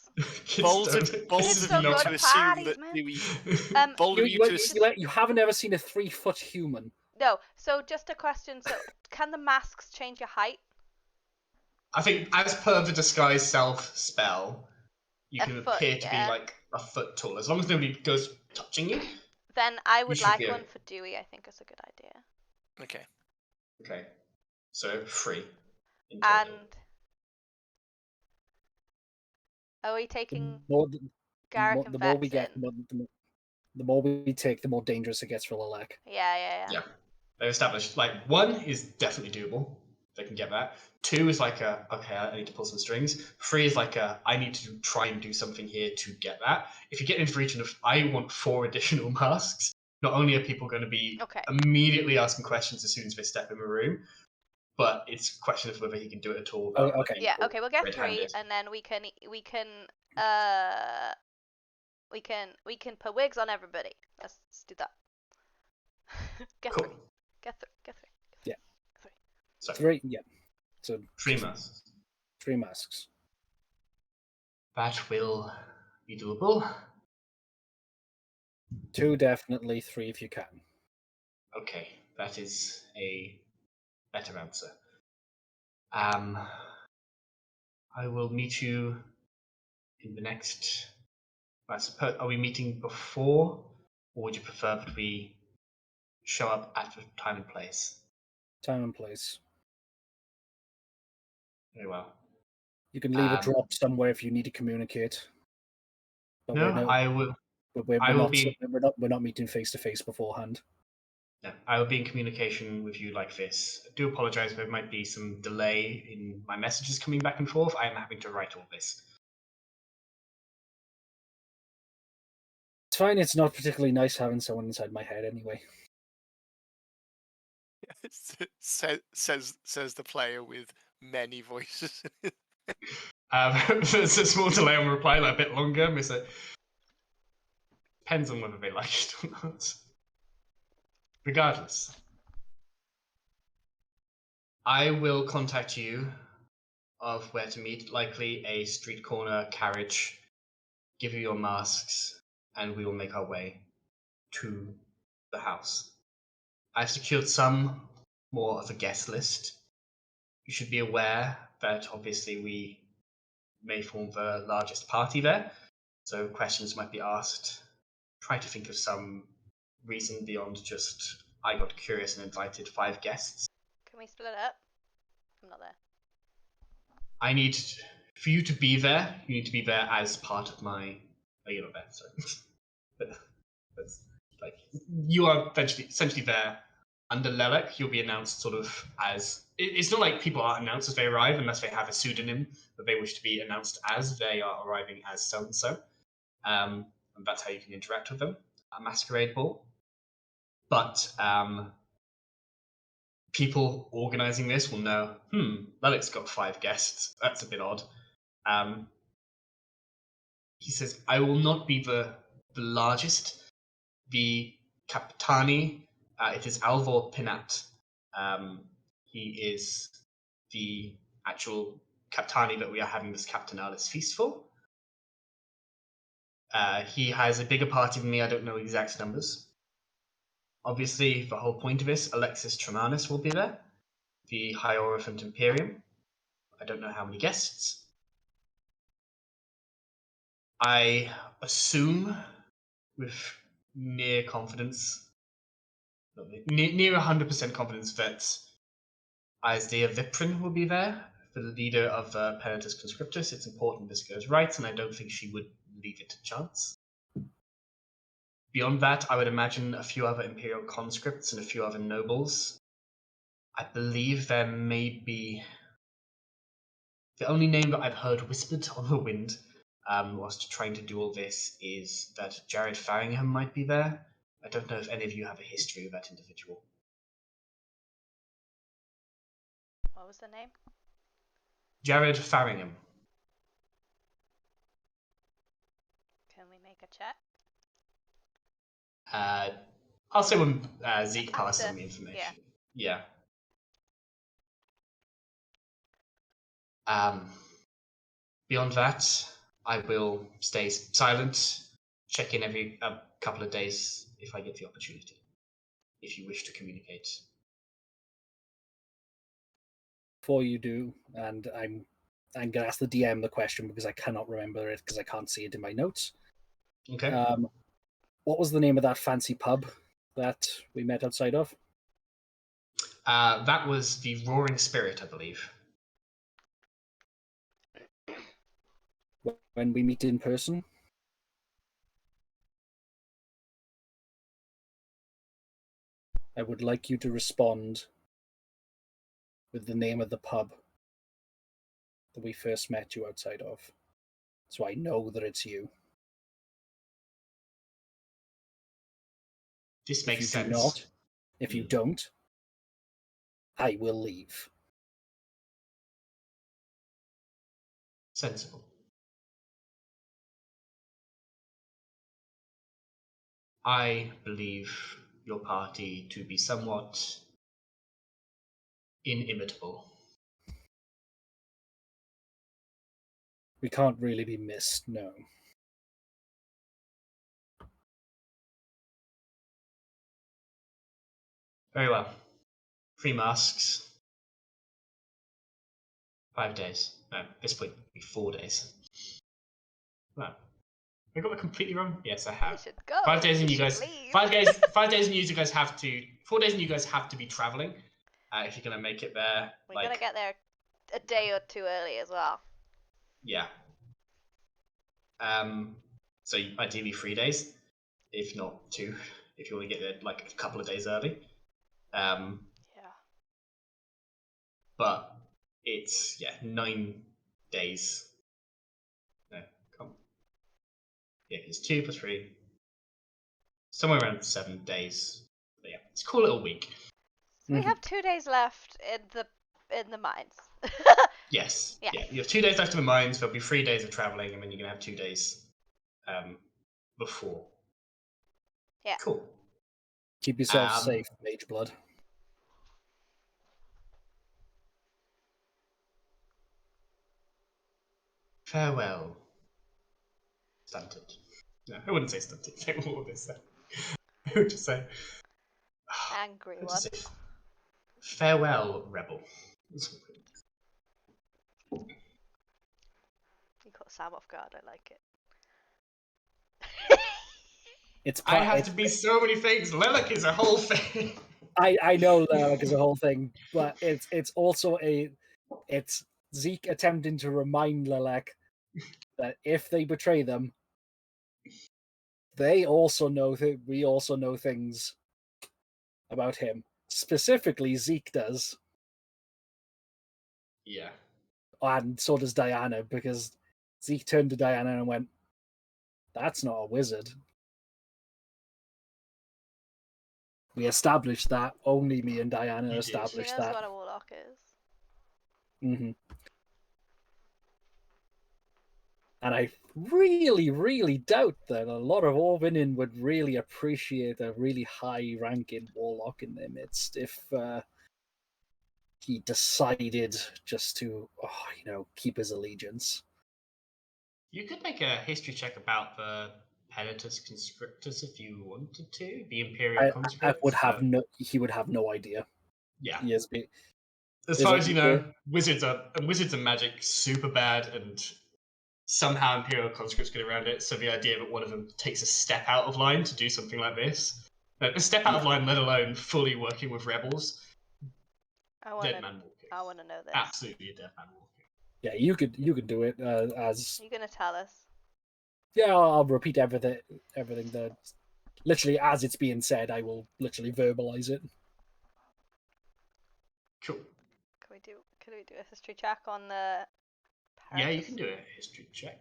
Kids Bold don't- of this Kids is don't go not- to assume parties, that man. Dewey. Bold of you to assume. You haven't ever seen a 3-foot human. No. So just a question. So can the masks change your height? I think, as per the disguise self spell, you A can foot, appear to yeah. be like a foot tall. As long as nobody goes touching you. Then I would should like be one able- for Dewey. I think is a good idea. Okay. Okay. So 3 in And total. are we taking The Garrick and the more Vex we get, in? the more we take, the more dangerous it gets for Lilac. Yeah. Yeah. They've established, like, 1 is definitely doable. They can get that. 2 is like okay, I need to pull some strings. 3 is like I need to try and do something here to get that. If you get into the region of, I want 4 additional masks, not only are people going to be Okay. immediately asking questions as soon as they step in the room, but it's a question of whether he can do it at all. without, Okay. being Yeah. caught Okay. We'll get 3, red-handed. and then we can put wigs on everybody. Let's do that. Get Cool. 3. Get 3. Get 3. Yeah. 3. So 3, yeah. So 3 masks. 3 masks. That will be doable. 2 definitely, 3 if you can. Okay, that is a better answer. I will meet you in the next. I suppose. Are we meeting before, or would you prefer that we show up at a time and place? Time and place. Very well. You can leave a Um, drop somewhere if you need to communicate. But No, I will. we're I will not. be- We're not meeting face to face beforehand. No, I will be in communication with you like this. I do apologize, there might be some delay in my messages coming back and forth. I am having to write all this. It's fine. It's not particularly nice having someone inside my head anyway. says the player with many voices. There's a small delay on reply, like a bit longer. Depends on whether they like it or not. Regardless, I will contact you of where to meet, likely a street corner carriage, give you your masks, and we will make our way to the house. I've secured some more of a guest list. You should be aware that obviously we may form the largest party there, so questions might be asked. Try to think of some reason beyond just I got curious and invited 5 guests. Can we split up? I'm not there. I need for you to be there. You need to be there as part of my. Oh, you're not there, sorry. but like you are essentially there under Lelek. You'll be announced sort of as. It's not like people are announced as they arrive unless they have a pseudonym that they wish to be announced as. They are arriving as so and so, and that's how you can interact with them. A masquerade ball, but people organizing this will know, Lelek's got 5 guests. That's a bit odd. He says, I will not be the largest. The Capitani, it is Alvor Pinat. He is the actual Capitani that we are having this Capitanalis feast for. He has a bigger party than me. I don't know exact numbers. Obviously, the whole point of this, Alexis Tremanis will be there, the Hierophant Imperium. I don't know how many guests. I assume, with near confidence, near 100% confidence, that Isaiah Viprin will be there, the leader of Penitus Conscriptus. It's important this goes right, and I don't think she would leave it to chance. Beyond that, I would imagine a few other Imperial conscripts and a few other nobles. I believe there may be... The only name that I've heard whispered on the wind whilst trying to do all this is that Jared Farringham might be there. I don't know if any of you have a history with that individual. What was the name? Jared Farringham. Can we make a check? I'll say when Zeke passes on the After, information. yeah. Beyond that, I will stay silent, check in every couple of days if I get the opportunity, if you wish to communicate. Before you do, and I'm going to ask the DM the question because I cannot remember it because I can't see it in my notes. Okay. What was the name of that fancy pub that we met outside of? That was the Roaring Spirit, I believe. When we meet in person? I would like you to respond with the name of the pub that we first met you outside of, so I know that it's you. This makes If you sense. do not, if you don't, I will leave. Sensible. I believe your party to be somewhat inimitable. We can't really be missed, no. Very well. 3 masks. 5 days. No, at this point, it'll be 4 days. No. I got that completely wrong? Yes, I We have. should go. 5 days and We you should guys... leave. 5 days and you guys have to... 4 days and you guys have to be traveling. If you're going to make it there. We're gonna get there a day or 2 early as well. Yeah. So ideally 3 days, if not 2, if you want to get there like a couple of days early. Yeah. But it's 9 days. No, come. Yeah, it's 2 plus 3. Somewhere around 7 days. But yeah, let's call it a week. So we have 2 days left in the mines. Yes. Yeah. Yeah. You have 2 days left in the mines. There'll be 3 days of traveling, and then you're gonna have 2 days before. Yeah. Cool. Keep yourself safe, Mage Blood. Farewell. Stunted. No, I wouldn't say stunted. What would they say? I would just say. Angry I would one. just say farewell, rebel. You caught Sam off guard. I like it. I have to be so many things. Lilac is a whole thing. I know Lilac is a whole thing, but it's also it's Zeke attempting to remind Lilac that if they betray them, they also know that we also know things about him. Specifically, Zeke does. Yeah. And so does Dyanna, because Zeke turned to Dyanna and went, "That's not a wizard." We established that. Only me and Dyanna You did. She established knows that. what a warlock is. Mm-hmm. And I really, really doubt that a lot of Orvinin would really appreciate a really high-ranking warlock in their midst if he decided just to, keep his allegiance. You could make a history check about the Penitus Conscriptus if you wanted to. The Imperial Conscripts. He would have no idea. Yeah. Yes, as far as you know, wizards and magic super bad, and somehow Imperial Conscripts get around it. So the idea that one of them takes a step out of line to do something like this, a step out of line, let alone fully working with rebels. Dead man walking. I want to know this. Absolutely a dead man walking. Yeah, you could do it as. You're gonna tell us. Yeah, I'll repeat everything that literally as it's being said. I will literally verbalize it. Cool. Can we do a history check on the? Yeah, you can do a history check.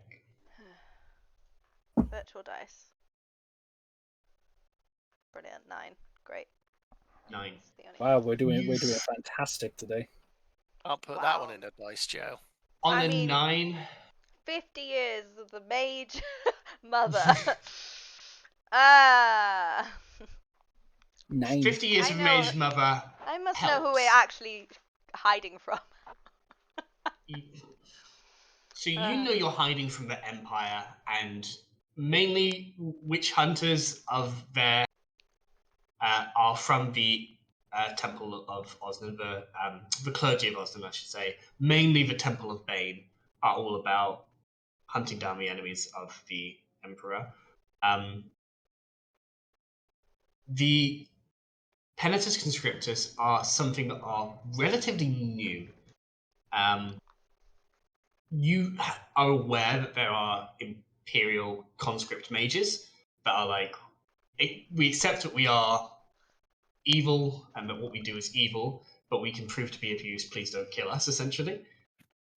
Virtual dice. Brilliant. 9. Great. 9. Wow, we're doing fantastic today. I'll put that one in a dice, Joe. On a 9. 50 years of the mage mother. 9. 50 years of mage mother. I must helps. know who we're actually hiding from. So you know you're hiding from the Empire, and mainly witch hunters of their are from the Temple of Osnan, the clergy of Osnan, I should say. Mainly the Temple of Bane are all about hunting down the enemies of the Emperor. The Penitus Conscriptus are something that are relatively new. You are aware that there are Imperial conscript mages that are like, we accept that we are evil and that what we do is evil, but we can prove to be of use, please don't kill us, essentially.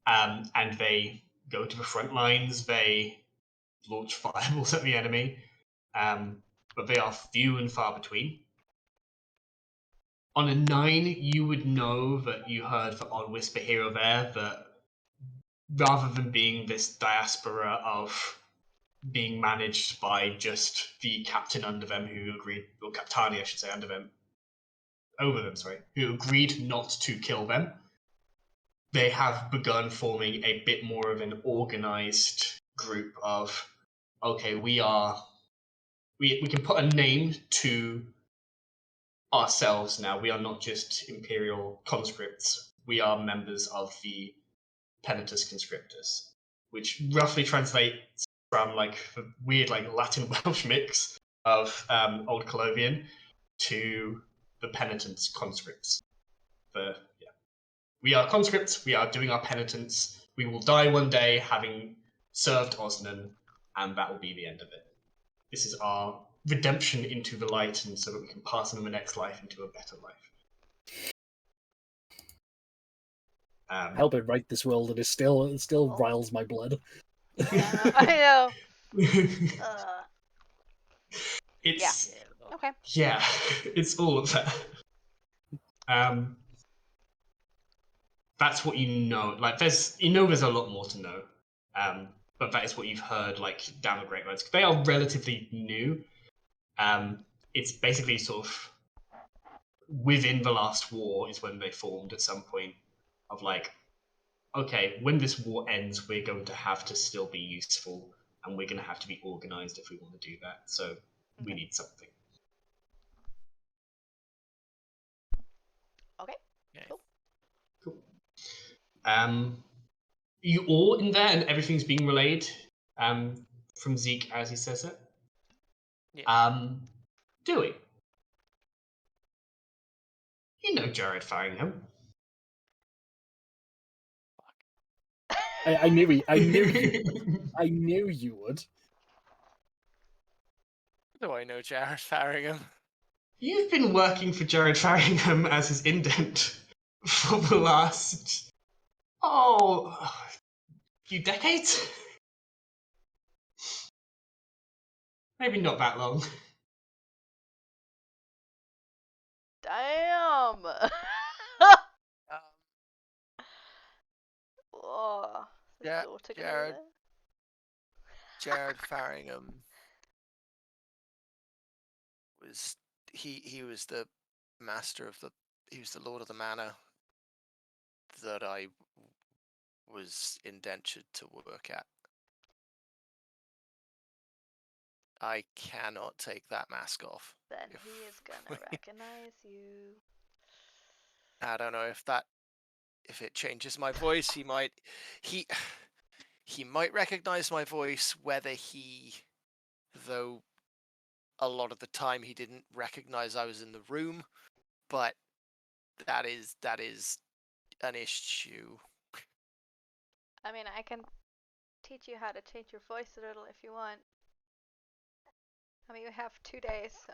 And they go to the front lines, they launch fireballs at the enemy, but they are few and far between. On a 9, you would know that you heard the odd whisper here or there that rather than being this diaspora of being managed by just the captain under them who agreed, or Captani, I should say, who agreed not to kill them, they have begun forming a bit more of an organized group of, okay, we can put a name to ourselves now. We are not just Imperial conscripts. We are members of the Penitus Conscriptus, which roughly translates from like the weird like Latin Welsh mix of Old Cologneon to the Penitents Conscripts. We are conscripts, we are doing our penitence, we will die one day having served Osnan, and that will be the end of it. This is our redemption into the light, and so that we can pass on the next life into a better life. Help it right this world, and it still riles my blood. Yeah, I know. It's Okay. yeah, it's all of that. That's what you know. Like, there's a lot more to know. But that is what you've heard, like, down the grapevines. They are relatively new. It's basically sort of within the last war is when they formed at some point of like, okay, when this war ends, we're going to have to still be useful, and we're going to have to be organized if we want to do that. So we need something. Okay. Cool. You all in there, and everything's being relayed from Zeke as he says it. Yeah. Dewey. You know Jared Faringham. I knew you would. Do I know Jared Faringham? You've been working for Jared Faringham as his indent for the last few decades? Maybe not that long. Damn. Oh, Yeah, Jared. Jared Faringham was he was the master of he was the lord of the manor that I was indentured to work at. I cannot take that mask off. Then he is gonna recognize you. I don't know if it changes my voice. He might recognize my voice, though a lot of the time he didn't recognize I was in the room, but that is an issue. I mean, I can teach you how to change your voice a little if you want. I mean, you have 2 days, so.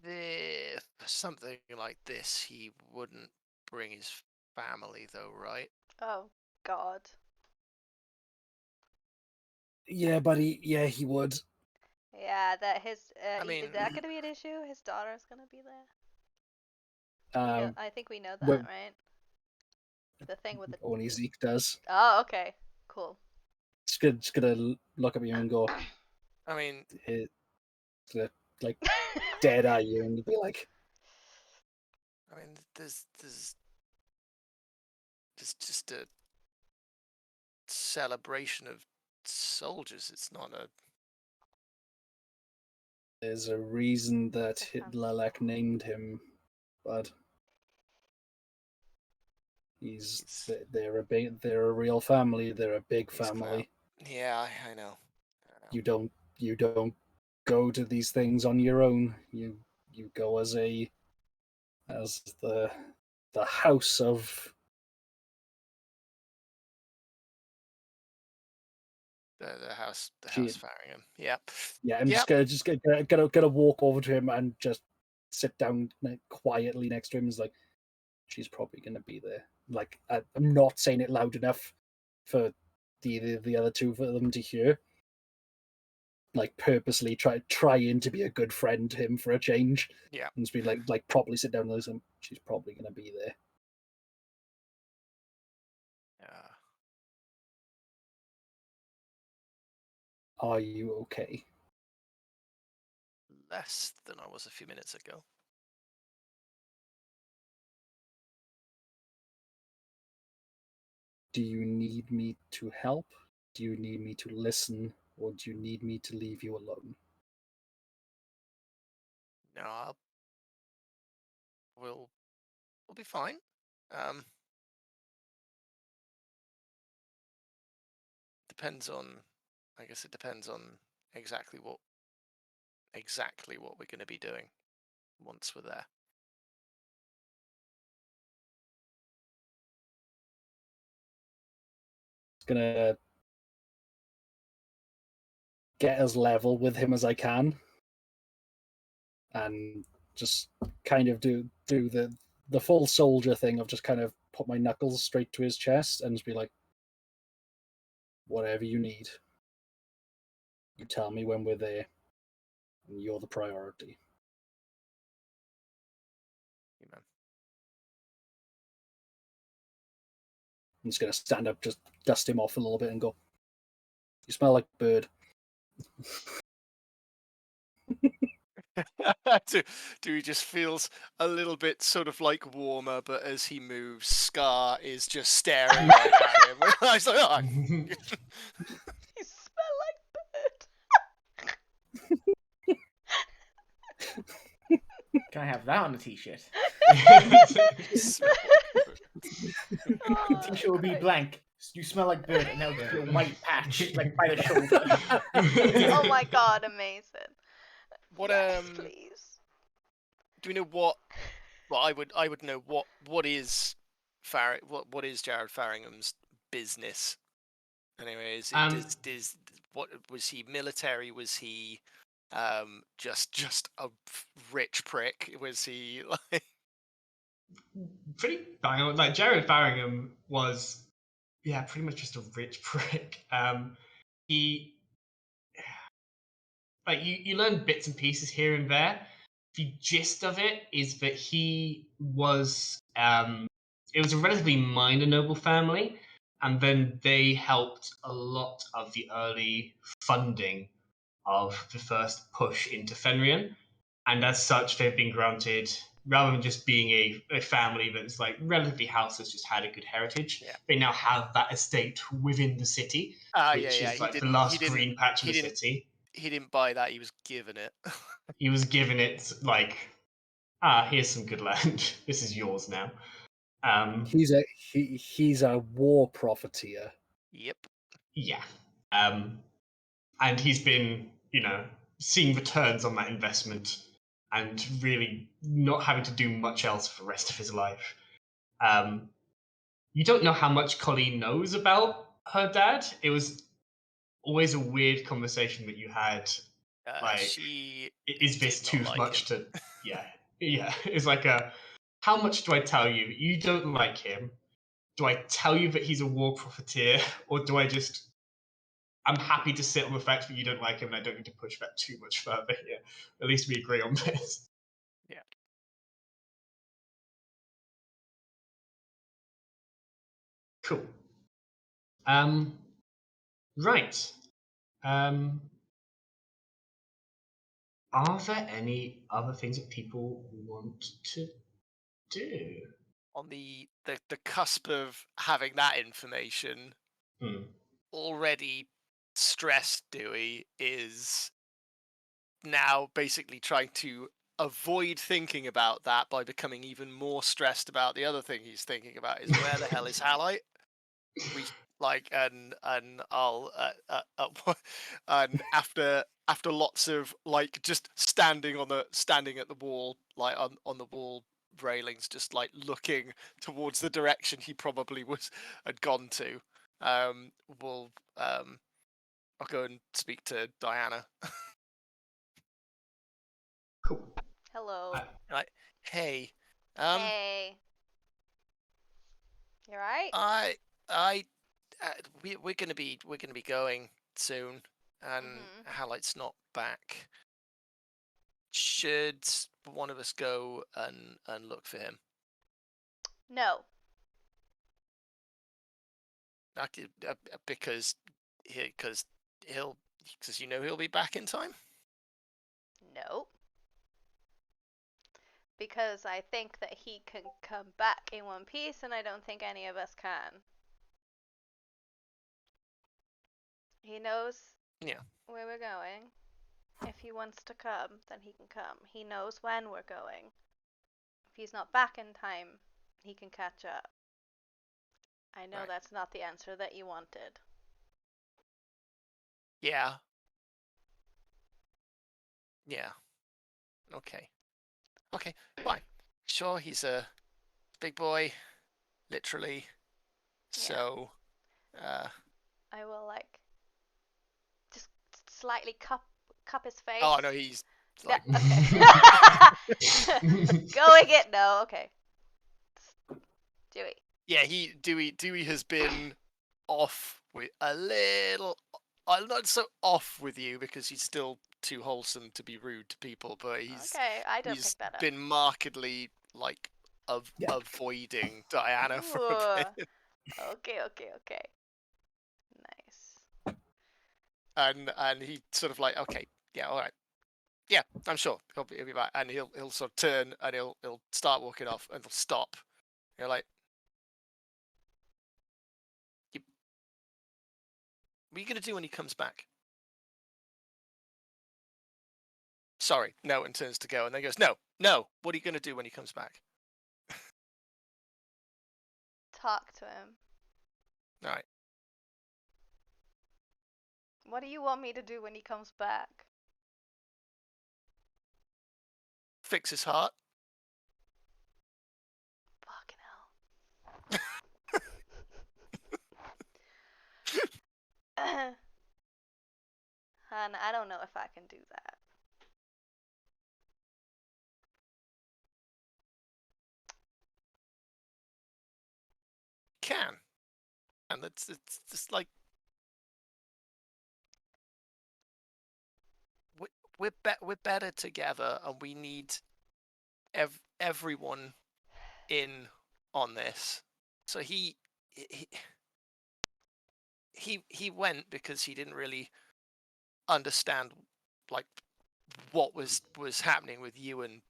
If something like this, he wouldn't bring his family, though, right? Oh God. Yeah, buddy. Yeah, he would. Yeah, that his. I mean, is that gonna be an issue? His daughter's gonna be there. I think we know that, right? The thing with the. Only Zeke does. Oh, okay. Cool. Just gonna look at you and go. I mean, like dead at you and be like. I mean, there's just a celebration of soldiers. It's not a. There's a reason that Lelek named him, but they're a real family. They're a big family. Yeah, I know. You don't go to these things on your own. You go as the house of. The house Faringham. Yep. Yeah, I'm just gonna walk over to him and just sit down quietly next to him. Is like, she's probably gonna be there. Like, I'm not saying it loud enough for the other two for them to hear. Like, purposely trying to be a good friend to him for a change. Yeah. And just be like properly sit down and listen. She's probably gonna be there. Yeah. Are you okay? Less than I was a few minutes ago. Do you need me to help? Do you need me to listen? Or do you need me to leave you alone? No, we'll be fine. Depends on. I guess it depends on exactly what we're going to be doing once we're there. Gonna get as level with him as I can, and just kind of do the full soldier thing of just kind of put my knuckles straight to his chest and just be like, whatever you need, you tell me when we're there, and you're the priority. Amen. I'm just gonna stand up, just dust him off a little bit, and go, "You smell like bird." Dewey just feels a little bit sort of like warmer, but as he moves, Scar is just staring right at him. I was like, oh. You smell like bird. Can I have that on a t-shirt? Smell Oh, T-shirt will be Christ. blank. You smell like bird, and now a white patch like by the shoulder. Oh my god, amazing. What Yes, please. do we know what? Well, I would know what is what is Jared Farringham's business? Anyway, does what was he military? Was he just a rich prick? Was he like Pretty bang on. Like Jared Farringham was, yeah, pretty much just a rich prick. He like you learn bits and pieces here and there. The gist of it is that he was it was a relatively minor noble family, and then they helped a lot of the early funding of the first push into Fenrian, and as such they've been granted, rather than just being a family that's like relatively house has just had a good heritage, Yeah. they now have that estate within the city, which is like the last green patch of the city. He didn't buy that, he was given it. He was given it like, here's some good land. This is yours now. He's a war profiteer. Yep. Yeah. And he's been, seeing returns on that investment and really not having to do much else for the rest of his life. You don't know how much Colleen knows about her dad. It was always a weird conversation that you had. Like, She is this did not too like much him. to? Yeah. It's like how much do I tell you? You don't like him. Do I tell you that he's a war profiteer, or do I just? I'm happy to sit on the fact that you don't like him, and I don't need to push that too much further here. At least we agree on this. Yeah. Cool. Right. Are there any other things that people want to do? On the cusp of having that information, already stressed Dewey is now basically trying to avoid thinking about that by becoming even more stressed about the other thing he's thinking about is where the hell is Halite? We like and I'll and after lots of like just standing at the wall, like on the wall railings, just like looking towards the direction he probably had gone to, we'll I'll go and speak to Dyanna. Cool. Hello. Like, hey, Hey. You alright? we're gonna be going soon, and Halite's not back. Should one of us go and look for him? No. Because he'll be back in time. No. Because I think that he can come back in one piece, and I don't think any of us can. He knows where we're going. If he wants to come, then he can come. He knows when we're going. If he's not back in time, he can catch up. I know that's not the answer that you wanted. Yeah. Yeah. Okay, fine. Sure, he's a big boy, literally. So, I will, like, just slightly cup his face? Oh no, he's Yeah, like okay. Going it? No, okay. Dewey. yeah. Dewey has been off with a little. Not so off with you because he's still too wholesome to be rude to people, but Okay, I don't he's pick that up. been markedly like avoiding Dyanna for a bit. Okay. Nice. And he sort of like, okay, yeah, all right, yeah, I'm sure he'll be back, and he'll sort of turn and he'll start walking off and he'll stop. You're like, what are you gonna do when he comes back? Sorry, no, and turns to go, and then goes, no, what are you gonna do when he comes back? Talk to him. All right. What do you want me to do when he comes back? Fix his heart. Fucking hell. And I don't know if I can do that. Can. And it's just like we're better together, and we need everyone in on this. So he went because he didn't really understand like what was happening with you and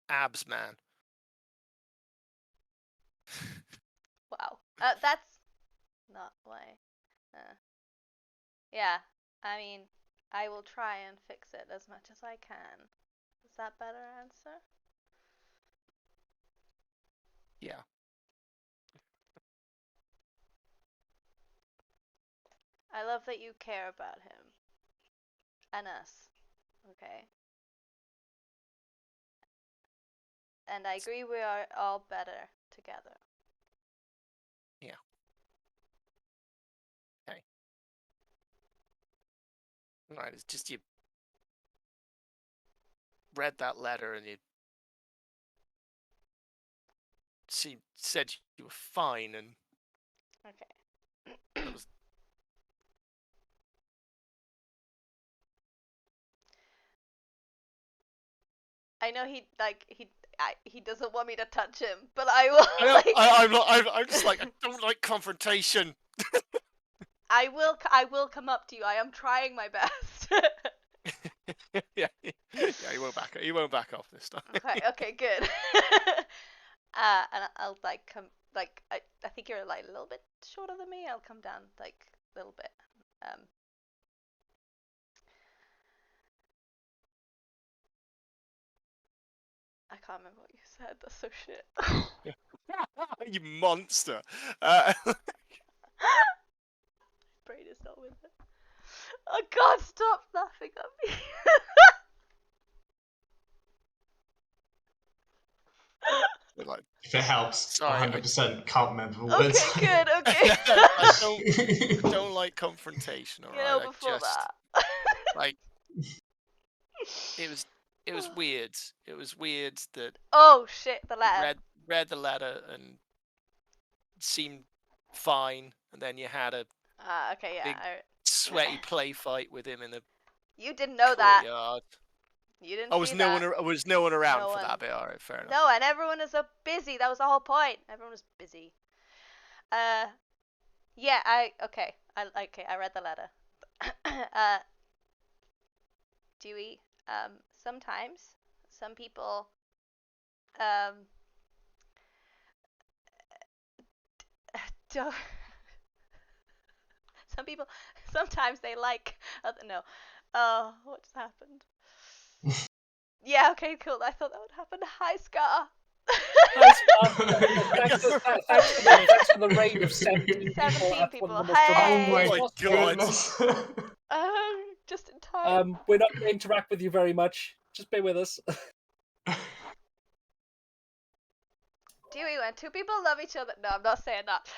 Abs, man. Wow. That's not why. Yeah, I mean, I will try and fix it as much as I can. Is that better answer? Yeah. I love that you care about him. And us. Okay. And I agree we are all better together. Yeah. Okay. Right, it's just you read that letter and you said you were fine, and Okay. that was I know he doesn't want me to touch him, but I will. I'm just like, I don't like confrontation. I will come up to you. I am trying my best. yeah, you won't back off this time. Okay, good. And I'll like come like I think you're like a little bit shorter than me. I'll come down like a little bit. I can't remember what you said. That's so shit. You monster. Brain is not with it. Oh God! Stop laughing at me. Like, If it helps, sorry, 100% can't remember words. Okay, good. Okay. I don't like confrontation. All You right, know, before that. like it was weird. It was weird that Oh shit! The letter. read the letter and seemed fine, and then you had a Okay, yeah. big sweaty play fight with him in the You didn't know that. courtyard. You didn't. I was see no that. one. Was no one around No for one. that bit. All right, fair enough. No, and everyone is so busy. That was the whole point. Everyone was busy. Yeah. I read the letter. Dewey. Sometimes some people. Don't. Some people. Sometimes they like. No. What just happened? Yeah, okay, cool. I thought that would happen. Hi, Scar. Thanks for the raid of 17 17 people. people. Oh my Hey. goodness. Just in time. We're not going to interact with you very much. Just bear with us. Dewey, when two people love each other. No, I'm not saying that.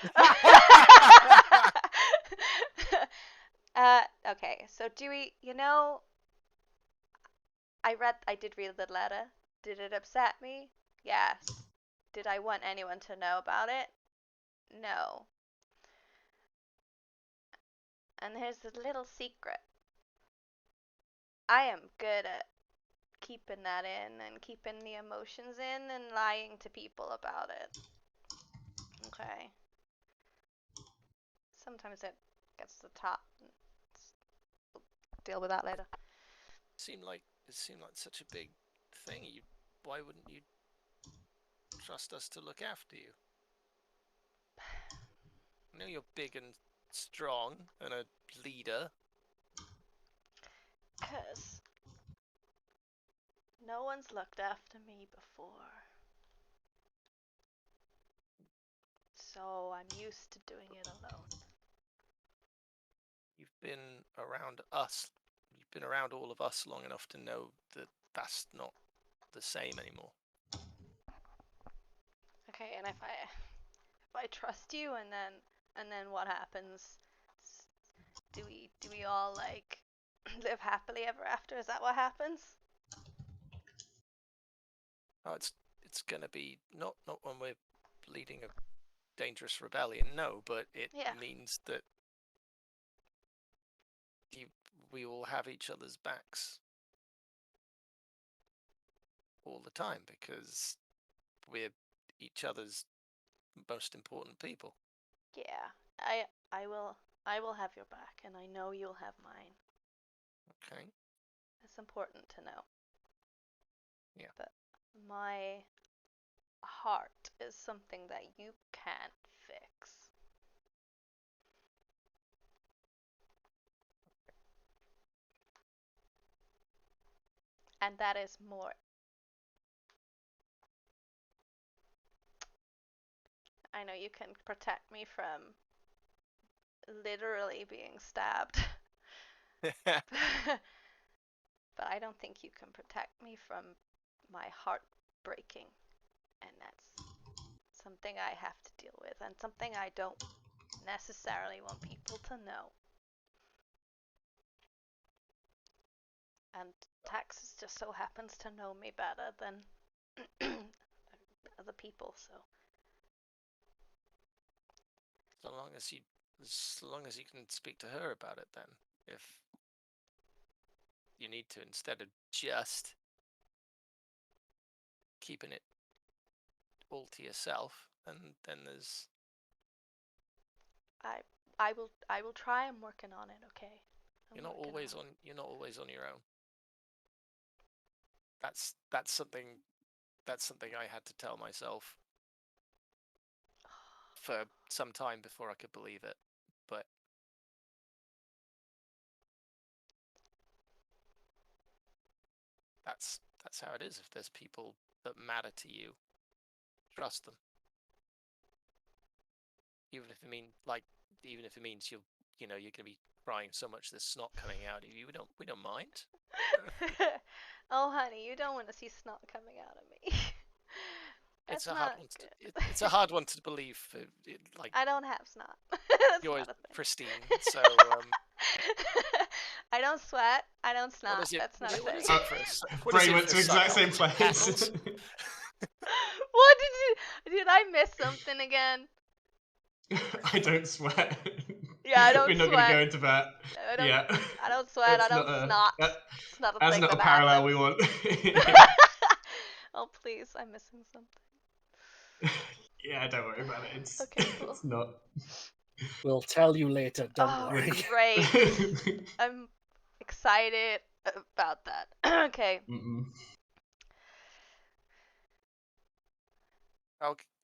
Okay, so Dewey, I did read the letter. Did it upset me? Yes. Did I want anyone to know about it? No. And here's the little secret. I am good at keeping that in and keeping the emotions in and lying to people about it. Okay. Sometimes it gets to the top. We'll deal with that later. It seemed like such a big thing. Why wouldn't you trust us to look after you? I know you're big and strong and a leader. 'Cause no one's looked after me before. So I'm used to doing it alone. You've been around us. You've been around all of us long enough to know that that's not the same anymore. Okay, and if I trust you, and then what happens? Do we all like live happily ever after? Is that what happens? Oh, it's gonna be not when we're leading a dangerous rebellion, no, but it means that we all have each other's backs all the time because we're each other's most important people. Yeah, I will have your back, and I know you'll have mine. Okay. It's important to know. Yeah. But my heart is something that you can't fix. And that is more. I know you can protect me from literally being stabbed. But I don't think you can protect me from my heart breaking. And that's something I have to deal with, and something I don't necessarily want people to know. And Taxes just so happens to know me better than other people, so. As long as you can speak to her about it, then, if you need to, instead of just keeping it all to yourself, and then there's. I will try. I'm working on it. Okay. You're not always on your own. That's something I had to tell myself for some time before I could believe it. But that's how it is. If there's people that matter to you, trust them. Even if it means you're gonna be crying so much there's snot coming out of you, we don't mind. Oh, honey, you don't want to see snot coming out of me. It's a hard one. It's a hard one to believe. I don't have snot. You're pristine, so. I don't sweat. I don't snot. That's not a thing. Bray went to the exact same place. What did I miss something again? I don't sweat. Yeah, I don't We're not sweat. Gonna go into that. I don't sweat. I don't snot. It's not a that's thing not that a parallel happens. we want. Oh, please. I'm missing something. Yeah, don't worry about it. Okay, cool. It's not. We'll tell you later, don't worry. Great. I'm excited about that. Okay.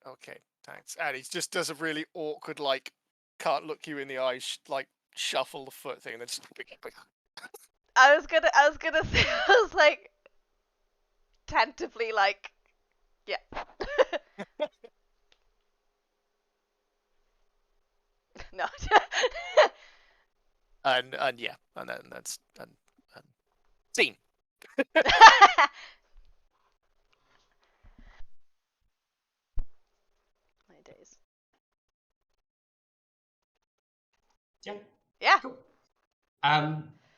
Okay, thanks. And he just does a really awkward, can't look you in the eyes, shuffle the foot thing, and then just. I was gonna say, I was like, tentatively, yeah. No. and yeah, and then that's scene. My days. Yeah. Yeah. Cool.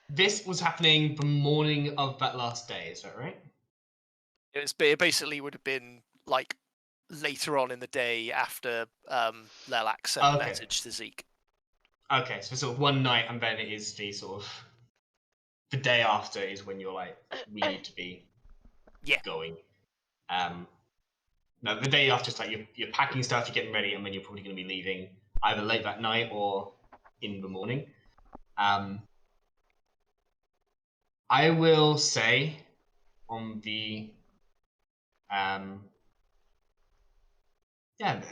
This was happening the morning of that last day, is that right? It basically would have been like later on in the day after Lelak sent the Okay. message to Zeke. Okay, so sort of one night, and then it is the sort of the day after is when you're like, we need to be going. No, the day after is like you're packing stuff, you're getting ready, and then you're probably going to be leaving either late that night or in the morning. I will say on the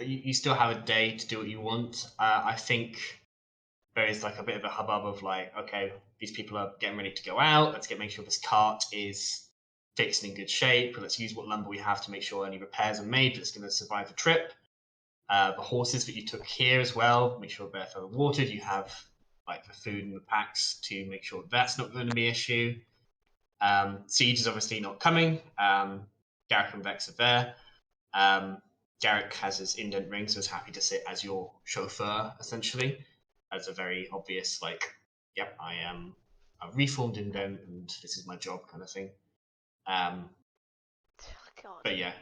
you still have a day to do what you want. I think there is like a bit of a hubbub of like, okay, these people are getting ready to go out. Let's make sure this cart is fixed and in good shape. Let's use what lumber we have to make sure any repairs are made that's going to survive the trip. The horses that you took here as well, make sure they're thoroughly watered. You have like the food and the packs to make sure that's not going to be an issue. Siege is obviously not coming. Garrick and Vex are there. Garrick has his indent ring, so is happy to sit as your chauffeur, essentially. As a very obvious, like, yep, I am a reformed indent, and this is my job kind of thing. God. But yeah.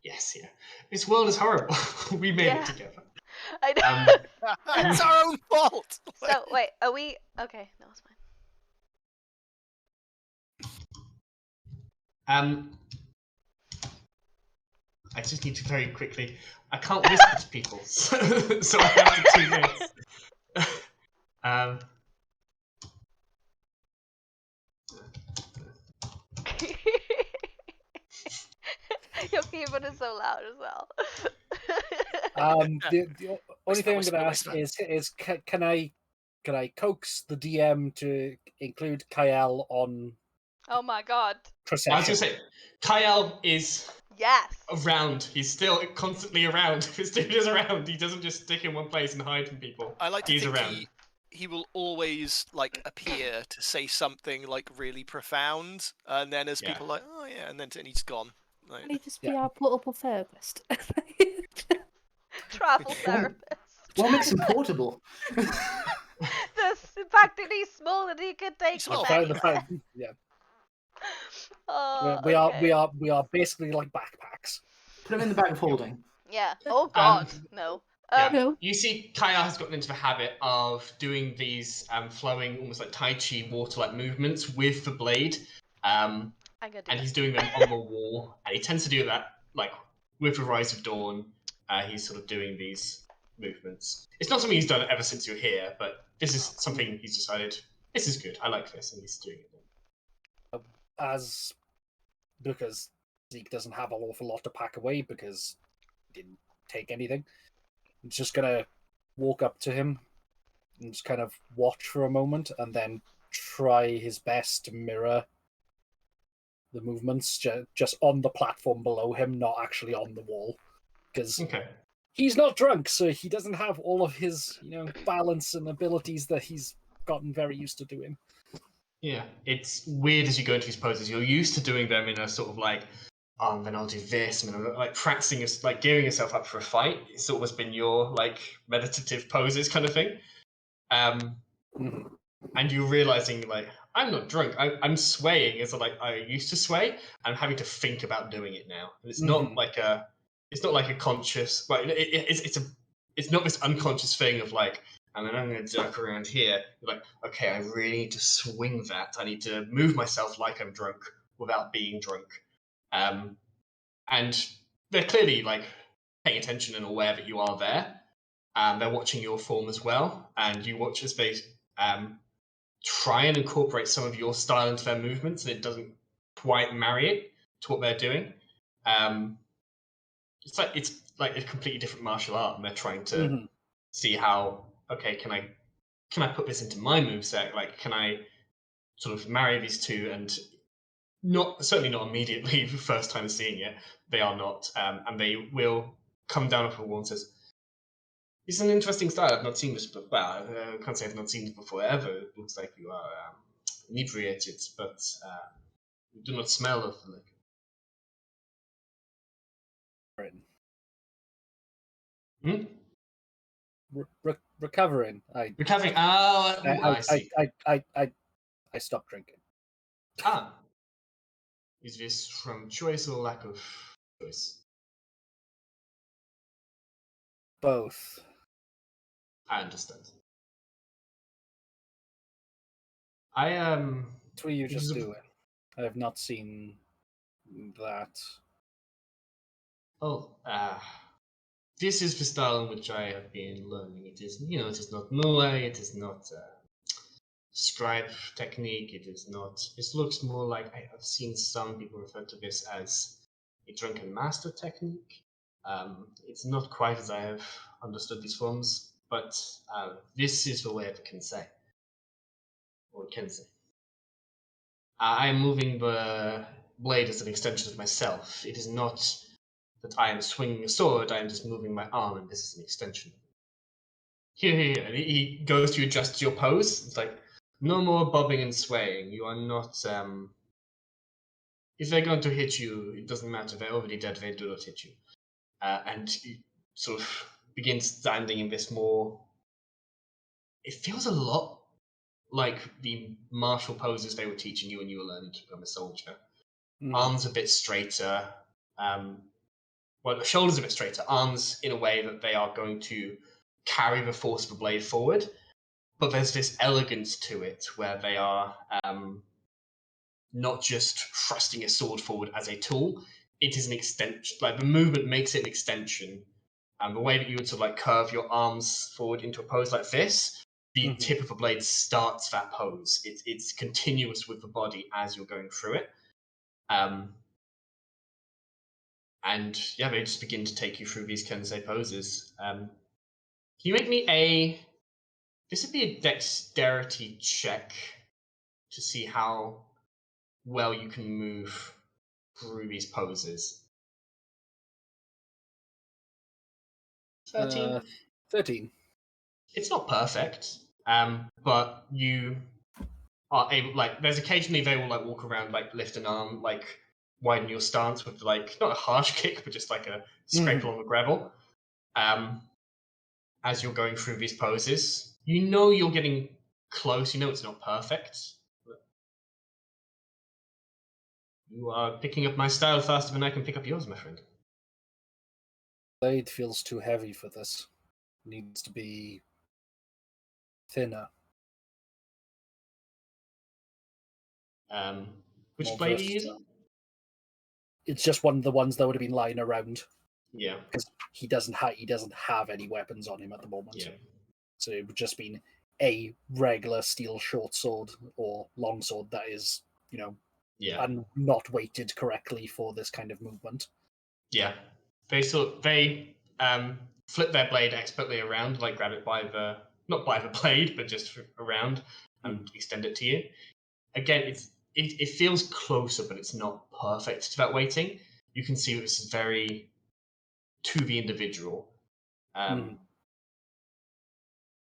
Yes, yeah. This world is horrible. We made it together. I know. It's our own fault! So, wait, are we... Okay, no, it's fine. I just need to very quickly. I can't whisper to people, so I have to 2 minutes. Your keyboard is so loud as well. The only thing I'm going to ask is can I coax the DM to include Kyle on? Oh my god. Procession? I was going to say, Kyle is around. He's still constantly around. If this dude is around, he doesn't just stick in one place and hide from people. I like to He's think around. He will always like appear to say something like really profound, and then as people are like, oh yeah, and then he's gone. Like, Can he just be our portable therapist? Travel therapist. What makes him portable? The fact that he's small and he can take you anywhere. Yeah. Oh, we okay. are basically like backpacks. Put him in the bag of holding. Yeah. Oh god, no. Yeah. You see, Kaya has gotten into the habit of doing these flowing, almost like Tai Chi water-like movements with the blade. And he's doing them on the wall. And he tends to do that, like, with the rise of dawn. He's sort of doing these movements. It's not something he's done ever since you're here, but this is something he's decided, this is good, I like this, and he's doing it. Because Zeke doesn't have an awful lot to pack away because he didn't take anything. I'm just gonna walk up to him and just kind of watch for a moment and then try his best to mirror the movements just on the platform below him, not actually on the wall. Because he's not drunk, so he doesn't have all of his, balance and abilities that he's gotten very used to doing. Yeah, it's weird as you go into these poses. You're used to doing them in a sort of like, and then I'll do this, and then like practicing, like gearing yourself up for a fight. It's always been your like meditative poses kind of thing. And you're realizing like, I'm not drunk. I'm swaying as like I used to sway. I'm having to think about doing it now, and it's not like a conscious. Like it's not this unconscious thing of like, and then I'm going to duck around here. You're like, okay, I really need to swing that. I need to move myself like I'm drunk without being drunk. And they're clearly like paying attention and aware that you are there. They're watching your form as well, and you watch as they try and incorporate some of your style into their movements, and it doesn't quite marry it to what they're doing. It's like a completely different martial art, and they're trying to see how, okay, can I put this into my moveset? Like, can I sort of marry these two? And certainly not immediately the first time seeing it. They are not, and they will come down off a wall and says, "It's an interesting style. I've not seen this before. Well, I can't say I've not seen it before ever. It looks like you are inebriated, but you do not smell of the liquor." recovering. Recovering. Oh, I see. I stopped drinking. Ah. Is this from choice or lack of choice? Both. I understand. I What were you this is just a- doing? I have not seen that. Oh, this is the style in which I have been learning. It is, it is not Mule, it is not scribe technique, it is not. This looks more like, I have seen some people refer to this as a drunken master technique. It's not quite as I have understood these forms, but this is the way of Kensei. Or Kensei. I am moving the blade as an extension of myself. It is not that I am swinging a sword, I am just moving my arm, and this is an extension. Here. And he goes to adjust your pose. It's like, no more bobbing and swaying. You are not. If they're going to hit you, it doesn't matter. They're already dead, they do not hit you. And he sort of begins standing in this more. It feels a lot like the martial poses they were teaching you when you were learning to become a soldier. Arms a bit straighter. Well, the shoulders a bit straighter. Arms in a way that they are going to carry the force of the blade forward. But there's this elegance to it where they are not just thrusting a sword forward as a tool. It is an extension. Like the movement makes it an extension. And the way that you would sort of like curve your arms forward into a pose like this, the tip of the blade starts that pose. It's continuous with the body as you're going through it. And yeah, they just begin to take you through these Kensei poses. Can you make me this would be a dexterity check to see how well you can move through these poses. 13? 13. It's not perfect, but you are able, like, there's occasionally they will, like, walk around, like, lift an arm, like, widen your stance with, like, not a harsh kick, but just, like, a scrape along the gravel. As you're going through these poses, you know you're getting close, you know it's not perfect. You are picking up my style faster than I can pick up yours, my friend. Blade feels too heavy for this. Needs to be thinner. Which More blade are you versatile. using? It's just one of the ones that would have been lying around. Yeah. Because he doesn't have any weapons on him at the moment. Yeah. So it would just been a regular steel short sword or long sword that is, and not weighted correctly for this kind of movement. Yeah. They flip their blade expertly around, like grab it by not by the blade, but just around and extend it to you. Again, it feels closer, but it's not perfect to that weighting. You can see this is very to the individual.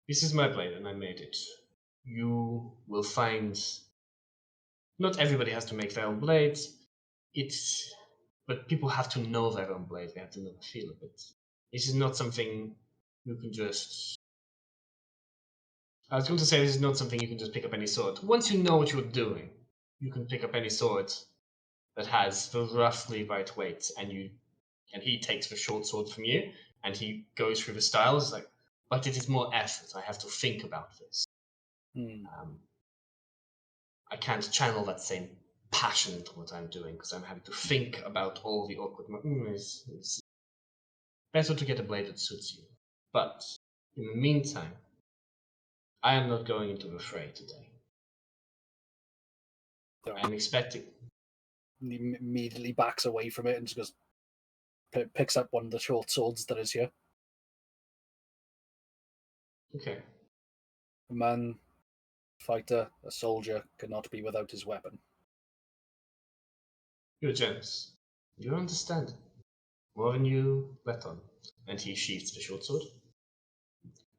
This is my blade, and I made it. You will find not everybody has to make their own blades. But people have to know their own blade. They have to know the feel of it. This is not something you can just. I was going to say this is not something you can just pick up any sword. Once you know what you're doing, you can pick up any sword that has the roughly right weight, and he takes the short sword from you, and he goes through the styles like, but it is more effort. I have to think about this. I can't channel that same passion into what I'm doing because I'm having to think about all the awkward. It's better to get a blade that suits you. But in the meantime, I am not going into the fray today. I'm expecting. He immediately backs away from it and just goes, picks up one of the short swords that is here. Okay. A man, fighter, a soldier cannot be without his weapon. You're generous. You understand more than you let on. And he sheaths the short sword.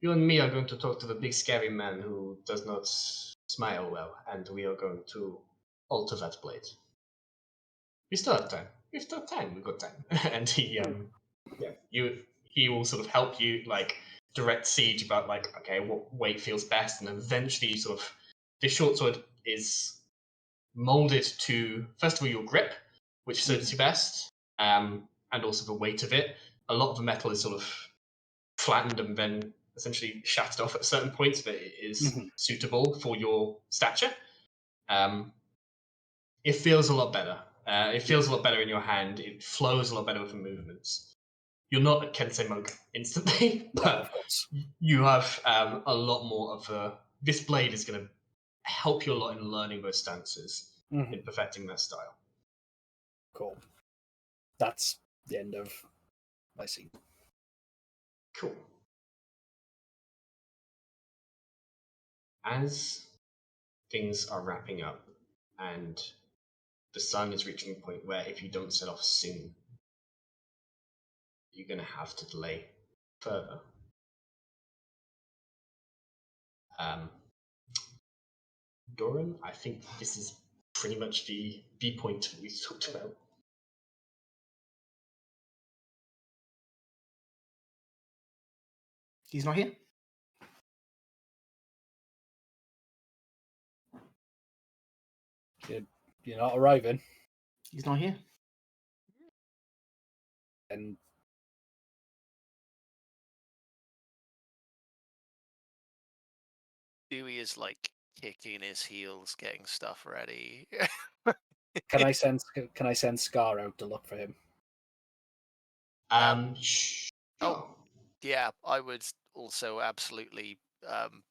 You and me are going to talk to the big scary man who does not smile well, and we are going to alter that blade. We still have time. We've got time. And he will sort of help you, like, direct siege about like, okay, what weight feels best, and eventually sort of this short sword is molded to, first of all, your grip, which suits you best, and also the weight of it. A lot of the metal is sort of flattened and then essentially shattered off at certain points, but it is suitable for your stature. It feels a lot better. It feels a lot better in your hand. It flows a lot better with the movements. You're not a Kensei monk instantly, No, but of course. you have a lot more of a... This blade is going to help you a lot in learning those stances, in perfecting that style. Cool. That's the end of my scene. Cool. As things are wrapping up and the sun is reaching a point where if you don't set off soon, you're going to have to delay further. Doran, I think this is pretty much the point we talked about. He's not here? You're not arriving. He's not here. And Dewey is like kicking his heels, getting stuff ready. can I send Scar out to look for him? Oh, yeah, I would also absolutely,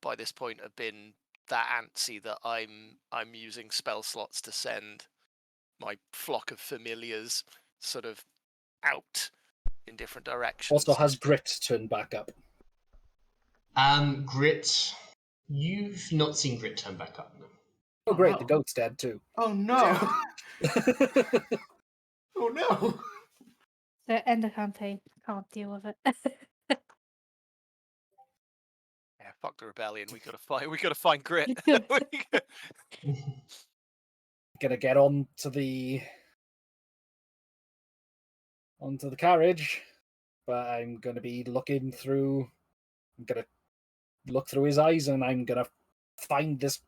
by this point, have been that antsy that I'm using spell slots to send my flock of familiars sort of out in different directions. Also, has Grit turned back up? Grit, you've not seen Grit turn back up, no. Oh, great, no. the goat's dead too. Oh no! Oh no! So end the campaign. Can't deal with it. Yeah, fuck the rebellion. We gotta find Grit. Gonna get onto the carriage, but I'm gonna be looking through. I'm gonna look through his eyes, and I'm gonna find this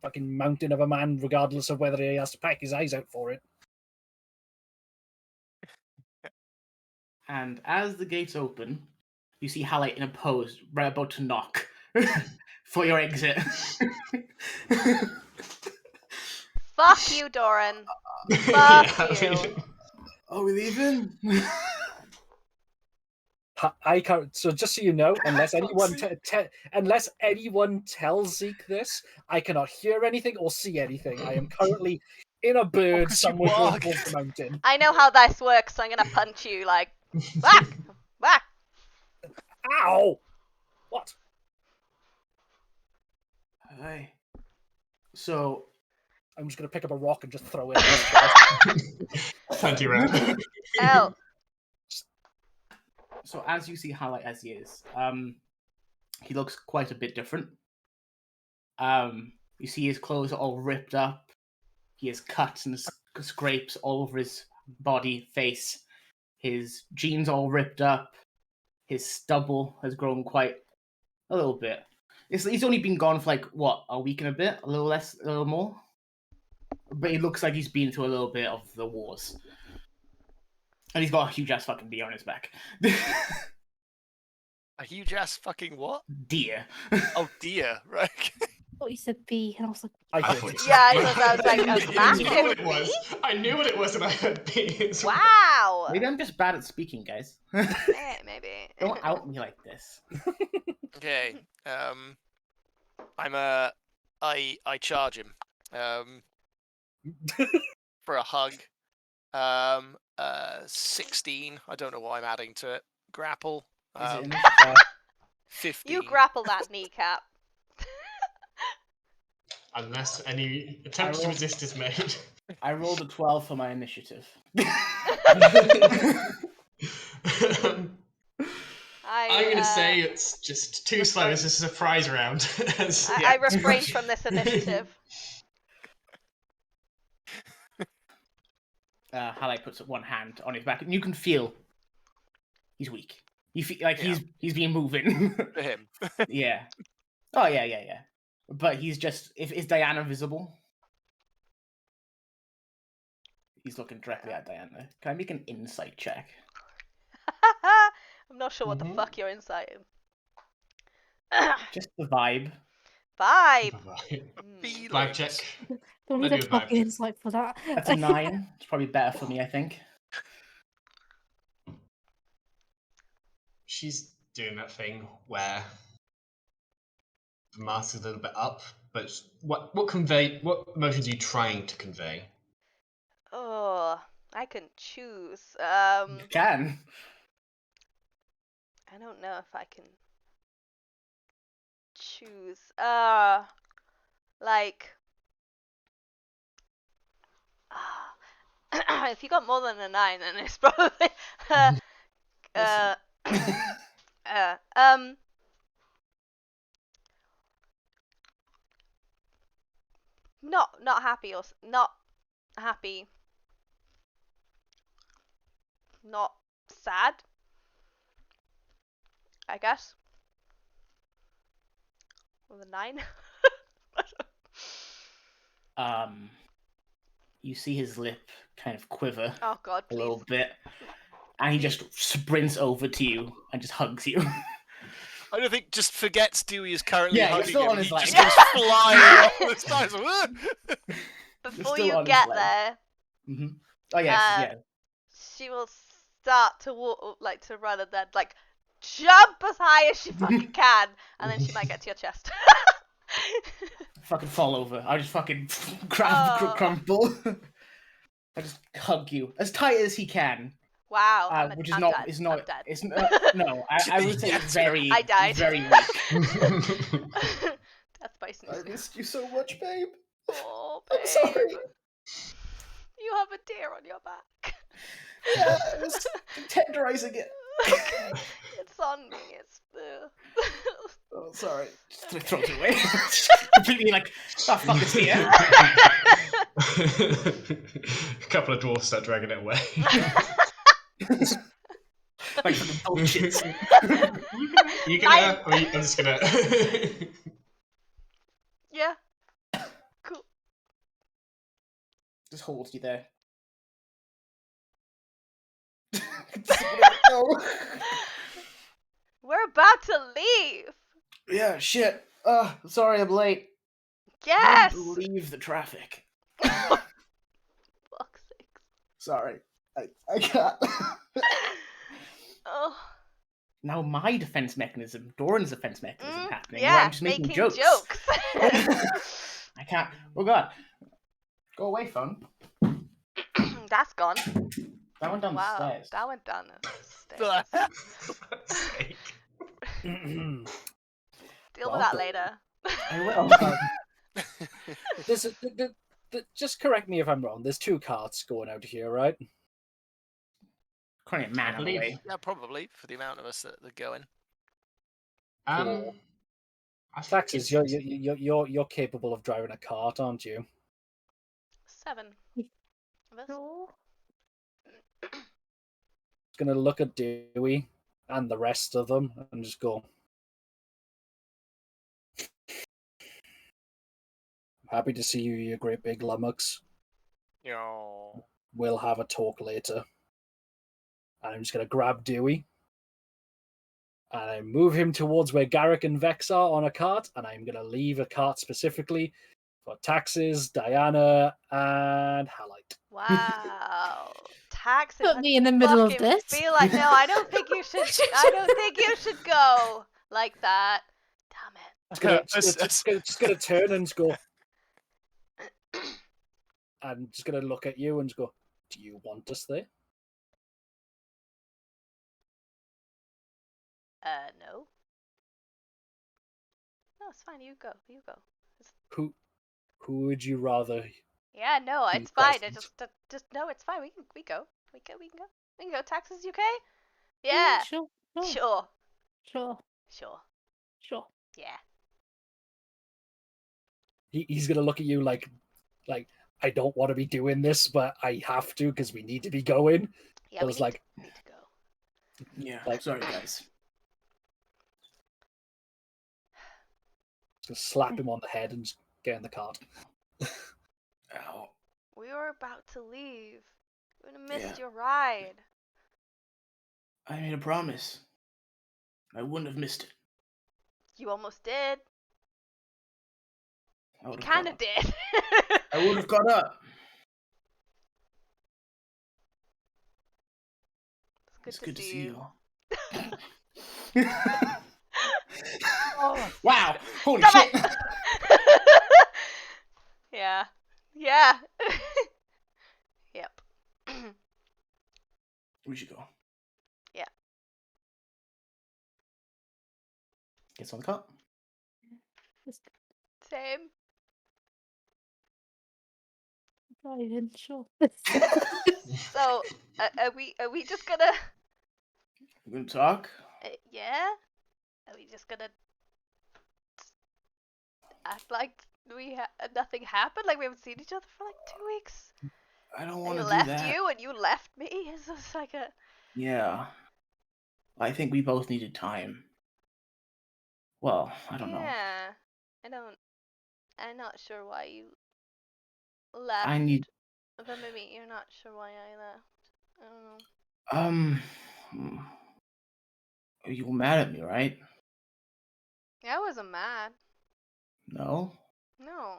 fucking mountain of a man, regardless of whether he has to pack his eyes out for it. And as the gates open, you see Halite in a pose, right about to knock for your exit. Fuck you, Doran. Fuck you. Are we leaving? I can't. So just so you know, unless anyone unless anyone tells Zeke this, I cannot hear anything or see anything. I am currently in a bird 'cause you somewhere bugged. above the mountain. I know how this works, so I'm gonna punch you like whack, whack. Ow! What? Hey. So I'm just gonna pick up a rock and just throw it. At his chest. Plenty around. Hell. So as you see Halite as he is, he looks quite a bit different. You see his clothes are all ripped up. He has cuts and scrapes all over his body, face. His jeans all ripped up. His stubble has grown quite a little bit. He's only been gone for like, what, a week and a bit? A little less, a little more? But it looks like he's been through a little bit of the wars. And he's got a huge ass fucking deer on his back. A huge ass fucking what? Deer. Oh dear, right. I thought you said B, and I was like, I I heard thought it. Yeah, I thought that was like a I knew what it massive was. bee. I knew what it was, and I heard B. Wow. Maybe I'm just bad at speaking, guys. Maybe. Don't out me like this. Okay. I charge him. For a hug. 16. I don't know what I'm adding to it. Grapple. Is it in 15. You grapple that kneecap. Unless any attempt to resist is made. I rolled a 12 for my initiative. I'm going to say it's just too slow. This is a surprise round. I refrained from this initiative. Halite puts one hand on his back, and you can feel he's weak. You feel like Yeah. he's been moving. For him. Yeah. Oh yeah. But he's just is Dyanna visible? He's looking directly at Dyanna. Can I make an insight check? I'm not sure what the Mhm. fuck you're inciting. Just the vibe. Vibe. Vibe check. Don't Let need me a do a vibe fucking check. insight for that. That's a 9. It's probably better for me, I think. She's doing that thing where the mask is a little bit up, but what emotions are you trying to convey? Oh, I can choose. You can. I don't know if I can choose. Like, if you got more than a 9, then it's probably not happy or not happy, not sad, I guess. With a 9. You see his lip kind of quiver Oh god, a please. little bit, and he just sprints over to you and just hugs you. I don't think just forgets Dewey is currently Yeah, you're hugging still him. on his He leg. just goes flying off the sides. Before still you on his get leg. there, Mm-hmm. Oh yes, yeah. she will start to walk, like to run, and then like jump as high as she fucking can, and then she might get to your chest. Fucking fall over. I just fucking grab the Oh. crumple. I just hug you as tight as he can. Wow, Which I'm is not dead. is not I'm dead. it's no. I would say Yes. very I died. very weak. That's spicy. I missed you so much, babe. Oh, I'm babe. sorry. You have a deer on your back. Yeah, I was tenderizing it. Okay, it's on me. It's. Oh, sorry. Just throw it away. Completely like, oh fuck, it's here. A couple of dwarfs start dragging it away. Like fucking bullshit. You can. I'm just gonna. Yeah. Cool. Just holds you there. We're about to leave. Yeah, shit. Sorry I'm late. Yes. I couldn't believe the traffic. Fuck's sake. Sorry. I can't. Oh. Now my defense mechanism, Doran's defense mechanism happening. Where Yeah, I'm just making making jokes. I can't. Oh god. Go away, phone. That's gone. That went down the Wow, stairs. that went down the stairs. Deal with that later. I will. Just correct me if I'm wrong. There's 2 carts going out here, right? Currently a man believe- away. Yeah, probably for the amount of us that are going. I think Taxes, it's- you're capable of driving a cart, aren't you? 7. of us. Just gonna look at Dewey and the rest of them and just go. Happy to see you, you great big lummox. Yo. We'll have a talk later. And I'm just gonna grab Dewey. And I move him towards where Garrick and Vex are on a cart, and I'm gonna leave a cart specifically for Taxes, Dyanna, and Halite. Wow. Taxes. Put me in the middle of fucking this. Feel like no, I don't think you should. I don't think you should go like that. Damn it. Just gonna turn and just go. I'm just gonna look at you and just go, do you want us there? No. No, it's fine. You go. You go. Who would you rather? Yeah, no, Be it's fine. I present. just no, it's fine. We can go. We can go. Taxes UK? Yeah. Sure. Sure. Sure. Sure. Sure. Yeah. He's gonna look at you like I don't want to be doing this, but I have to because we need to be going. Yeah, I we was need like, to go. Yeah. Like- Sorry, guys. Just slap him on the head and just get in the cart. Ow. We were about to leave. We would have missed Yeah. your ride. I made a promise. I wouldn't have missed it. You almost did. I You would have kind caught of up. did. I would have caught up. It's good to see you. Oh, Wow! Holy stop shit! it! Yeah. Yeah. Yep. We should go. Yeah. Gets on the cart. Same. Driving, sure. So, are we just gonna? We're gonna talk. Yeah. Are we just gonna act like nothing happened? Like we haven't seen each other for like 2 weeks? I don't I want to do left that. you and you left me. It's just like a. Yeah. I think we both needed time. Well, I don't know. Yeah. I'm not sure why you left. I need. But maybe you're not sure why I left. I don't know. You were mad at me, right? Yeah, I wasn't mad. No? No.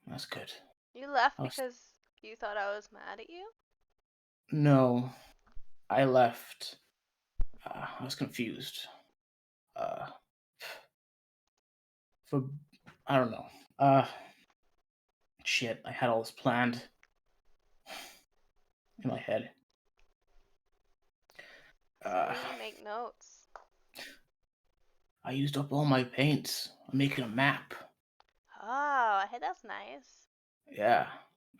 That's good. You left I was- because you thought I was mad at you? No. I left. I was confused. For. I don't know. Shit, I had all this planned in my head. So you didn't make notes. I used up all my paints. I'm making a map. Oh, hey, that's nice. Yeah.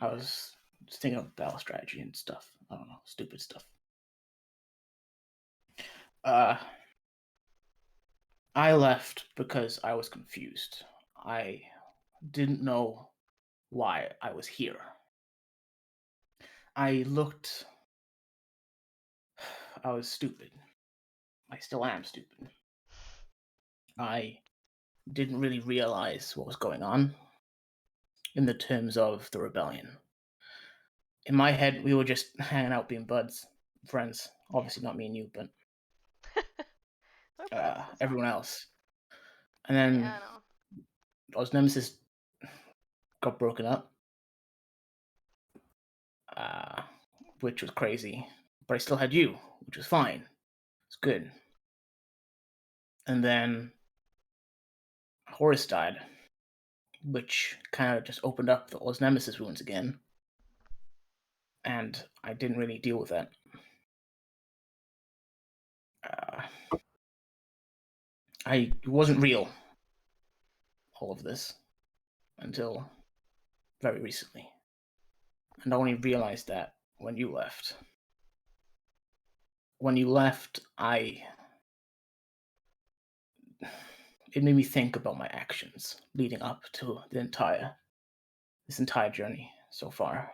I was just thinking of battle strategy and stuff. I don't know, stupid stuff. I left because I was confused. I didn't know why I was here. I was stupid. I still am stupid. I didn't really realize what was going on in the terms of the rebellion. In my head, we were just hanging out being buds, friends. Obviously not me and you, but We're friends, that's everyone fine. else. And then Yeah, I know. Osnemesis got broken up, which was crazy. But I still had you, which was fine. It's good. And then Horus died, which kind of just opened up the Osnemesis wounds again. And I didn't really deal with that. It wasn't real, all of this, until very recently. And I only realized that when you left. When you left, it made me think about my actions leading up to this entire journey so far,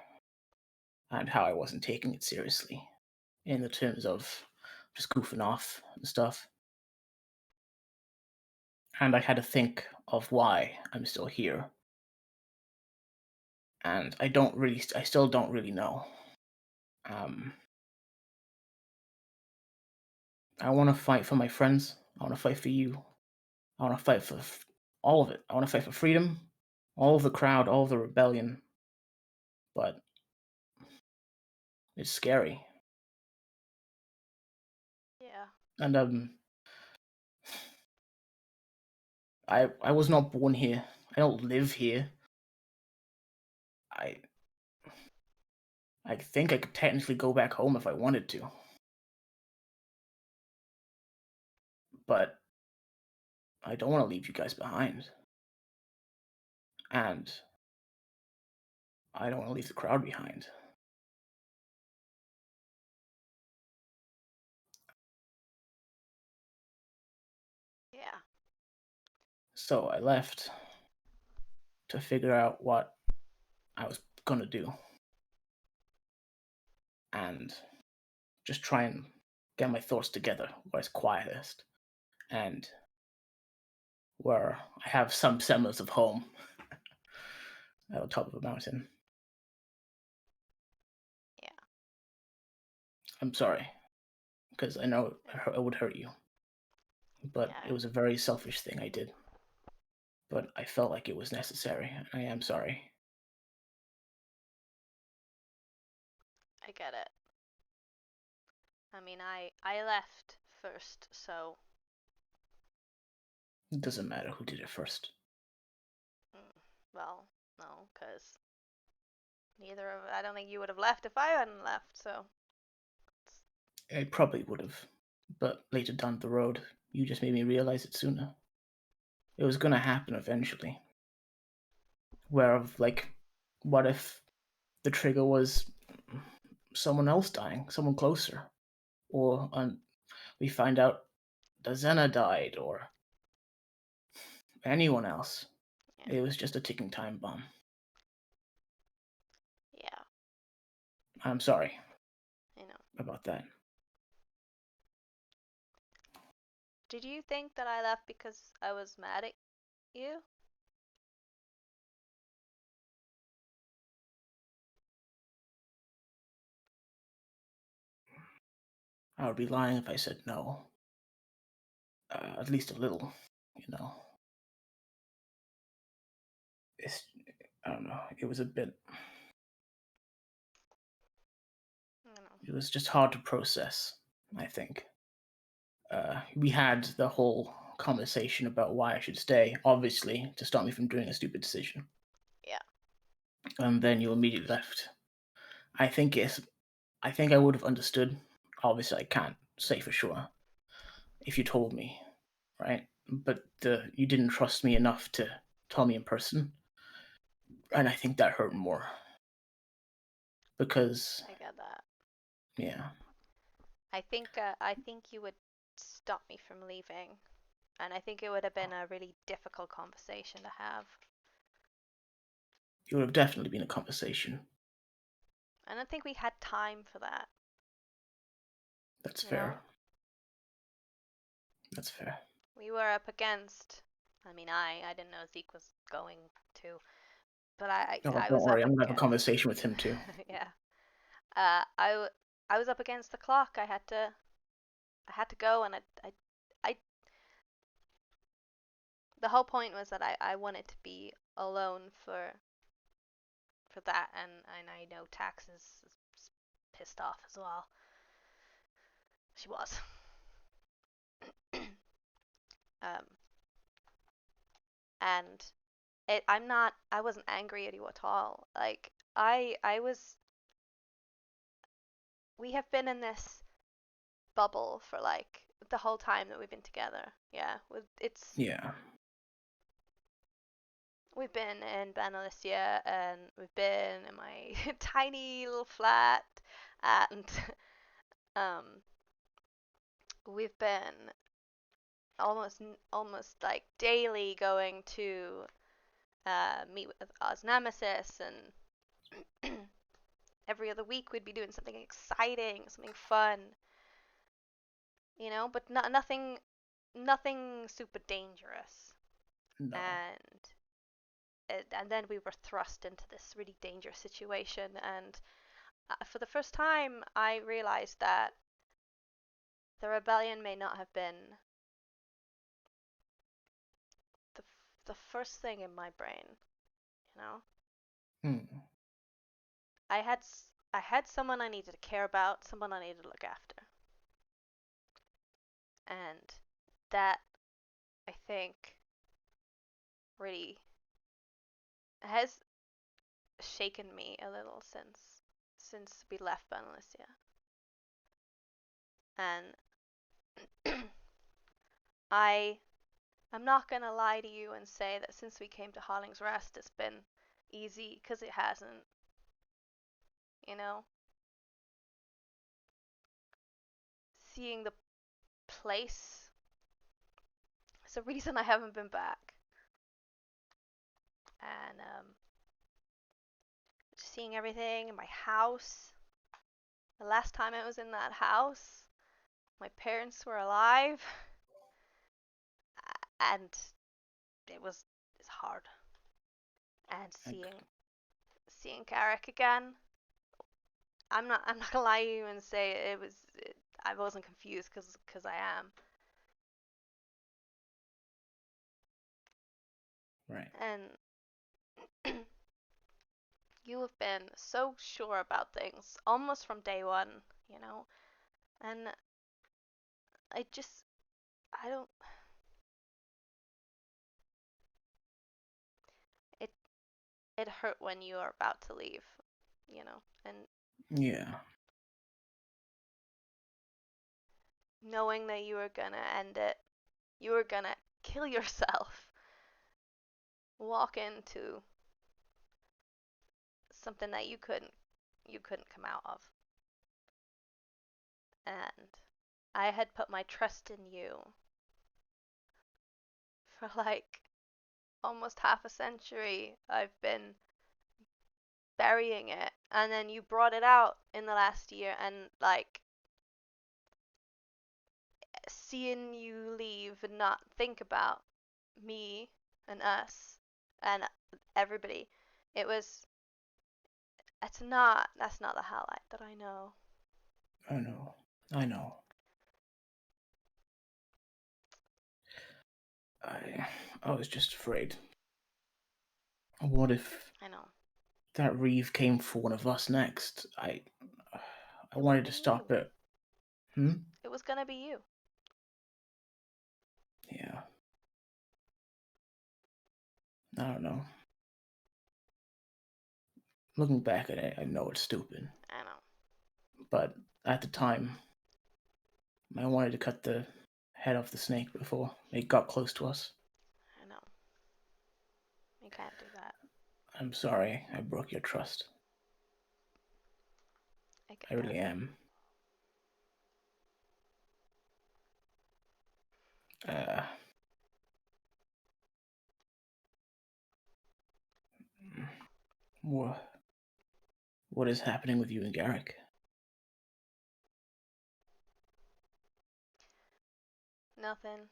and how I wasn't taking it seriously in the terms of just goofing off and stuff. And I had to think of why I'm still here. And I still don't really know. I want to fight for my friends. I want to fight for you. I want to fight for all of it. I want to fight for freedom, all of the crowd, all of the rebellion. But it's scary. Yeah. And I was not born here. I don't live here. I think I could technically go back home if I wanted to. But I don't want to leave you guys behind. And I don't want to leave the crowd behind. Yeah. So I left to figure out what I was gonna do. And just try and get my thoughts together where it's quietest and where I have some semblance of home at the top of a mountain. Yeah. I'm sorry, because I know it would hurt you. But Yeah. it was a very selfish thing I did. But I felt like it was necessary. I am sorry. I get it. I mean, I left first, so It doesn't matter who did it first. well, no, because I don't think you would have left if I hadn't left. So I probably would have. But later down the road, you just made me realize it sooner. It was gonna happen eventually. What if the trigger was someone else dying, someone closer? Or we find out Dyanna died, or anyone else. yeah. It was just a ticking time bomb. Yeah, I'm sorry I know. about that. Did you think that I left because I was mad at you? I would be lying if I said no. At least a little, you know. I don't know. It was a bit. I don't know. It was just hard to process, I think. We had the whole conversation about why I should stay, obviously, to stop me from doing a stupid decision. Yeah. And then you immediately left. I think I would have understood. Obviously, I can't say for sure if you told me, right? But you didn't trust me enough to tell me in person, and I think that hurt more. Because I get that. yeah, I think you would stop me from leaving, and I think it would have been a really difficult conversation to have. it would have definitely been a conversation. I don't think we had time for that. That's You fair. know? That's fair. We were up against. I mean, I didn't know Zeke was going to, but I Oh, I don't was worry, up I'm gonna have a against. conversation with him too. Yeah. I was up against the clock. I had to go, and I the whole point was that I wanted to be alone for that, and I know Tax is pissed off as well. She was. And I wasn't angry at you at all. Like I was. We have been in this bubble for like the whole time that we've been together. Yeah, Yeah. we've been in Benalicia, and we've been in my tiny little flat, and um we've been almost like daily going to meet with Oz Nemesis, and every other week we'd be doing something exciting, something fun, but nothing super dangerous. No. And then we were thrust into this really dangerous situation, and for the first time I realized that the rebellion may not have been the first thing in my brain, you know. Hmm. I had someone I needed to care about, someone I needed to look after, and that, I think, really has shaken me a little since we left Benalicia. And I'm not gonna lie to you and say that since we came to Holling's Rest it's been easy, because it hasn't. You know, seeing the place is the reason I haven't been back. And seeing everything in my house. The last time I was in that house, my parents were alive, and it's hard. And seeing Garrick again, I'm not gonna lie to you and say I wasn't confused because I am. Right. And you have been so sure about things almost from day one, you know? And I don't. It hurt when you were about to leave, you know? And Yeah. knowing that you were gonna end it, you were gonna kill yourself, walk into something that you couldn't come out of. And I had put my trust in you for like almost half a century. I've been burying it, and then you brought it out in the last year, and like seeing you leave and not think about me and us and everybody, that's not the Halite that I know. I know. I was just afraid. What if I know. that Reeve came for one of us next? I wanted to stop it. It was gonna be you. Yeah. I don't know. Looking back at it, I know it's stupid. I know. But at the time, I wanted to cut the head off the snake before it got close to us. I know. You can't do that. I'm sorry I broke your trust. I really am. What is happening with you and Garrick? Nothing.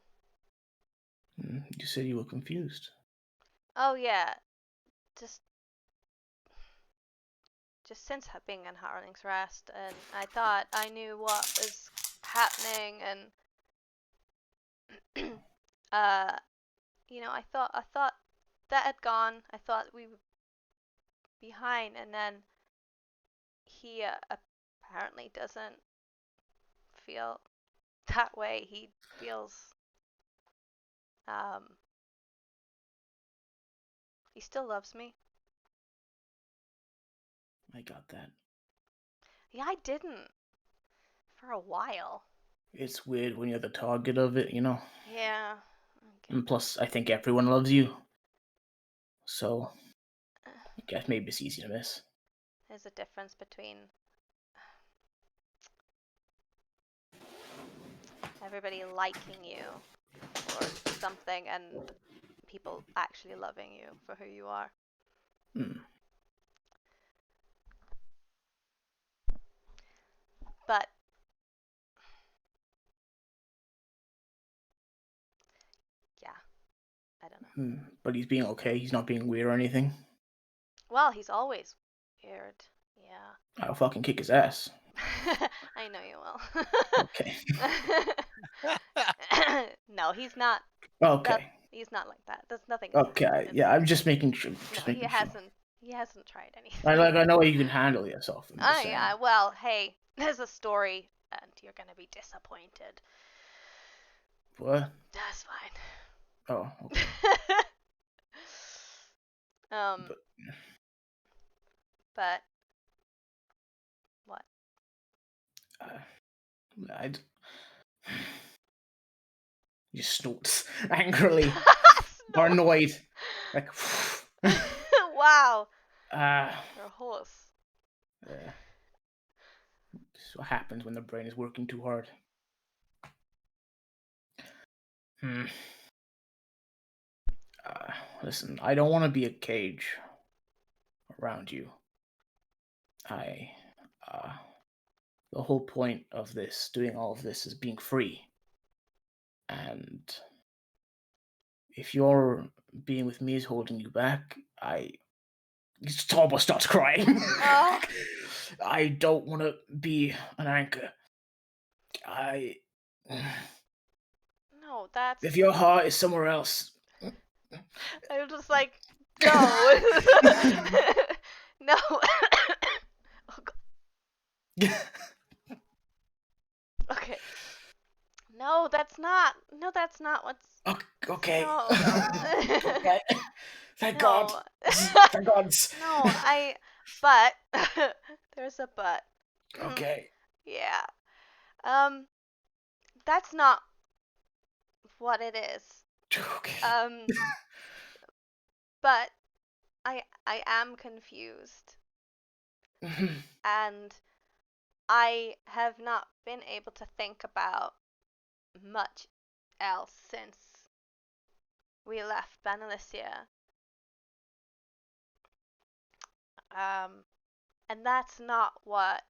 You said you were confused. Oh yeah, just since being in Harling's Rest, and I thought I knew what was happening, and I thought that had gone. I thought we were behind, and then he apparently doesn't feel that way. He feels he still loves me. I got that. Yeah, I didn't for a while. It's weird when you're the target of it, you know? Yeah. And plus, I think everyone loves you. So, I guess maybe it's easy to miss. There's a difference between everybody liking you for something and people actually loving you for who you are. But yeah, I don't know. But he's being okay. He's not being weird or anything. Well, he's always weird. Yeah. I'll fucking kick his ass. I know you will. Okay. No, he's not. Okay. He's not like that. There's nothing. Okay. Yeah, I'm just making sure. No, he hasn't. He hasn't tried anything. I know you can handle yourself. Oh yeah. Well, hey, there's a story, and you're gonna be disappointed. What? That's fine. Oh. Okay. But what? He snorts angrily or annoyed. Like, wow. You're a horse. This is what happens when the brain is working too hard. Listen, I don't want to be a cage around you. the whole point of this, doing all of this, is being free. And if your being with me is holding you back, Torbo starts crying. Oh. I don't want to be an anchor. No, that's. If your heart is somewhere else. I'm just like, no. No. Oh, God. Okay. No, that's not. No, that's not what's. Okay. No. Okay. Thank No. God. Thank God. No, but there's a but. Okay. Yeah. That's not what it is. Okay. But I am confused, and I have not been able to think about much else since we left Benalicia. And that's not what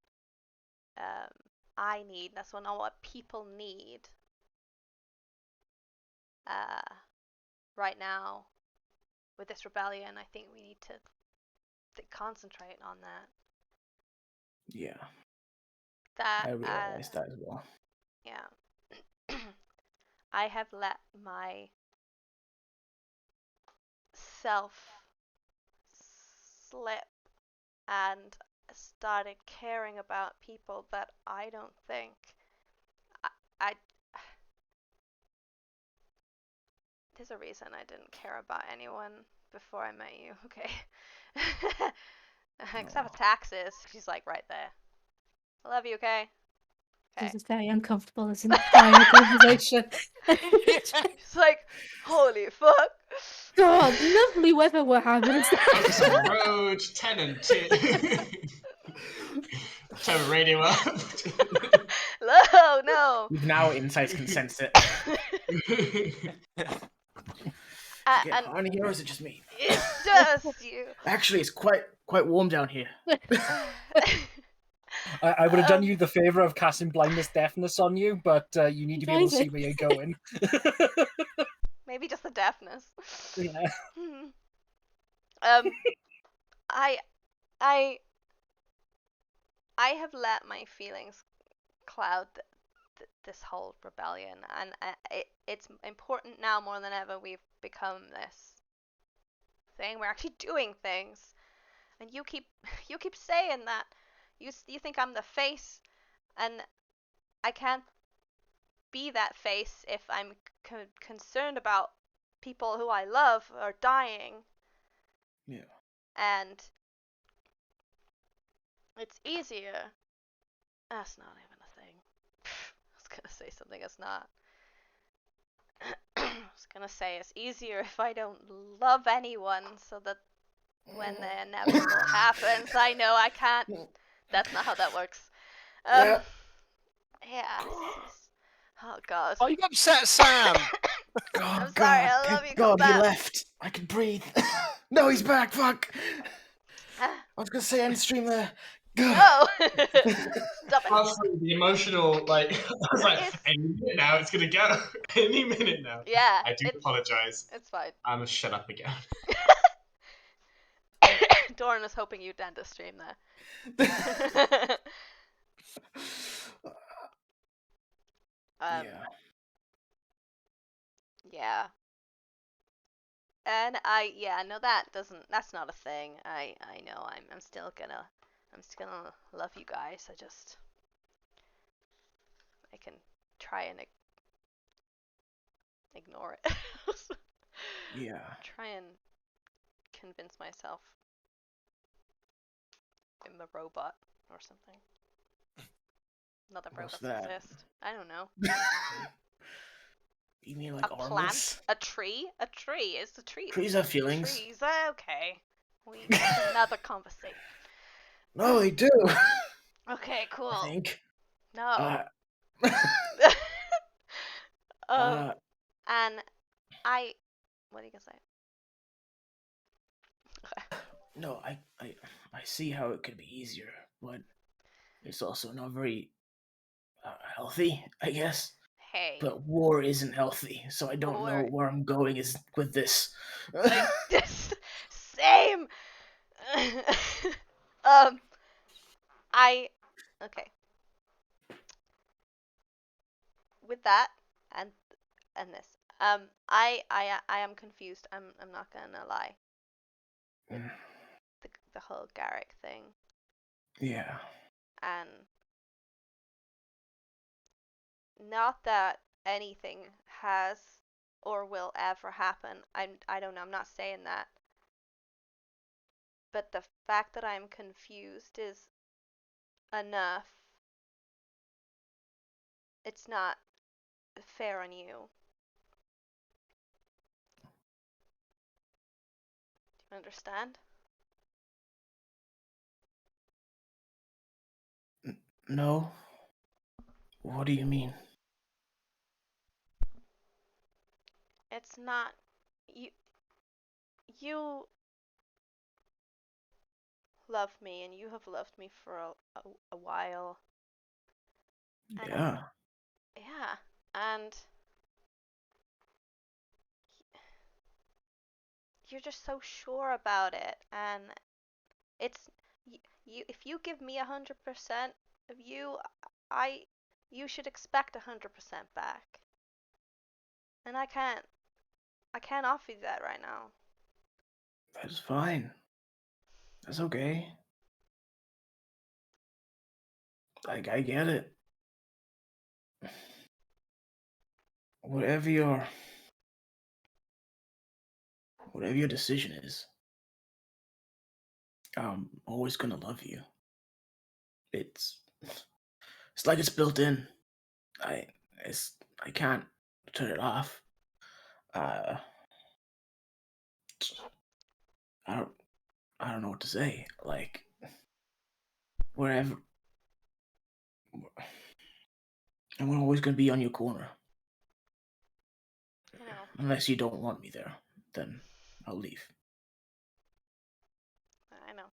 I need. That's not what people need right now with this rebellion. I think we need to concentrate on that. Yeah. That I realize that as well. Yeah. I have let my self slip and started caring about people that I don't think I there's a reason I didn't care about anyone before I met you, okay? Except for taxes. She's like right there. I love you, okay? This is very uncomfortable as an entire conversation. She's like, holy fuck. God, lovely weather we're having. Road 10 and 2. Turn the radio up. No. Now insights can sense it. And on here, or is it just me? it's just you. Actually, it's quite warm down here. I would have done you the favor of casting blindness deafness on you, but you need to be able to see where you're going. Maybe just the deafness. Yeah. I have let my feelings cloud this whole rebellion, and it's important now more than ever. We've become this thing. We're actually doing things, and you keep saying that. You think I'm the face, and I can't be that face if I'm concerned about people who I love are dying. Yeah. And it's easier. That's not even a thing. I was gonna say something that's not. I was gonna say it's easier if I don't love anyone, so that when the inevitable happens, I know I can't. That's not how that works. Yeah. Oh God. Are you upset, Sam? I'm sorry. I love you. God, he left. I can breathe. No, he's back. Fuck. I was gonna say end stream there. No. Stop it. Also, the emotional, like, I was like, any minute now it's gonna go. Any minute now. Yeah. I do apologize. It's fine. I'm gonna shut up again. Doran was hoping you'd end the stream there. Yeah. And no, that's not a thing. I know. I'm still gonna love you guys. I can try and ignore it. Yeah. Try and convince myself I'm a robot or something. Not that robots exist. I don't know. You mean like a armless? Plant? A tree? A tree is a tree. Trees have feelings. Trees, okay. That's another conversation. No, they do. Okay, cool. I think. No. And what are you gonna say? No, I see how it could be easier, but it's also not very healthy, I guess. Hey. But war isn't healthy, so I don't know War- where I'm going is with this. Same. Okay. With that and this, I am confused. I'm not gonna lie. The whole Garrick thing, Yeah. and not that anything has or will ever happen. I don't know. I'm not saying that. But the fact that I'm confused is enough. It's not fair on you. Do you understand? No. What do you mean? It's not you love me, and you have loved me for a while. And Yeah. yeah, and you're just so sure about it, and it's you. If you give me 100% of you, you should expect 100% back, and I can't offer you that right now. That's fine. That's okay. Like, I get it. Whatever your decision is, I'm always gonna love you. It's like it's built in. I can't turn it off. I don't know what to say. Like, wherever, and we're always gonna be on your corner. I know. Unless you don't want me there, then I'll leave. I know.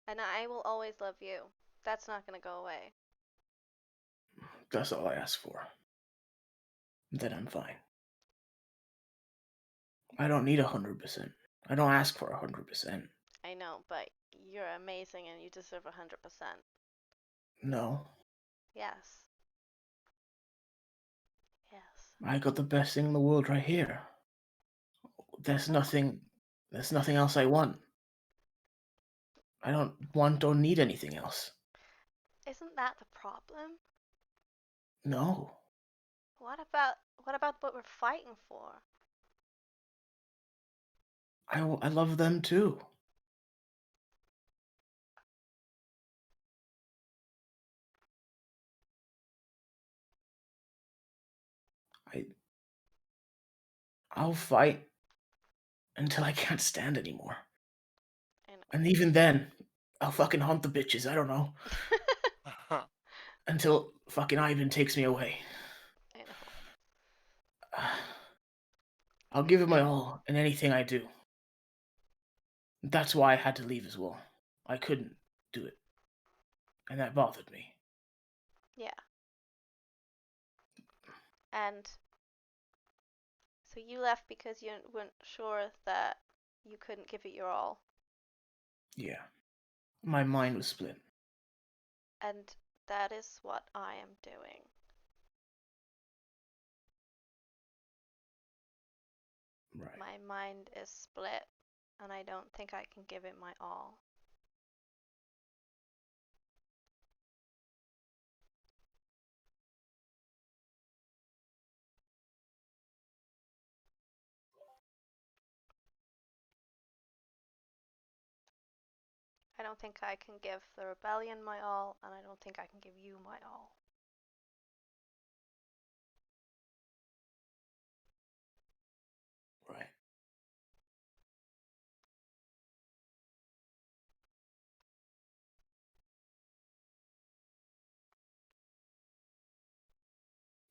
And I will always love you. That's not gonna go away. That's all I ask for. Then I'm fine. I don't need 100%. I don't ask for 100%. I know, but you're amazing and you deserve 100%. No. Yes. Yes. I got the best thing in the world right here. There's nothing else I want. I don't want or need anything else. Isn't that the problem? No. What about what we're fighting for? I love them too. I'll fight until I can't stand anymore. I know. And even then, I'll fucking hunt the bitches. I don't know. Until fucking Ivan takes me away. I know. I'll give it my all in anything I do. That's why I had to leave as well. I couldn't do it. And that bothered me. Yeah. And so you left because you weren't sure that you couldn't give it your all. Yeah. My mind was split. And that is what I am doing. Right. My mind is split, and I don't think I can give it my all. I don't think I can give the rebellion my all, and I don't think I can give you my all. Right.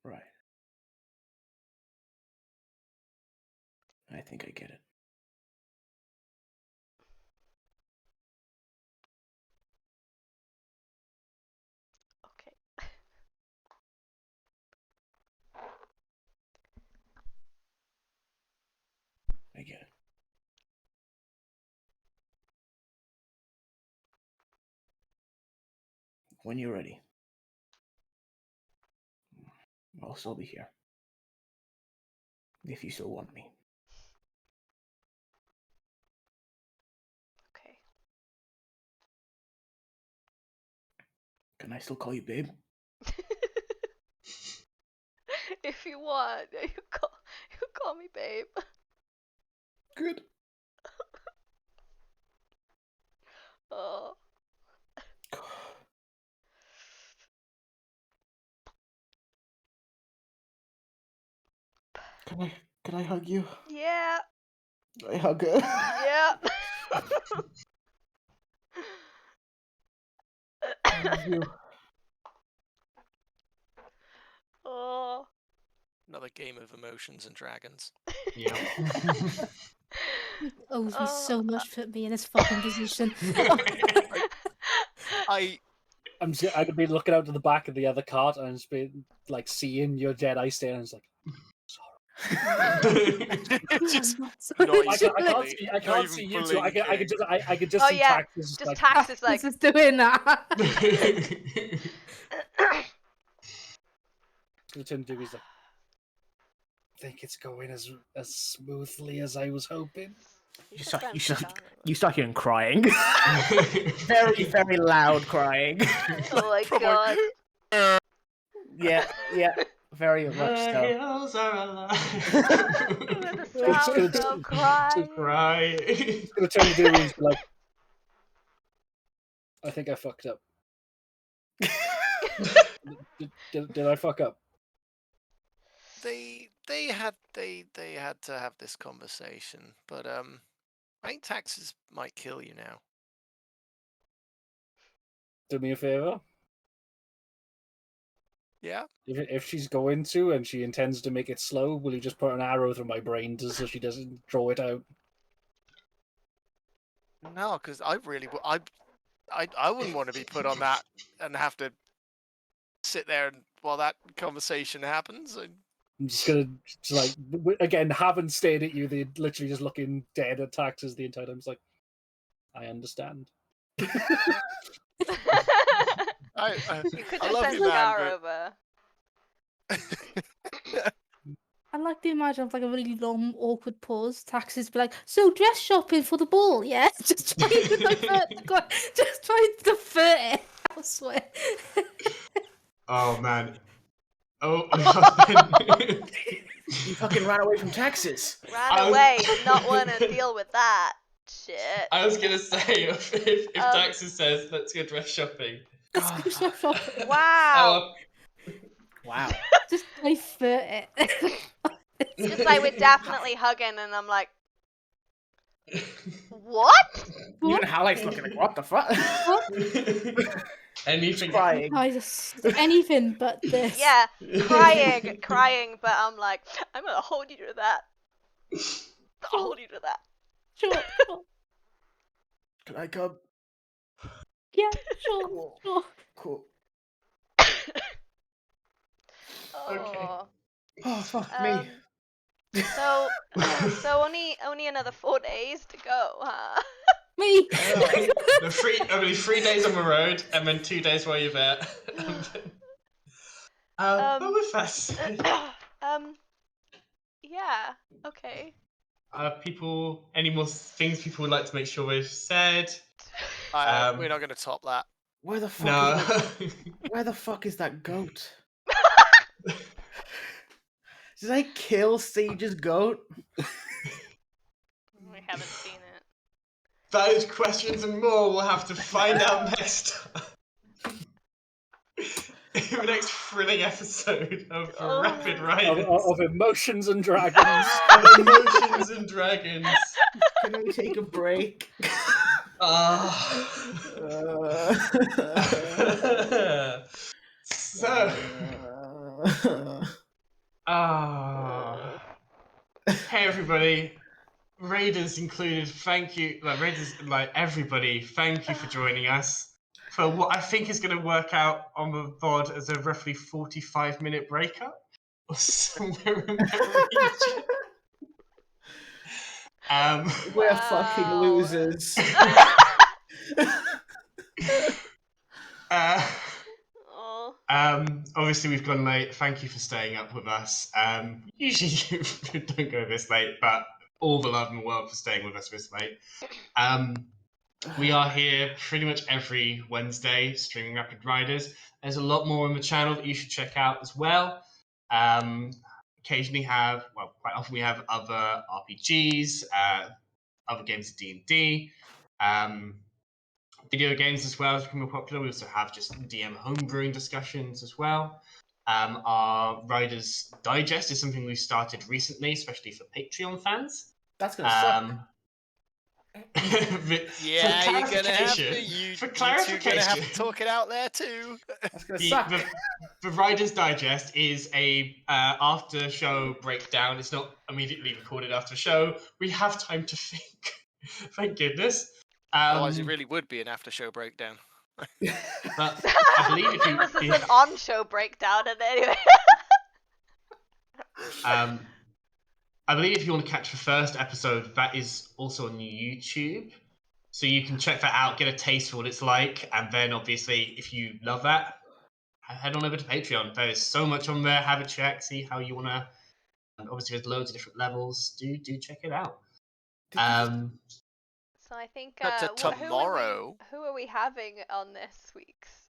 Right. I think I get it. When you're ready. I'll still be here. If you still want me. Okay. Can I still call you babe? If you want, you call me babe. Good. Oh. Can I hug you? Yeah. I hug her. Yeah. I love you. Oh. Another game of emotions and dragons. Yeah. He owes me Oh. so much for being in this fucking position. I I'd be looking out to the back of the other cart and just be like seeing your Jedi stare, and it's like, just I'm not sorry. I can't see you two. I could just Oh, see yeah, Taxes just like, Tax is like. This is doing that. the turn to Dewey's like, I think it's going as smoothly as I was hoping. You start hearing crying. Very, very loud crying. Oh my From god. Yeah, very much The so. hills are alive. With the sound of crying. Cry. He's gonna turn to Dewey and be like, I think I fucked up. Did I fuck up? They had to have this conversation, but I think Taxes might kill you now. Do me a favor. Yeah. If she's going to and she intends to make it slow, will you just put an arrow through my brain so she doesn't draw it out? No, because I really I wouldn't want to be put on that and have to sit there while that conversation happens. I'm just gonna again, haven't stared at you. They're literally just looking dead at Taxes the entire time. It's like, I understand. You could I just love send you, man, Scar but- over. I like the imagine of like a really long, awkward pause. Taxes be like, so dress shopping for the ball, yeah? Just trying to divert just trying to divert it elsewhere. Oh man. Oh. You fucking ran away from Taxes. Ran away, did not want to deal with that shit. I was gonna say if Daxter says let's go dress shopping. Let's go dress shopping. Wow. Wow. Just divert it. Just like we're definitely hugging, and I'm like, what? Even Halite's looking like, what the fuck? Anything. Crying. Anything but this. Yeah, crying, but I'm like, I'm gonna hold you to that. I'll hold you to that. Sure. Can I come? Yeah, sure. Cool. Sure. Cool. Oh. Oh, fuck me. So only another 4 days to go, huh? Me. Only 3 days on the road, and then 2 days while you're there. But with that said, yeah, okay. people, any more things people would like to make sure we've said? We're not going to top that. Where the fuck? No. Where the fuck is that goat? Did I kill Sage's goat? We haven't seen it. Those questions and more we'll have to find out next time. In the next thrilling episode of Rapid Riders. Of Emotions and Dragons. Of Emotions and Dragons. Can we take a break? So. Hey everybody. Raiders included, thank you. Raiders, everybody, thank you for joining us for what I think is going to work out on the VOD as a roughly 45-minute breakup or somewhere in that region. We're fucking losers. Obviously, we've gone late. Thank you for staying up with us. Usually, we don't go this late, but all the love in the world for staying with us this late. We are here pretty much every Wednesday streaming Rapid Riders. There's a lot more on the channel that you should check out as well. Occasionally quite often we have other RPGs, other games of D&D. Video games as well has become more popular. We also have just DM homebrewing discussions as well. Our Riders Digest is something we started recently, especially for Patreon fans. That's gonna suck. Yeah, you're gonna have to. For You two clarification, gonna have to talk it out there too. That's gonna suck. the Riders Digest is a after show breakdown. It's not immediately recorded after the show. We have time to think. Thank goodness. Otherwise, it really would be an after-show breakdown. But I believe if you, This is an on-show breakdown, and anyway. I believe if you want to catch the first episode, that is also on YouTube. So you can check that out, get a taste for what it's like, and then obviously, if you love that, head on over to Patreon. There is so much on there. Have a check, see how you want to. And obviously, there's loads of different levels. Do check it out. So I think tomorrow. Who are we having on this week's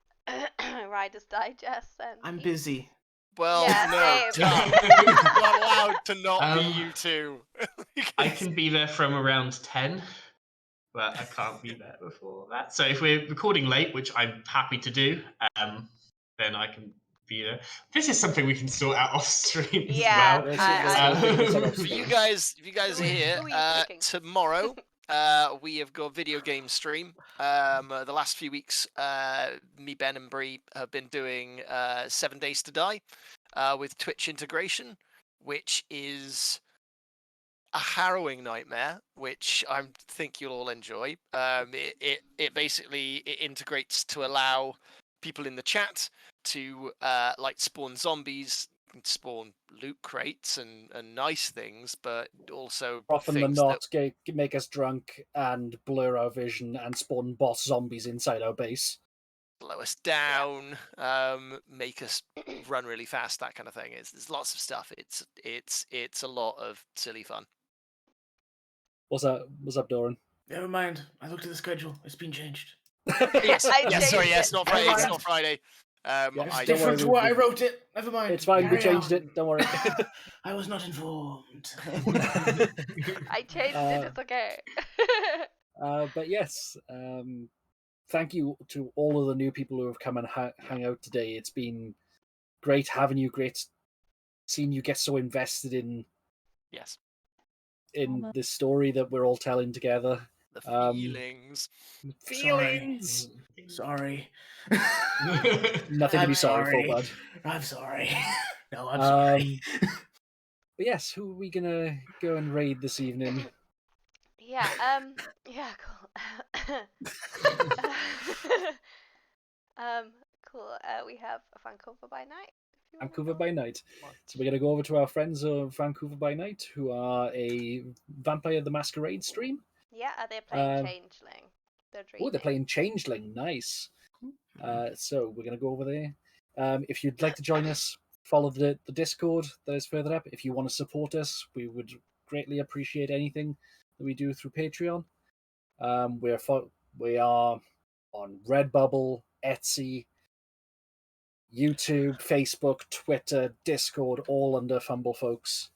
Riders Digest? Then I'm busy. Well, Yeah, no, same. Tom, you're not allowed to not be you two. I can be there from around 10, but I can't be there before that. So if we're recording late, which I'm happy to do, then I can be there. This is something we can sort out off stream Yeah, as well. If you guys are here Who are you picking? tomorrow, we have got video game stream. The last few weeks, me, Ben, and Bree have been doing 7 Days to Die with Twitch integration, which is a harrowing nightmare, which I think you'll all enjoy. It basically integrates to allow people in the chat to like spawn zombies, spawn loot crates and nice things, but also Often than things not, make us drunk and blur our vision and spawn boss zombies inside our base. slow us down, make us run really fast, that kind of thing. There's lots of stuff. It's a lot of silly fun. What's up, Doran? Never mind. I looked at the schedule. It's been changed. Yes, sorry, changed it's not Friday. It's not Friday. It's I different to worry, what I wrote it. Never mind. It's fine, we Carry changed on. it, don't worry. I was not informed. I changed it. It's okay. But yes, thank you to all of the new people who have come and hang out today. It's been great having you, great seeing you get so invested in this story that we're all telling together. The feelings. Feelings! Sorry. Nothing to be sorry for, bud. I'm sorry. No, I'm sorry. But yes, who are we gonna go and raid this evening? Yeah, cool. Cool. We have Vancouver by Night. Vancouver by Night. So we're going to go over to our friends of Vancouver by Night, who are a Vampire the Masquerade stream. Yeah, they're playing Changeling. Oh, they're playing Changeling. Nice. So we're going to go over there. If you'd like to join us, follow the Discord that is further up. If you want to support us, we would greatly appreciate anything that we do through Patreon. We are on Redbubble, Etsy, YouTube, Facebook, Twitter, Discord, all under Fumble, folks.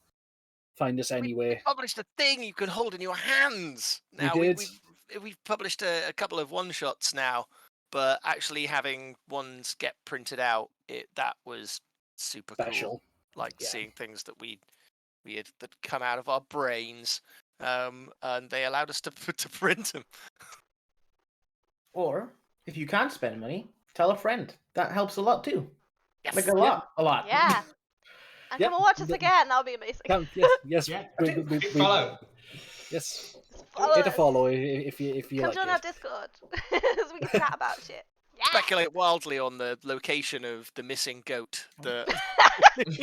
Find us anywhere. We published a thing you can hold in your hands. Now, we've published a couple of one-shots now, but actually having ones get printed out, that was super special. Cool. Seeing things that we had that come out of our brains, and they allowed us to print them. Or, if you can't spend money, tell a friend. That helps a lot too. Yes. Like a lot. Yeah. And come and watch us again. That'll be amazing. Yes. Yeah. We Follow. Yes. Follow Hit a us. follow if you Come like join it. our Discord so we can chat about shit. Yeah. Speculate wildly on the location of the missing goat. Which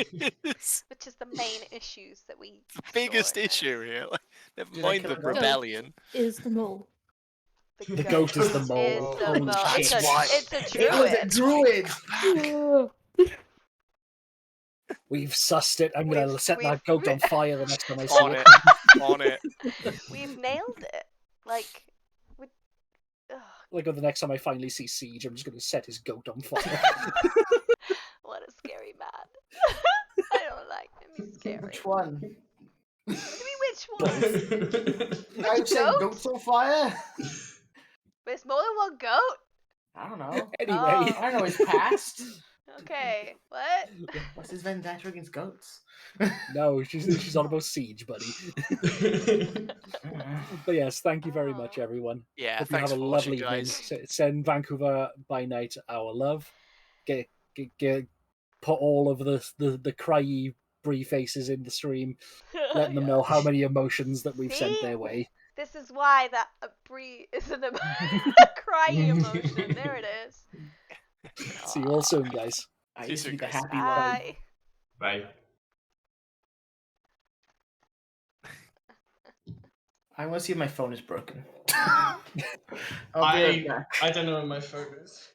is the main issues that we. The biggest saw in this. issue here. Never Did I mind kill the a goat? rebellion. Is the mole. The goat is the Is mole. the Holy mole. shit. It's Why? a It was a druid. druid. We've sussed it. I'm gonna set that goat on fire the next time I see On it. it. On it. We've nailed it. Like, with, ugh, Like the next time I finally see Siege, I'm just gonna set his goat on fire. what a scary man. I don't like him. He's scary. Which one? What do you mean, which one? I Which said goat? goats on fire. There's more than one goat? I don't know. Anyway, Oh. I don't know his past. Okay, what? What's his vendetta against goats? no, she's on about Siege, buddy. But yes, thank you very much, everyone. Yeah, Hope you thanks have a for watching, lovely evening. guys. Send Vancouver by night our love. Get put all of the cryy Bree faces in the stream, letting them know how many emotions that we've sent See? their way. This is why that Brie isn't a crying emotion. There it is. See you all soon, guys. I See you used to soon, be the guys. happy one. Bye. Bye. I want to see if my phone is broken. I'll be right back. I don't know where my phone is.